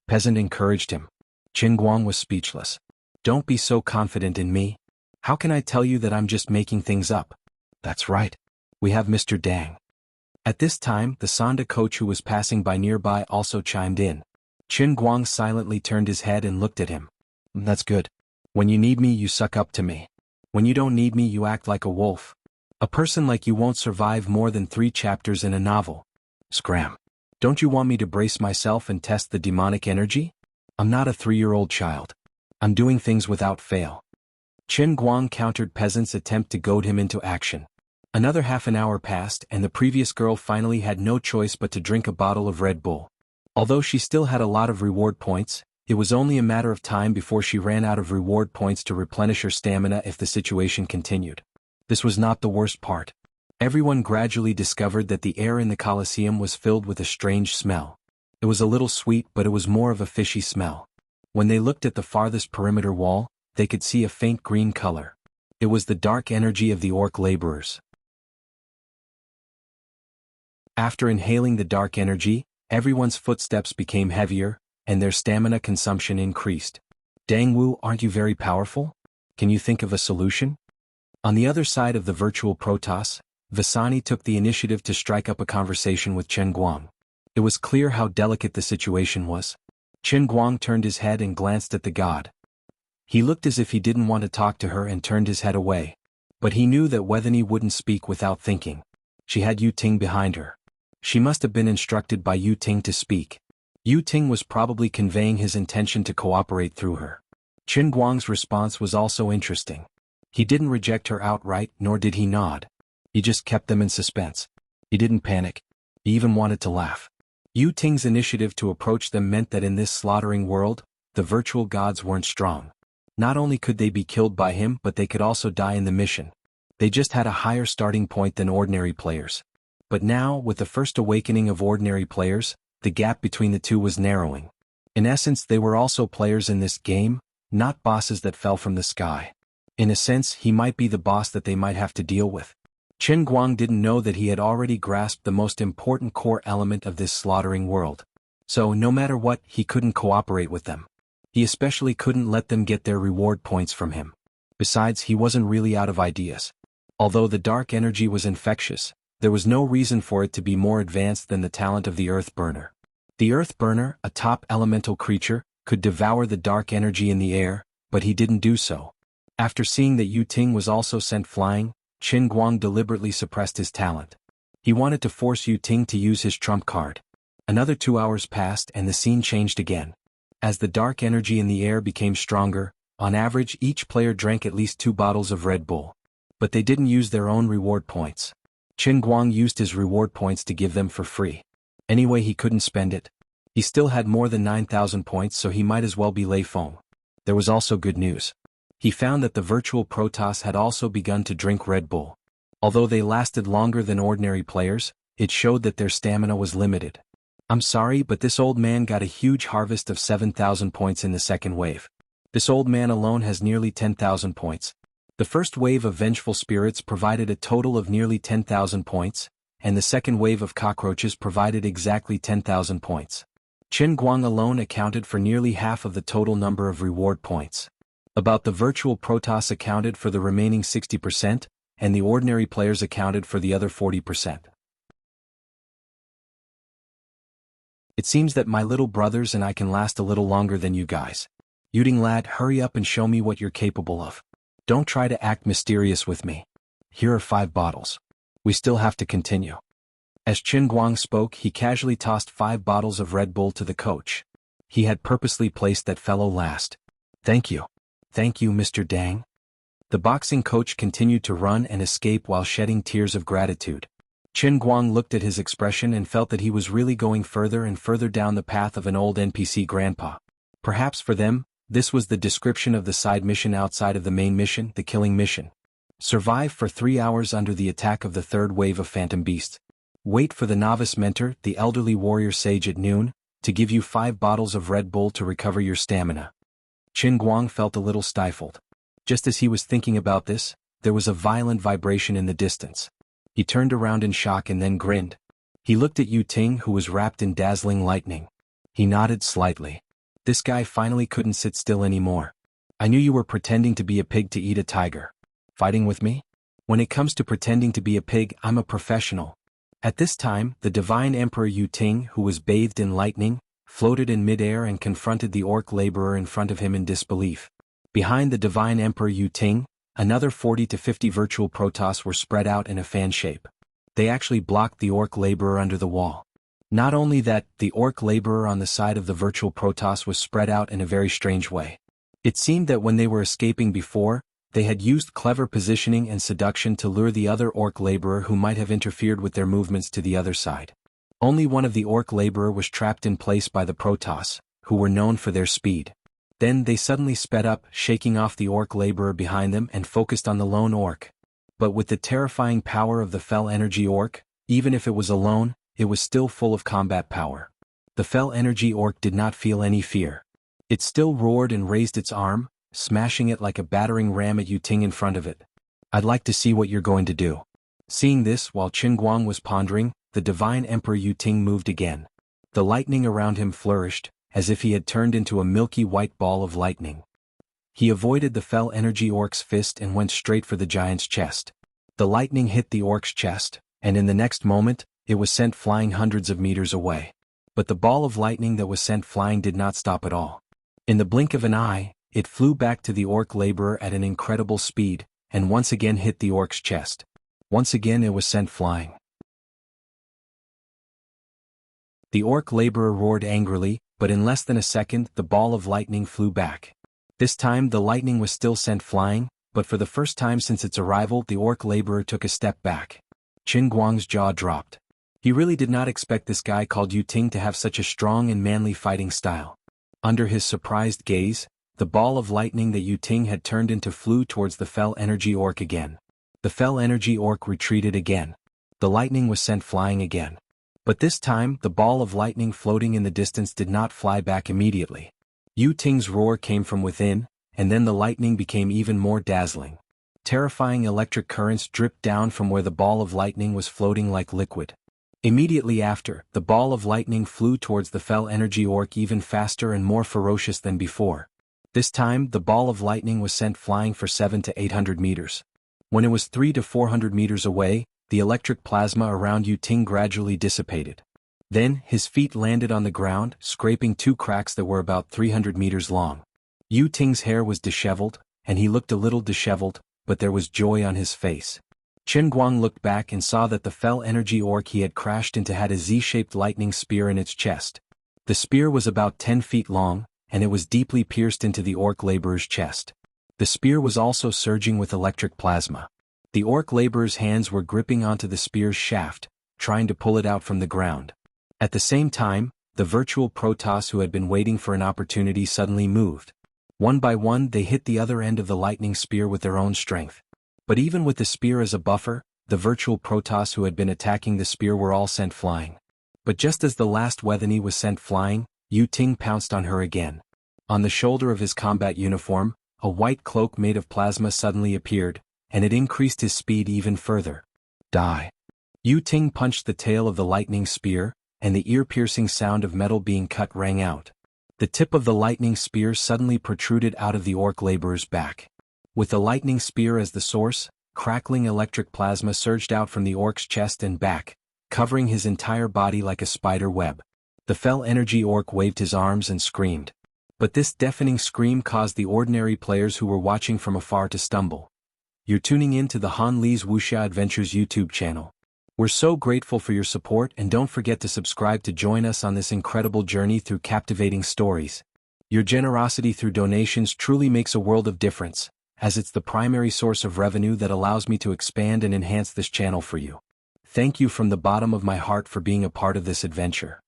Peasant encouraged him. Qin Guang was speechless. Don't be so confident in me. How can I tell you that I'm just making things up? That's right. We have Mr. Dang. At this time, the Sonda coach who was passing by nearby also chimed in. Qin Guang silently turned his head and looked at him. That's good. When you need me, you suck up to me. When you don't need me, you act like a wolf. A person like you won't survive more than 3 chapters in a novel. Scram. Don't you want me to brace myself and test the demonic energy? I'm not a 3-year-old child. I'm doing things without fail. Qin Guang countered peasant's attempt to goad him into action. Another half an hour passed and the previous girl finally had no choice but to drink a bottle of Red Bull. Although she still had a lot of reward points, it was only a matter of time before she ran out of reward points to replenish her stamina if the situation continued. This was not the worst part. Everyone gradually discovered that the air in the Colosseum was filled with a strange smell. It was a little sweet, but it was more of a fishy smell. When they looked at the farthest perimeter wall, they could see a faint green color. It was the dark energy of the orc laborers. After inhaling the dark energy, everyone's footsteps became heavier, and their stamina consumption increased. Dang Wu, aren't you very powerful? Can you think of a solution? On the other side of the virtual Protoss, Vasani took the initiative to strike up a conversation with Qin Guang. It was clear how delicate the situation was. Qin Guang turned his head and glanced at the god. He looked as if he didn't want to talk to her and turned his head away. But he knew that Wethany wouldn't speak without thinking. She had Yu Ting behind her. She must have been instructed by Yu Ting to speak. Yu Ting was probably conveying his intention to cooperate through her. Qin Guang's response was also interesting. He didn't reject her outright, nor did he nod. He just kept them in suspense. He didn't panic. He even wanted to laugh. Yu Ting's initiative to approach them meant that in this slaughtering world, the virtual gods weren't strong. Not only could they be killed by him, but they could also die in the mission. They just had a higher starting point than ordinary players. But now, with the first awakening of ordinary players, the gap between the two was narrowing. In essence, they were also players in this game, not bosses that fell from the sky. In a sense, he might be the boss that they might have to deal with. Qin Guang didn't know that he had already grasped the most important core element of this slaughtering world. So, no matter what, he couldn't cooperate with them. He especially couldn't let them get their reward points from him. Besides, he wasn't really out of ideas. Although the dark energy was infectious, there was no reason for it to be more advanced than the talent of the Earth Burner. The Earth Burner, a top elemental creature, could devour the dark energy in the air, but he didn't do so. After seeing that Yu Ting was also sent flying, Qin Guang deliberately suppressed his talent. He wanted to force Yu Ting to use his trump card. Another 2 hours passed and the scene changed again. As the dark energy in the air became stronger, on average each player drank at least 2 bottles of Red Bull. But they didn't use their own reward points. Qin Guang used his reward points to give them for free. Anyway, he couldn't spend it. He still had more than 9,000 points, so he might as well be lay foam. There was also good news. He found that the virtual Protoss had also begun to drink Red Bull. Although they lasted longer than ordinary players, it showed that their stamina was limited. I'm sorry, but this old man got a huge harvest of 7,000 points in the second wave. This old man alone has nearly 10,000 points. The first wave of vengeful spirits provided a total of nearly 10,000 points, and the second wave of cockroaches provided exactly 10,000 points. Qin Guang alone accounted for nearly half of the total number of reward points. About the virtual Protoss accounted for the remaining 60%, and the ordinary players accounted for the other 40%. It seems that my little brothers and I can last a little longer than you guys. Yuding lad, hurry up and show me what you're capable of. Don't try to act mysterious with me. Here are 5 bottles. We still have to continue. As Qin Guang spoke, he casually tossed 5 bottles of Red Bull to the coach. He had purposely placed that fellow last. Thank you. Thank you, Mr. Dang. The boxing coach continued to run and escape while shedding tears of gratitude. Qin Guang looked at his expression and felt that he was really going further and further down the path of an old NPC grandpa. Perhaps for them, this was the description of the side mission outside of the main mission, the killing mission. Survive for 3 hours under the attack of the third wave of phantom beasts. Wait for the novice mentor, the elderly warrior sage at noon, to give you 5 bottles of Red Bull to recover your stamina. Qin Guang felt a little stifled. Just as he was thinking about this, there was a violent vibration in the distance. He turned around in shock and then grinned. He looked at Yu Ting, who was wrapped in dazzling lightning. He nodded slightly. This guy finally couldn't sit still anymore. I knew you were pretending to be a pig to eat a tiger. Fighting with me? When it comes to pretending to be a pig, I'm a professional. At this time, the Divine Emperor Yu Ting, who was bathed in lightning, floated in midair and confronted the orc laborer in front of him in disbelief. Behind the Divine Emperor Yu Ting, another 40 to 50 virtual Protoss were spread out in a fan shape. They actually blocked the orc laborer under the wall. Not only that, the orc laborer on the side of the virtual Protoss was spread out in a very strange way. It seemed that when they were escaping before, they had used clever positioning and seduction to lure the other orc laborer who might have interfered with their movements to the other side. Only one of the orc laborer was trapped in place by the Protoss, who were known for their speed. Then they suddenly sped up, shaking off the orc laborer behind them and focused on the lone orc. But with the terrifying power of the Fel Energy Orc, even if it was alone, it was still full of combat power. The Fel Energy Orc did not feel any fear. It still roared and raised its arm, smashing it like a battering ram at Yu Ting in front of it. I'd like to see what you're going to do. Seeing this, while Qin Guang was pondering, the Divine Emperor Yu Ting moved again. The lightning around him flourished, as if he had turned into a milky white ball of lightning. He avoided the Fel Energy Orc's fist and went straight for the giant's chest. The lightning hit the orc's chest, and in the next moment, it was sent flying hundreds of meters away. But the ball of lightning that was sent flying did not stop at all. In the blink of an eye, it flew back to the orc laborer at an incredible speed, and once again hit the orc's chest. Once again it was sent flying. The orc laborer roared angrily, but in less than a second the ball of lightning flew back. This time the lightning was still sent flying, but for the first time since its arrival the orc laborer took a step back. Qin Guang's jaw dropped. He really did not expect this guy called Yu Ting to have such a strong and manly fighting style. Under his surprised gaze, the ball of lightning that Yu Ting had turned into flew towards the Fel Energy Orc again. The Fel Energy Orc retreated again. The lightning was sent flying again. But this time, the ball of lightning floating in the distance did not fly back immediately. Yu Ting's roar came from within, and then the lightning became even more dazzling. Terrifying electric currents dripped down from where the ball of lightning was floating like liquid. Immediately after, the ball of lightning flew towards the Fel Energy Orc even faster and more ferocious than before. This time, the ball of lightning was sent flying for 700 to 800 meters. When it was 300 to 400 meters away, the electric plasma around Yu Ting gradually dissipated. Then, his feet landed on the ground, scraping 2 cracks that were about 300 meters long. Yu Ting's hair was disheveled, and he looked a little disheveled, but there was joy on his face. Qin Guang looked back and saw that the Fel Energy Orc he had crashed into had a Z-shaped lightning spear in its chest. The spear was about 10 feet long, and it was deeply pierced into the orc laborer's chest. The spear was also surging with electric plasma. The orc laborer's hands were gripping onto the spear's shaft, trying to pull it out from the ground. At the same time, the virtual Protoss who had been waiting for an opportunity suddenly moved. One by one they hit the other end of the lightning spear with their own strength. But even with the spear as a buffer, the virtual Protoss who had been attacking the spear were all sent flying. But just as the last Weathany was sent flying, Yu Ting pounced on her again. On the shoulder of his combat uniform, a white cloak made of plasma suddenly appeared, and it increased his speed even further. Die. Yu Ting punched the tail of the lightning spear, and the ear-piercing sound of metal being cut rang out. The tip of the lightning spear suddenly protruded out of the orc laborer's back. With the lightning spear as the source, crackling electric plasma surged out from the orc's chest and back, covering his entire body like a spider web. The Fel Energy Orc waved his arms and screamed. But this deafening scream caused the ordinary players who were watching from afar to stumble. You're tuning in to the Han Li's Wuxia Adventures YouTube channel. We're so grateful for your support, and don't forget to subscribe to join us on this incredible journey through captivating stories. Your generosity through donations truly makes a world of difference, as it's the primary source of revenue that allows me to expand and enhance this channel for you. Thank you from the bottom of my heart for being a part of this adventure.